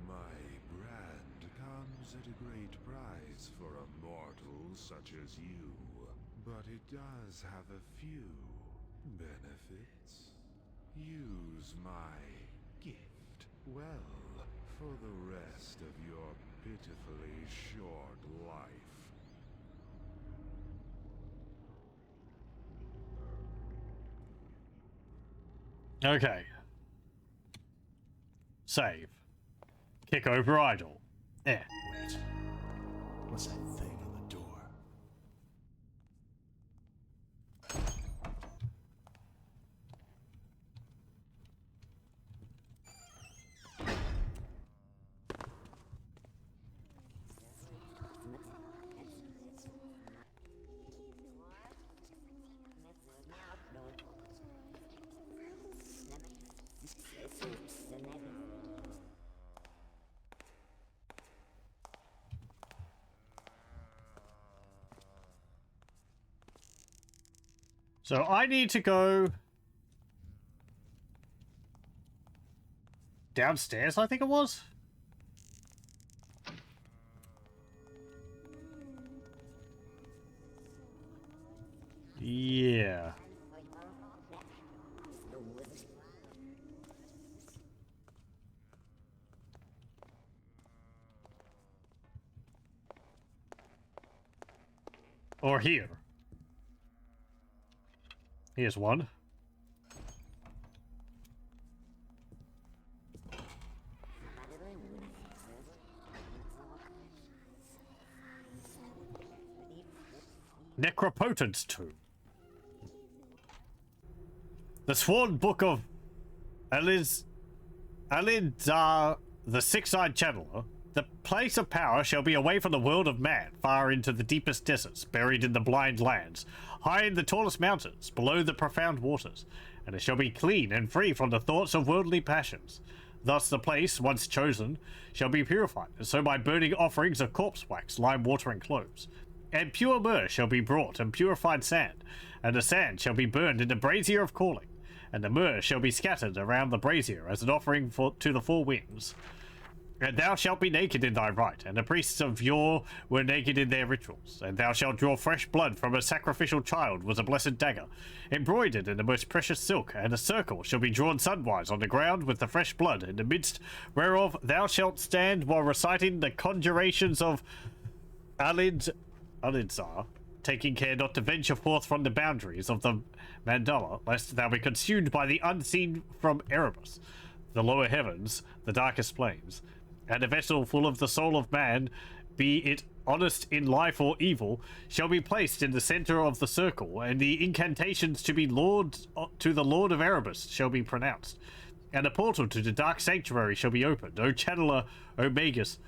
My brand comes at a great price for a mortal such as you, but it does have a few benefits. Use my gift well for the rest of your pitifully short life. Okay. Save. Kick over idle. Yeah. Wait. What's that thing on the door? So I need to go downstairs, I think it was. Yeah. Or here. Here's one. Necropotent's tomb. The sworn book of Alidar, the six-eyed channeler. The place of power shall be away from the world of man, far into the deepest deserts, buried in the blind lands, high in the tallest mountains, below the profound waters, and it shall be clean and free from the thoughts of worldly passions. Thus the place, once chosen, shall be purified, and so by burning offerings of corpse wax, lime water, and cloves. And pure myrrh shall be brought, and purified sand, and the sand shall be burned in the brazier of calling, and the myrrh shall be scattered around the brazier as an offering to the four winds. And thou shalt be naked in thy rite, and the priests of yore were naked in their rituals. And thou shalt draw fresh blood from a sacrificial child with a blessed dagger, embroidered in the most precious silk, and a circle shall be drawn sunwise on the ground with the fresh blood, in the midst whereof thou shalt stand while reciting the conjurations of Alidzar, taking care not to venture forth from the boundaries of the mandala, lest thou be consumed by the unseen from Erebus, the lower heavens, the darkest plains. And a vessel full of the soul of man, be it honest in life or evil, shall be placed in the center of the circle, and the incantations to the Lord of Erebus shall be pronounced. And a portal to the dark sanctuary shall be opened. O channeler, O Magus,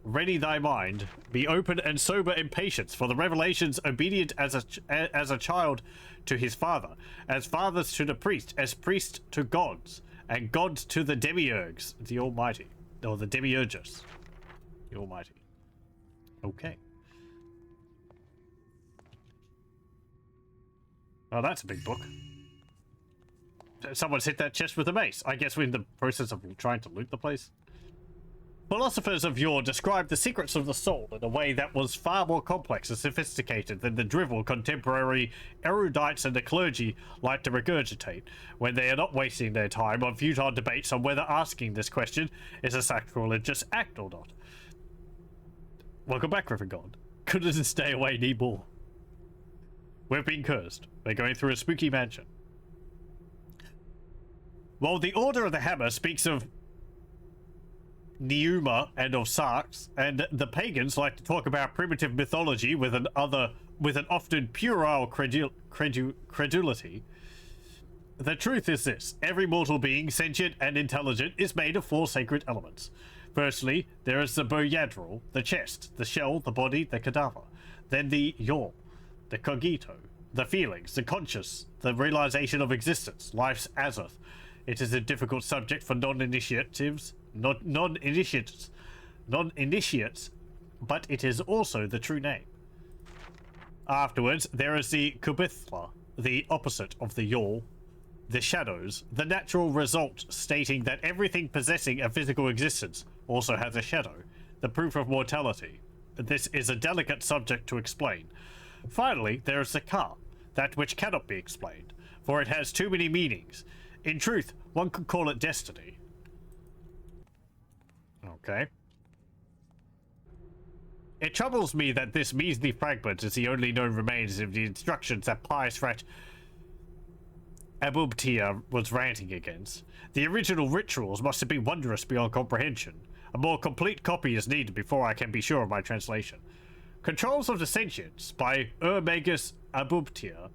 ready thy mind, be open and sober in patience, for the revelations obedient as a child to his father, as fathers to the priest, as priest to gods, and gods to the demiurges, the Almighty. Or the demiurges. The Almighty. Okay. Oh, that's a big book. Someone's hit that chest with a mace. I guess we're in the process of trying to loot the place. Philosophers of yore described the secrets of the soul in a way that was far more complex and sophisticated than the drivel contemporary erudites and the clergy like to regurgitate, when they are not wasting their time on futile debates on whether asking this question is a sacrilegious act or not. Welcome back, River God. Couldn't stay away any more. We've been cursed. We're going through a spooky mansion. While the Order of the Hammer speaks of Neuma and of Sarks, and the pagans like to talk about primitive mythology with an often puerile credulity. The truth is this: every mortal being, sentient and intelligent, is made of four sacred elements. Firstly, there is the boyadral, the chest, the shell, the body, the cadaver. Then the yaw, the cogito, the feelings, the conscious, the realization of existence, life's azoth. It is a difficult subject for non-initiates, but it is also the true name. Afterwards, there is the kubithla, the opposite of the yaw, the shadows, the natural result stating that everything possessing a physical existence also has a shadow, the proof of mortality. This is a delicate subject to explain. Finally, there is the ka, that which cannot be explained, for it has too many meanings. In truth, one could call it destiny. Okay. It troubles me that this measly fragment is the only known remains of the instructions that Pious Rat Abubtia was ranting against. The original rituals must have been wondrous beyond comprehension. A more complete copy is needed before I can be sure of my translation. Controls of the Sentience by Magus Abubtia,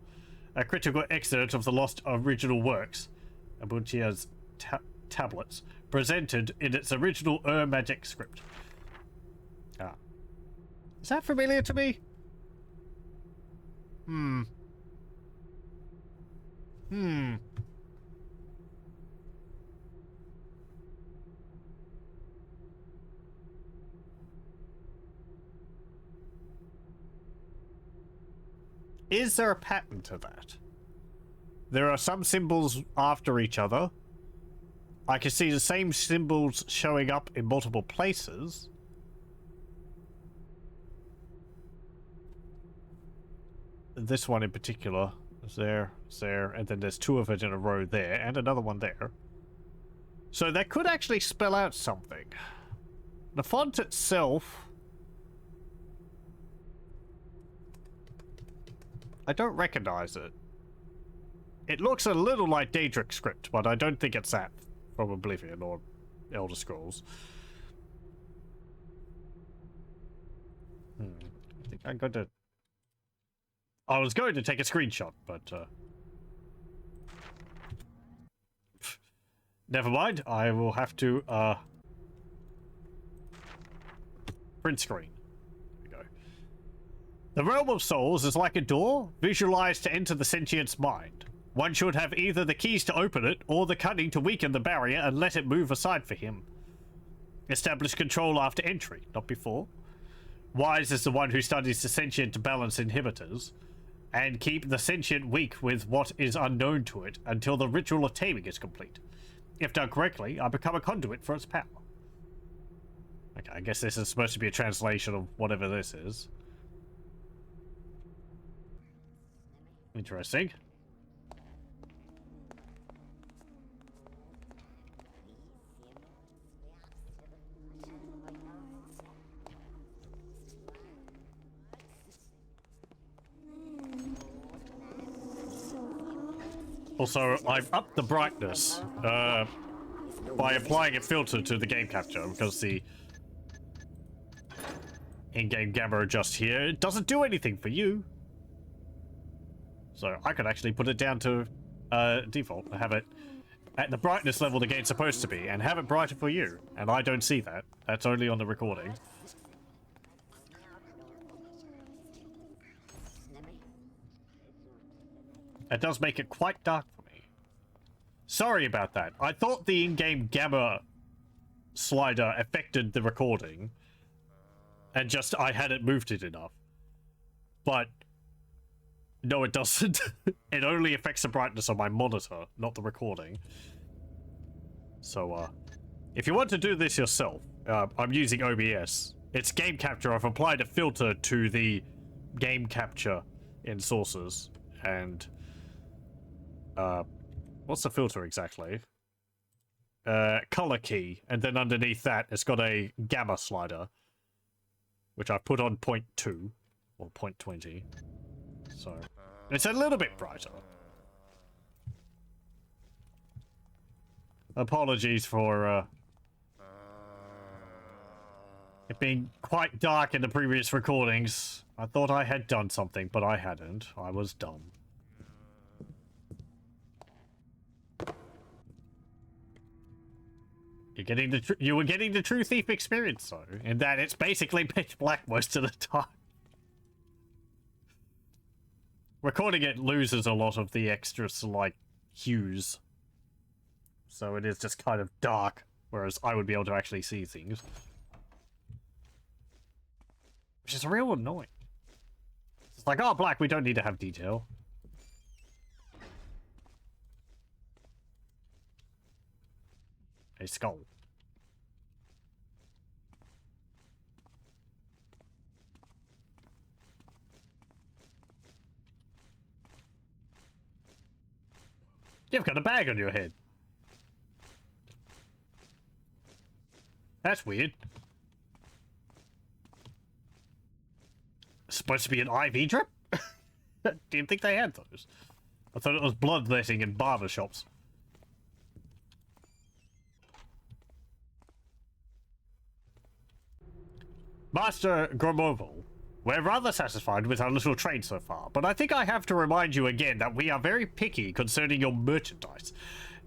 a critical excerpt of the lost original works, Abubtia's tablets, presented in its original magic script. Ah. Is that familiar to me? Is there a pattern to that? There are some symbols after each other. I can see the same symbols showing up in multiple places. This one in particular is there, and then there's two of it in a row there, and another one there. So that could actually spell out something. The font itself, I don't recognize it. It looks a little like Daedric script, but I don't think it's that from Oblivion or Elder Scrolls. I think I'm going to... I was going to take a screenshot, but never mind. I will have to print screen. There we go. The realm of souls is like a door visualized to enter the sentient's mind. One should have either the keys to open it or the cunning to weaken the barrier and let it move aside for him. Establish control after entry, not before. Wise is the one who studies the sentient to balance inhibitors, and keep the sentient weak with what is unknown to it until the ritual of taming is complete. If done correctly, I become a conduit for its power. Okay, I guess this is supposed to be a translation of whatever this is. Interesting. Also, I've upped the brightness by applying a filter to the game capture, because the in-game gamma adjust here, it doesn't do anything for you. So I could actually put it down to default, have it at the brightness level the game's supposed to be, and have it brighter for you. And I don't see that. That's only on the recording. It does make it quite dark for me. Sorry about that. I thought the in-game gamma slider affected the recording, and just I hadn't moved it enough. But no, it doesn't. It only affects the brightness on my monitor, not the recording. So, if you want to do this yourself, I'm using OBS. It's game capture. I've applied a filter to the game capture in sources, and what's the filter exactly? Color key, and then underneath that it's got a gamma slider, which I put on 0.2 or 0.20. So it's a little bit brighter. Apologies for it being quite dark in the previous recordings. I thought I had done something, but I hadn't. I was dumb. You were getting the true thief experience, though, in that it's basically pitch black most of the time. Recording it loses a lot of the extras, like hues, so it is just kind of dark, whereas I would be able to actually see things, which is real annoying. It's like, oh, black, we don't need to have detail. A skull. You've got a bag on your head. That's weird. supposed to be an IV drip? Didn't think they had those. I thought it was bloodletting in barber shops. Master Gromoval, we're rather satisfied with our little trade so far, but I think I have to remind you again that we are very picky concerning your merchandise.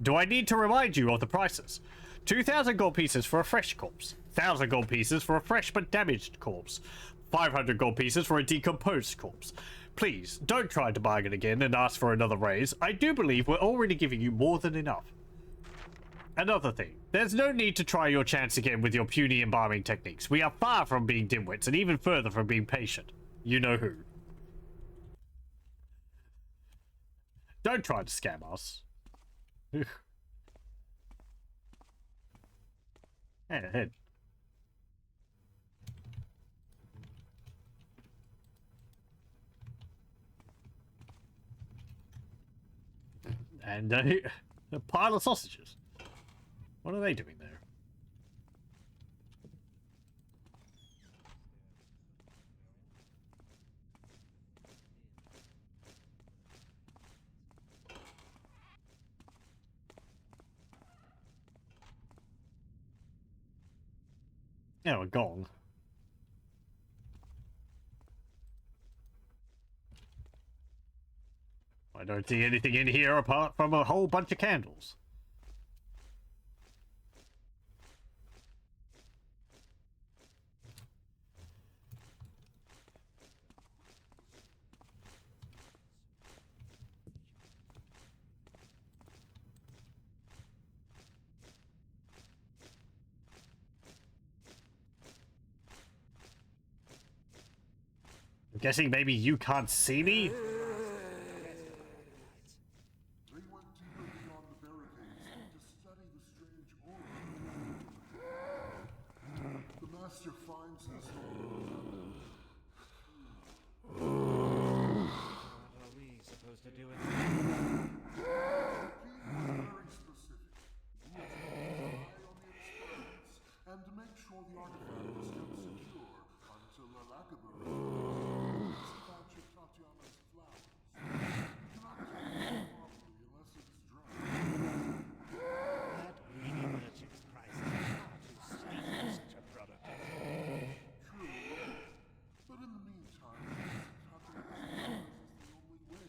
Do I need to remind you of the prices? 2,000 gold pieces for a fresh corpse, 1,000 gold pieces for a fresh but damaged corpse, 500 gold pieces for a decomposed corpse. Please, don't try to bargain again and ask for another raise. I do believe we're already giving you more than enough. Another thing, there's no need to try your chance again with your puny embalming techniques. We are far from being dimwits and even further from being patient. You know who. Don't try to scam us. Head. And a pile of sausages. What are they doing there? Yeah, a gong. I don't see anything in here apart from a whole bunch of candles. I'm guessing maybe you can't see me? They went deeper beyond the barricades to study the strange aura. The master finds this What are we supposed to do with it? very specific. We have to rely on the experiments and to make sure the artifact is kept secure until Alakabur is a batch of Tatiana's flowers. You cannot take it properly unless it is dry. That greedy merchant's prices are far too steep for such a product. True, but in the meantime, Tatiana's flowers is the only way.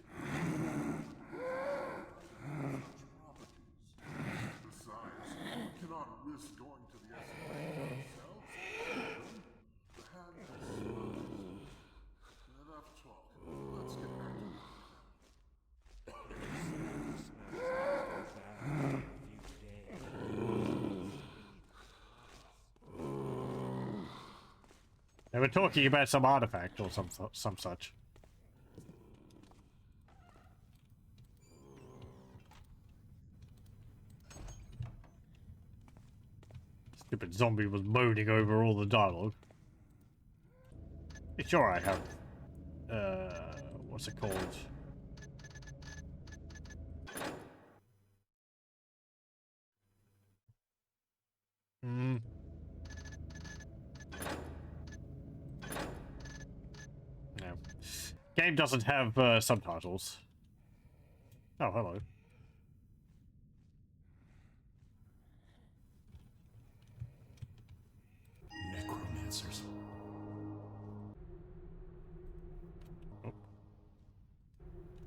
Such properties. Besides, we cannot risk going to the excavation ourselves. The hand has smudged. Enough talk. Let's get back to it. They were talking about some artifact or some such. Stupid zombie was moaning over all the dialogue. Sure, I have. What's it called? Hmm. No. Game doesn't have subtitles. Oh, hello. Necromancers.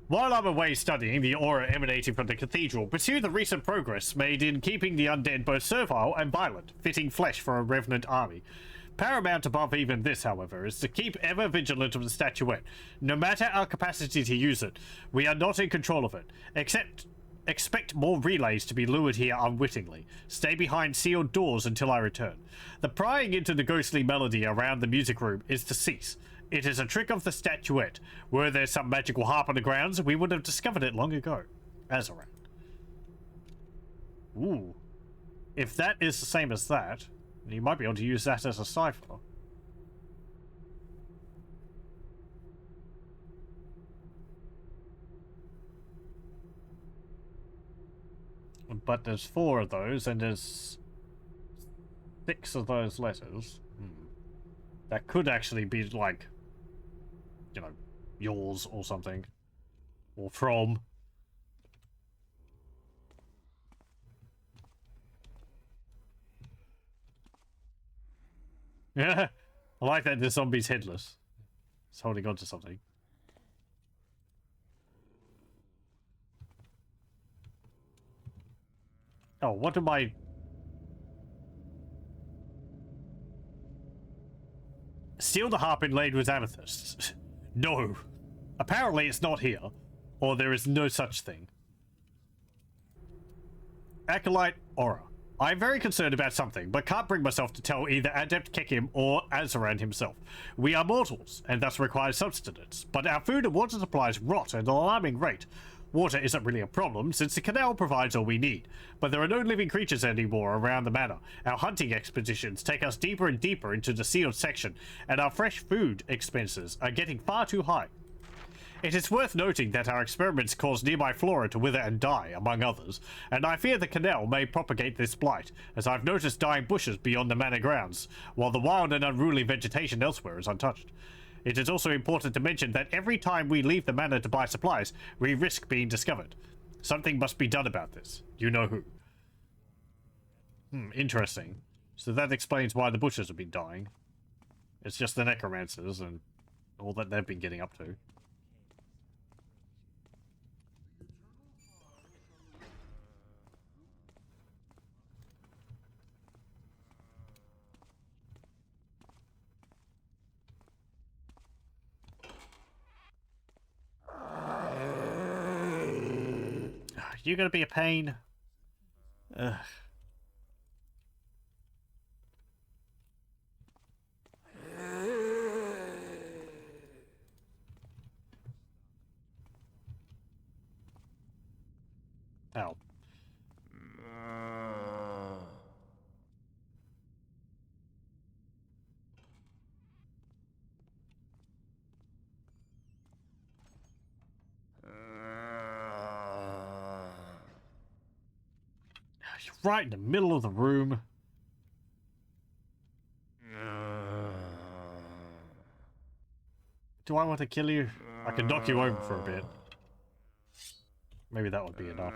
While I'm away studying the aura emanating from the cathedral, pursue the recent progress made in keeping the undead both servile and violent, fitting flesh for a revenant army. Paramount above even this, however, is to keep ever vigilant of the statuette. No matter our capacity to use it, we are not in control of it. Expect more relays to be lured here unwittingly. Stay behind sealed doors until I return. The prying into the ghostly melody around the music room is to cease. It is a trick of the statuette. Were there some magical harp on the grounds, we would have discovered it long ago. Azaran. Ooh. If that is the same as that, you might be able to use that as a cipher. But there's 4 of those, and there's 6 of those letters. That could actually be, like, you know, yours or something. Or from. Yeah, I like that the zombie's headless. It's holding on to something. Oh, what am I... Steal the harp inlaid with amethysts. No. Apparently it's not here. Or there is no such thing. Acolyte Aura. I'm very concerned about something, but can't bring myself to tell either Adept Kekim or Azaran himself. We are mortals, and thus require subsistence, but our food and water supplies rot at an alarming rate. Water isn't really a problem, since the canal provides all we need, but there are no living creatures anymore around the manor. Our hunting expeditions take us deeper and deeper into the sealed section, and our fresh food expenses are getting far too high. It is worth noting that our experiments cause nearby flora to wither and die, among others, and I fear the canal may propagate this blight, as I've noticed dying bushes beyond the manor grounds, while the wild and unruly vegetation elsewhere is untouched. It is also important to mention that every time we leave the manor to buy supplies, we risk being discovered. Something must be done about this. You know who. Interesting. So that explains why the bushes have been dying. It's just the necromancers and all that they've been getting up to. You're gonna be a pain. Ugh. Ow. You're right in the middle of the room. Do I want to kill you? I can knock you over for a bit. Maybe that would be enough.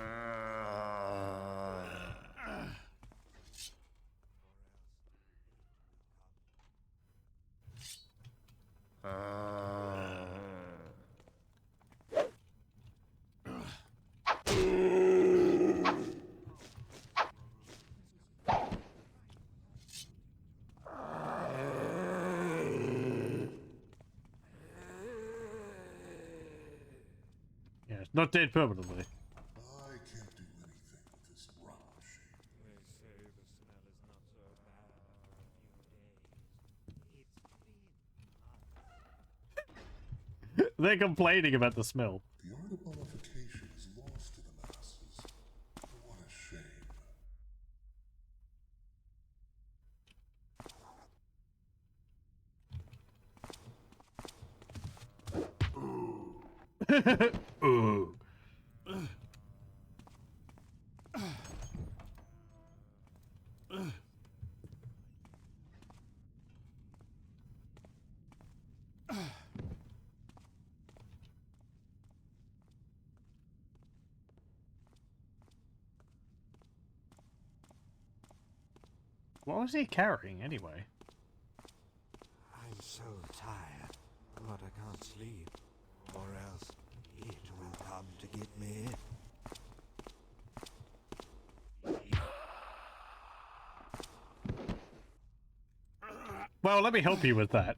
Yeah, it's not dead permanently. I can't do anything with this rotten machine. They say the smell is not so bad for a few days. It's been months. They're complaining about the smell. The art of mummification is lost to the masses. What a shame. Ooh. What was he carrying anyway? I'm so tired, but I can't sleep, or else it will come to get me. Well, let me help you with that.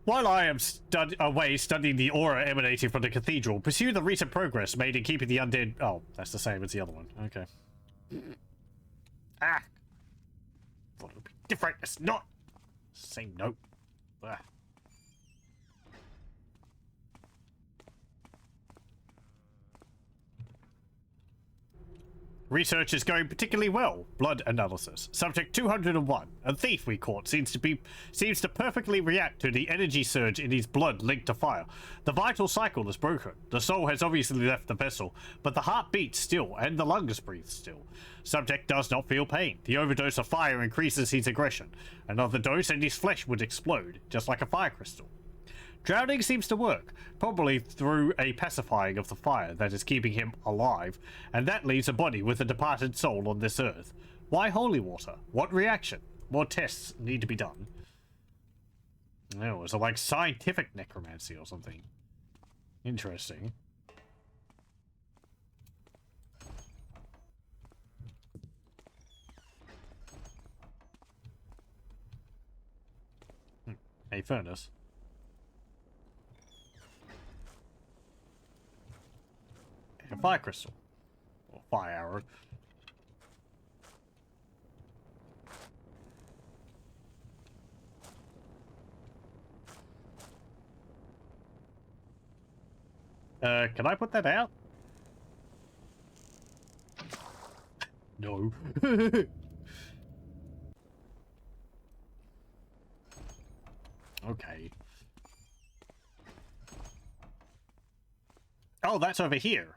While I am away studying the aura emanating from the cathedral, pursue the recent progress made in keeping the undead... Oh, that's the same as the other one. Okay. Ah! Thought it would be different. It's not. Same note. Ah. Research is going particularly well. Blood analysis. Subject 201. A thief we caught seems to perfectly react to the energy surge in his blood linked to fire. The vital cycle is broken. The soul has obviously left the vessel, but the heart beats still, and the lungs breathe still. Subject does not feel pain. The overdose of fire increases his aggression. Another dose and his flesh would explode, just like a fire crystal. Drowning seems to work, probably through a pacifying of the fire that is keeping him alive, and that leaves a body with a departed soul on this earth. Why holy water? What reaction? More tests need to be done. Oh, is it like scientific necromancy or something? Interesting. A furnace. A fire crystal. Or fire arrow. Can I put that out? No. Okay. Oh, that's over here.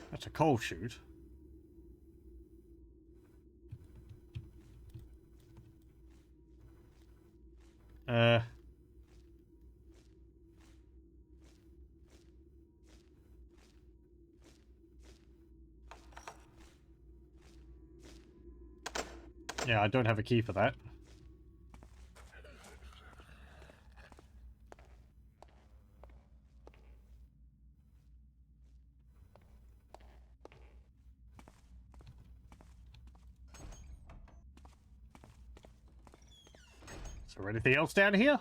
That's a coal chute. Yeah, I don't have a key for that. Is there anything else down here?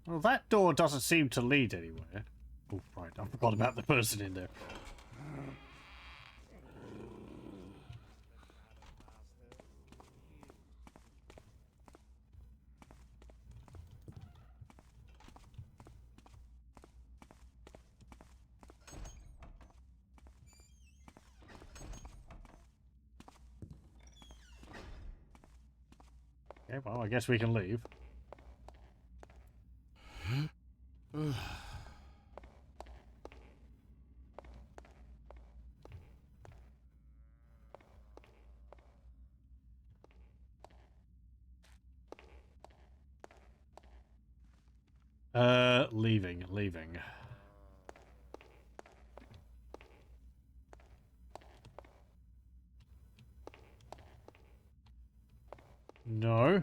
Well, that door doesn't seem to lead anywhere. Oh, right, I forgot about the person in there. Okay, well, I guess we can leave. Leaving. No.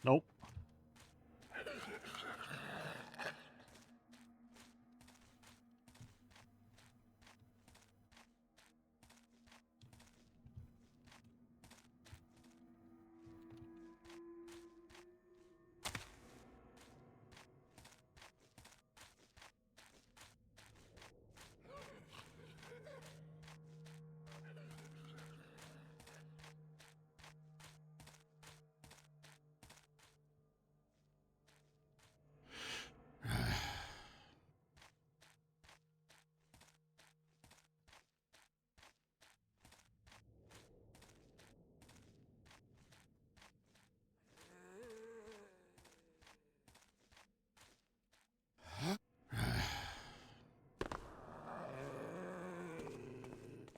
Nope.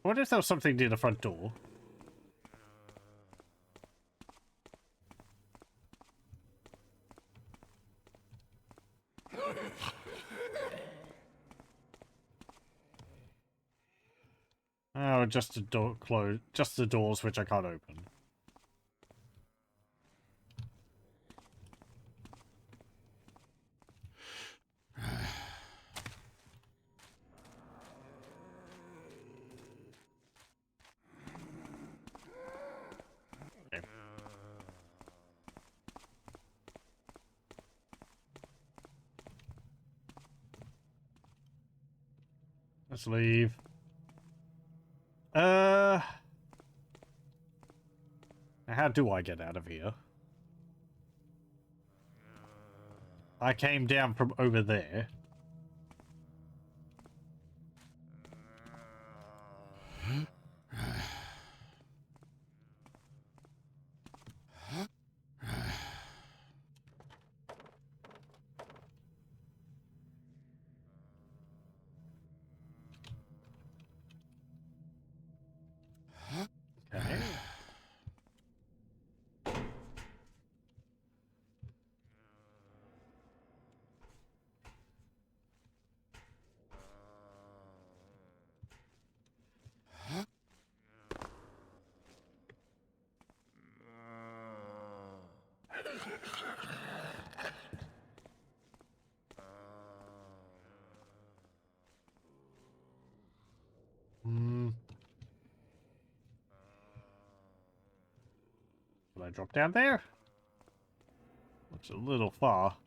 I wonder if there was something near the front door. Oh, just the door close. Just the doors which I can't open. Okay. Let's leave. How do I get out of here? I came down from over there. Okay. Hmm. Will I drop down there? Looks a little far.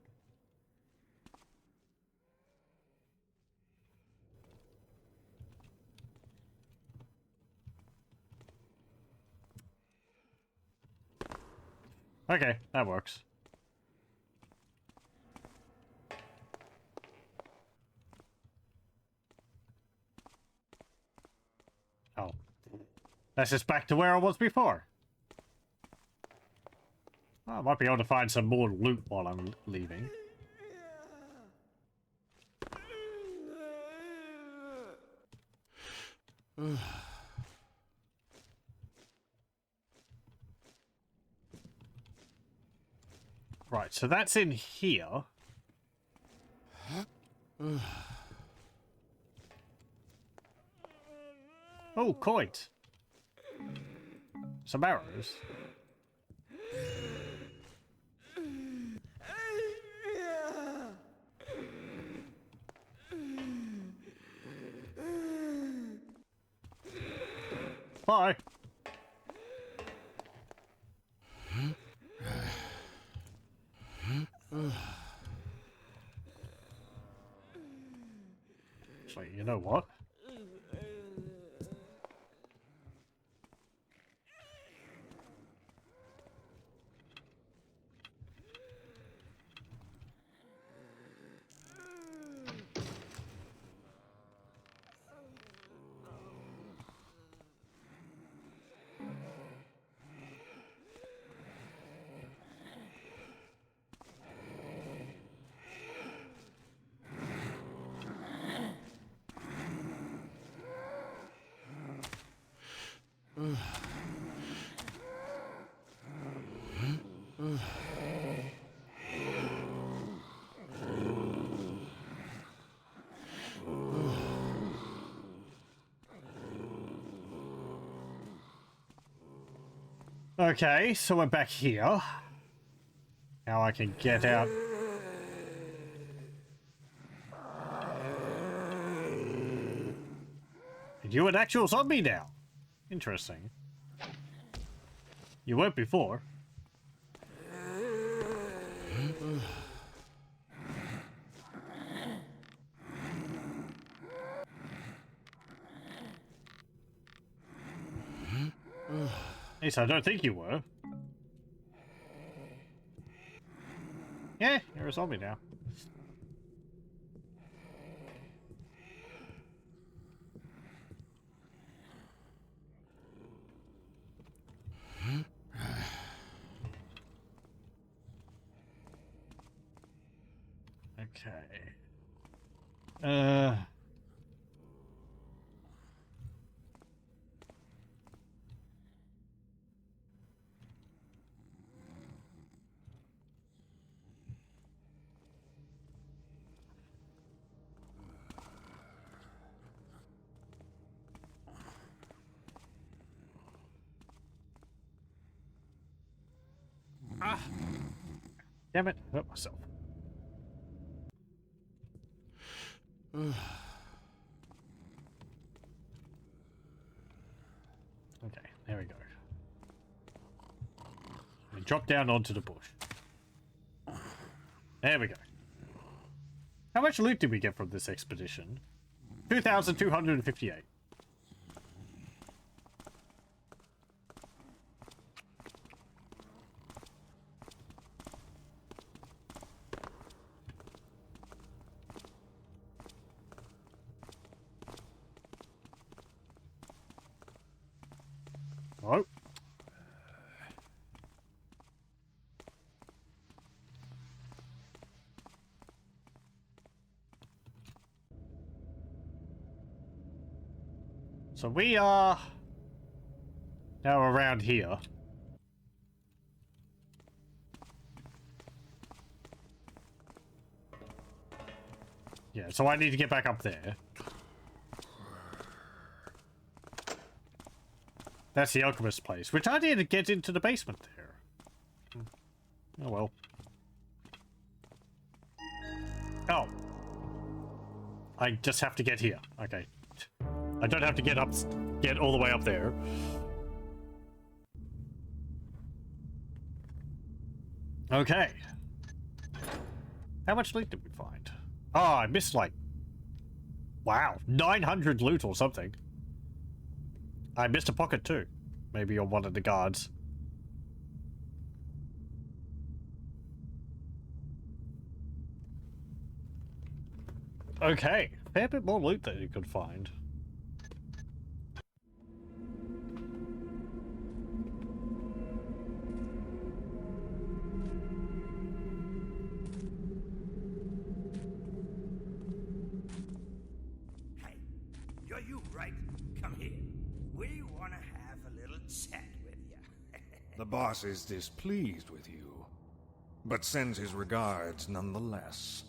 Okay, that works. Oh. That's just back to where I was before. Well, I might be able to find some more loot while I'm leaving. Right, so that's in here. Oh, coins. Some arrows. Bye. Actually, you know what? Okay, so we're back here. Now I can get out. And you're an actual zombie now. Interesting. You weren't before. At least I don't think you were. Yeah, you're a zombie now. Okay. Damn it, I hurt myself. Okay, there we go. We drop down onto the bush. There we go. How much loot did we get from this expedition? 2,258. Oh. So we are now around here. Yeah, so I need to get back up there. That's the alchemist's place, which I need to get into the basement there. Oh well. Oh. I just have to get here. Okay. I don't have to get all the way up there. Okay. How much loot did we find? Oh, I missed like... Wow, 900 loot or something. I missed a pocket too. Maybe on one of the guards. Okay, fair bit more loot that you could find. Hey, you're you, right? Come here. We want to have a little chat with you. The boss is displeased with you, but sends his regards nonetheless.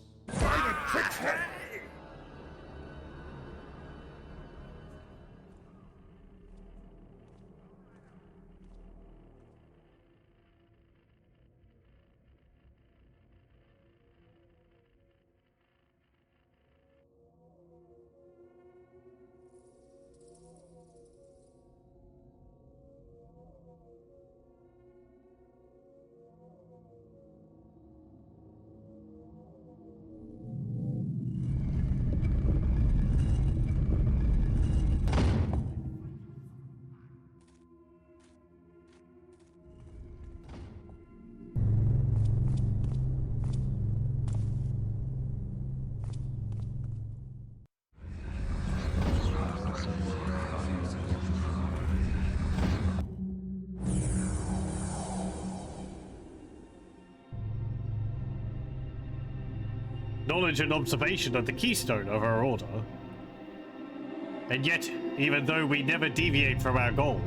Knowledge and observation are the keystone of our order. And yet, even though we never deviate from our goal,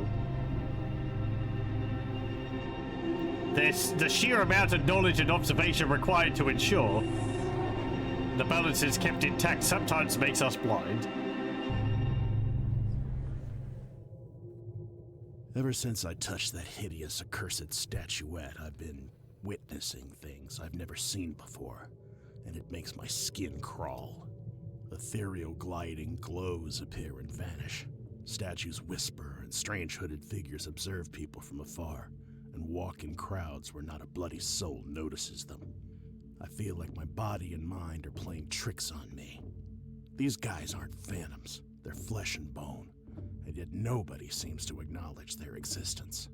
the sheer amount of knowledge and observation required to ensure the balance is kept intact sometimes makes us blind. Ever since I touched that hideous, accursed statuette, I've been witnessing things I've never seen before, and it makes my skin crawl. Ethereal gliding glows appear and vanish. Statues whisper, and strange hooded figures observe people from afar, and walk in crowds where not a bloody soul notices them. I feel like my body and mind are playing tricks on me. These guys aren't phantoms, they're flesh and bone, and yet nobody seems to acknowledge their existence.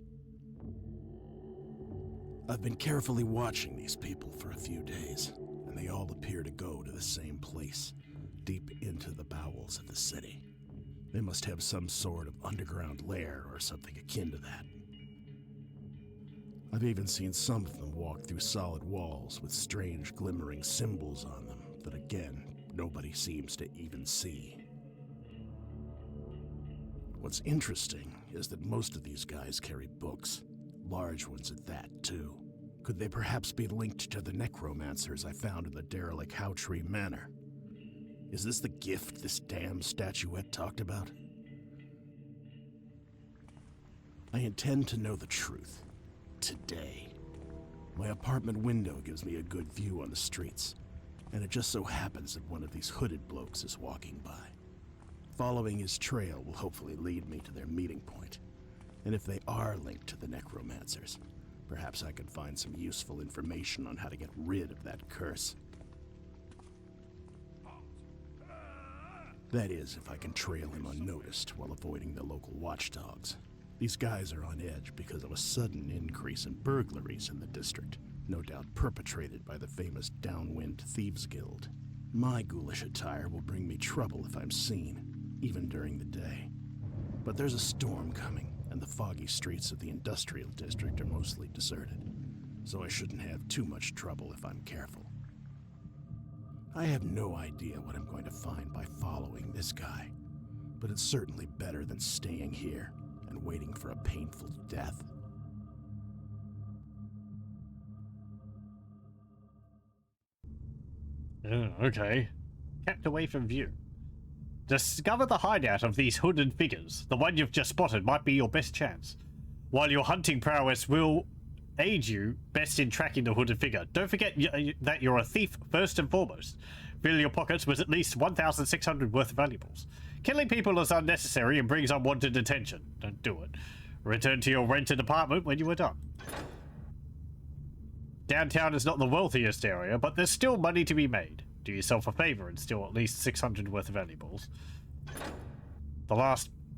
I've been carefully watching these people for a few days, and they all appear to go to the same place, deep into the bowels of the city. They must have some sort of underground lair or something akin to that. I've even seen some of them walk through solid walls with strange glimmering symbols on them that, again, nobody seems to even see. What's interesting is that most of these guys carry books, large ones at that, too. Could they perhaps be linked to the necromancers I found in the derelict Howtree Manor? Is this the gift this damn statuette talked about? I intend to know the truth. Today. My apartment window gives me a good view on the streets, and it just so happens that one of these hooded blokes is walking by. Following his trail will hopefully lead me to their meeting point, and if they are linked to the necromancers, perhaps I can find some useful information on how to get rid of that curse. That is, if I can trail him unnoticed while avoiding the local watchdogs. These guys are on edge because of a sudden increase in burglaries in the district, no doubt perpetrated by the famous Downwind Thieves Guild. My ghoulish attire will bring me trouble if I'm seen, even during the day. But there's a storm coming, and the foggy streets of the industrial district are mostly deserted, so I shouldn't have too much trouble if I'm careful. I have no idea what I'm going to find by following this guy, but it's certainly better than staying here and waiting for a painful death. Okay. Kept away from view. Discover the hideout of these hooded figures. The one you've just spotted might be your best chance. While your hunting prowess will aid you best in tracking the hooded figure, don't forget that you're a thief first and foremost. Fill your pockets with at least 1,600 worth of valuables. Killing people is unnecessary and brings unwanted attention. Don't do it. Return to your rented apartment when you are done. Downtown is not the wealthiest area, but there's still money to be made. Do yourself a favor and steal at least 600 worth of valuables.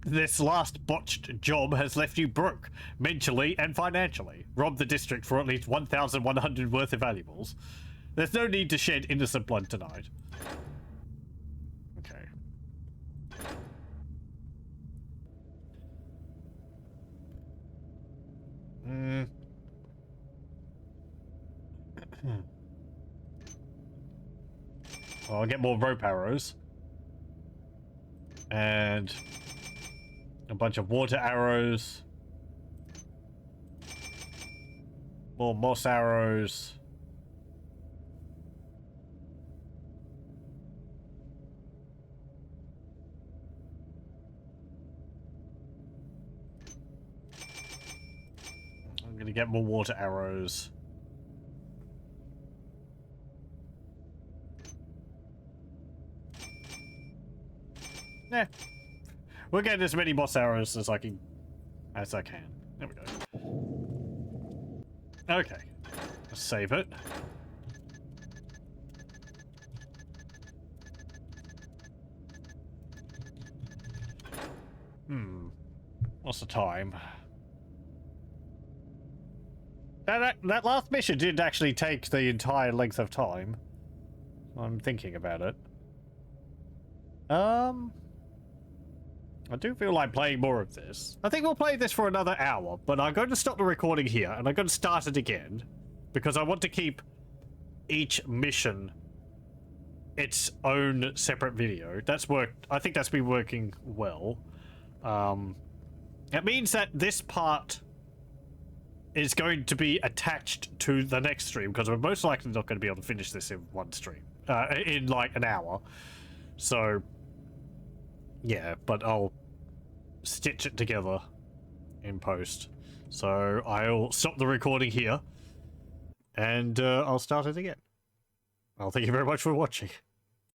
This last botched job has left you broke, mentally and financially. Rob the district for at least 1,100 worth of valuables. There's no need to shed innocent blood tonight. Okay. Well, I'll get more rope arrows. And a bunch of water arrows. More moss arrows. I'm gonna get more water arrows. Yeah. We'll get as many moss arrows as I can. There we go. Okay. Let's save it. What's the time? That last mission did actually take the entire length of time. I'm thinking about it. I do feel like playing more of this. I think we'll play this for another hour, but I'm going to stop the recording here and I'm going to start it again because I want to keep each mission its own separate video. That's worked. I think that's been working well. It means that this part is going to be attached to the next stream because we're most likely not going to be able to finish this in one stream, in like an hour. So, yeah, but I'll stitch it together in post. So I'll stop the recording here and I'll start it again. Well, thank you very much for watching.